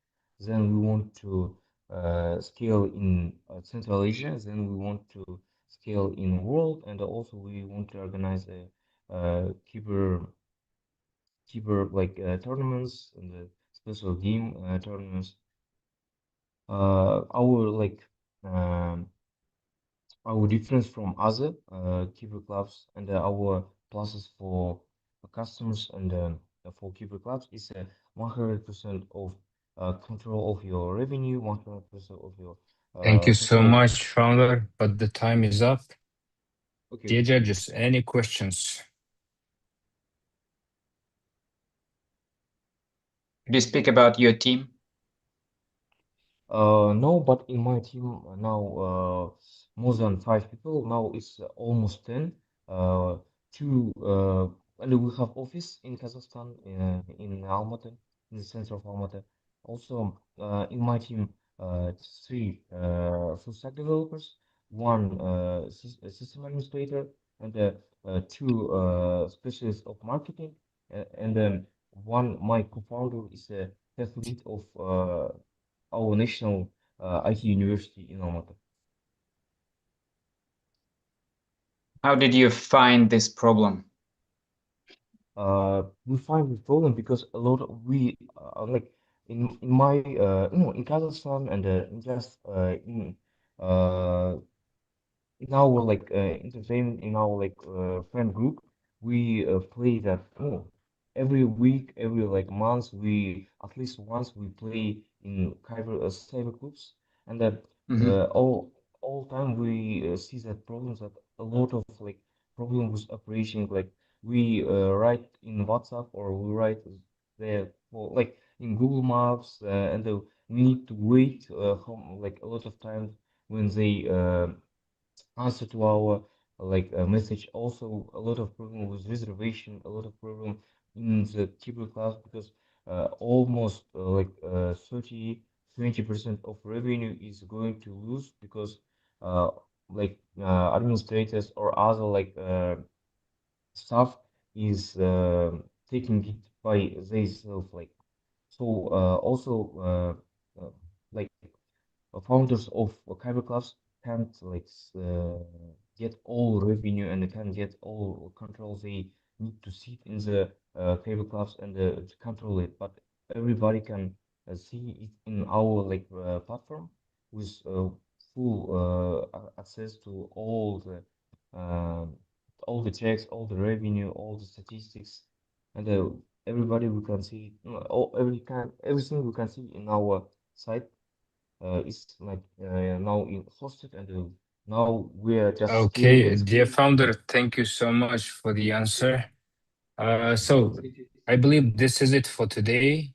S13: then we want to scale in Central Asia, then we want to scale in world, and also we want to organize a keeper like tournaments and the special game tournaments. Our like our difference from other keeper clubs and our pluses for customers and for keeper clubs is 100% of control of your revenue, 100% of your
S1: Thank you so
S13: control.
S1: much, founder, but the time is up.
S13: Okay.
S1: Dear judges, any questions?
S3: Could you speak about your team?
S13: No, but in my team now more than 5 people. Now it's almost 10. Two and we have office in Kazakhstan in Almaty, in the center of Almaty. Also in my team 3 full stack developers, 1 system administrator, and 2 specialists of marketing, and then 1 my co-founder is a tech lead of our national IT university in Almaty.
S3: How did you find this problem?
S13: We find this problem because a lot of we like in my in Kazakhstan and just in our like entertainment in our like friend group, we play that every week, every like month, we at least once we play in cyber clubs, and that all time we see that problems that a lot of like problems with operation, like we write in WhatsApp or we write there for like in Google Maps, and we need to wait like a lot of times when they answer to our like a message. Also, a lot of problem with reservation, a lot of problem in the table class, because almost like 20% of revenue is going to lose, because like administrators or other like staff is taking it by themselves. Like, so also like founders of Kyber clubs can't like get all revenue and they can't get all control. They need to sit in the Kyber clubs and control it, but everybody can see it in our like platform with full access to all the checks, all the revenue, all the statistics, and everybody we can see everything we can see in our site. It's like now hosted, and now we are just
S1: Okay, dear founder, thank you so much for the answer. So I believe this is it for today.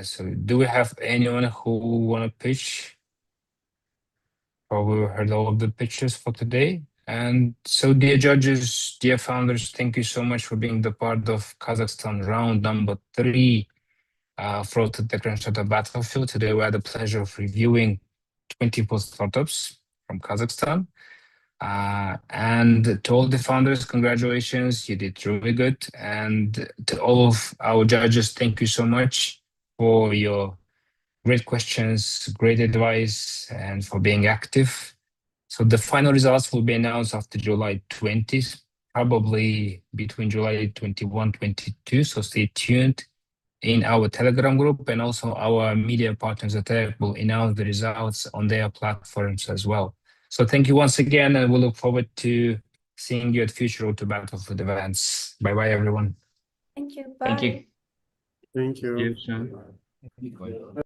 S1: So do we have anyone who want to pitch? Or we heard all of the pitches for today. And so, dear judges, dear founders, thank you so much for being the part of Kazakhstan round number 3 for the Tech Ranshota Battlefield. Today we had the pleasure of reviewing 24 startups from Kazakhstan. And to all the founders, congratulations, you did really good. And to all of our judges, thank you so much for your great questions, great advice, and for being active. So the final results will be announced after July 20th, probably between July 21, 22. So stay tuned in our Telegram group, and also our media partners at Tech will announce the results on their platforms as well. So thank you once again, and we look forward to seeing you at future Road to Battlefield events. Bye-bye, everyone.
S9: Thank you.
S3: Thank you.
S9: Bye.
S19: Thank you.
S12: Yes, sir.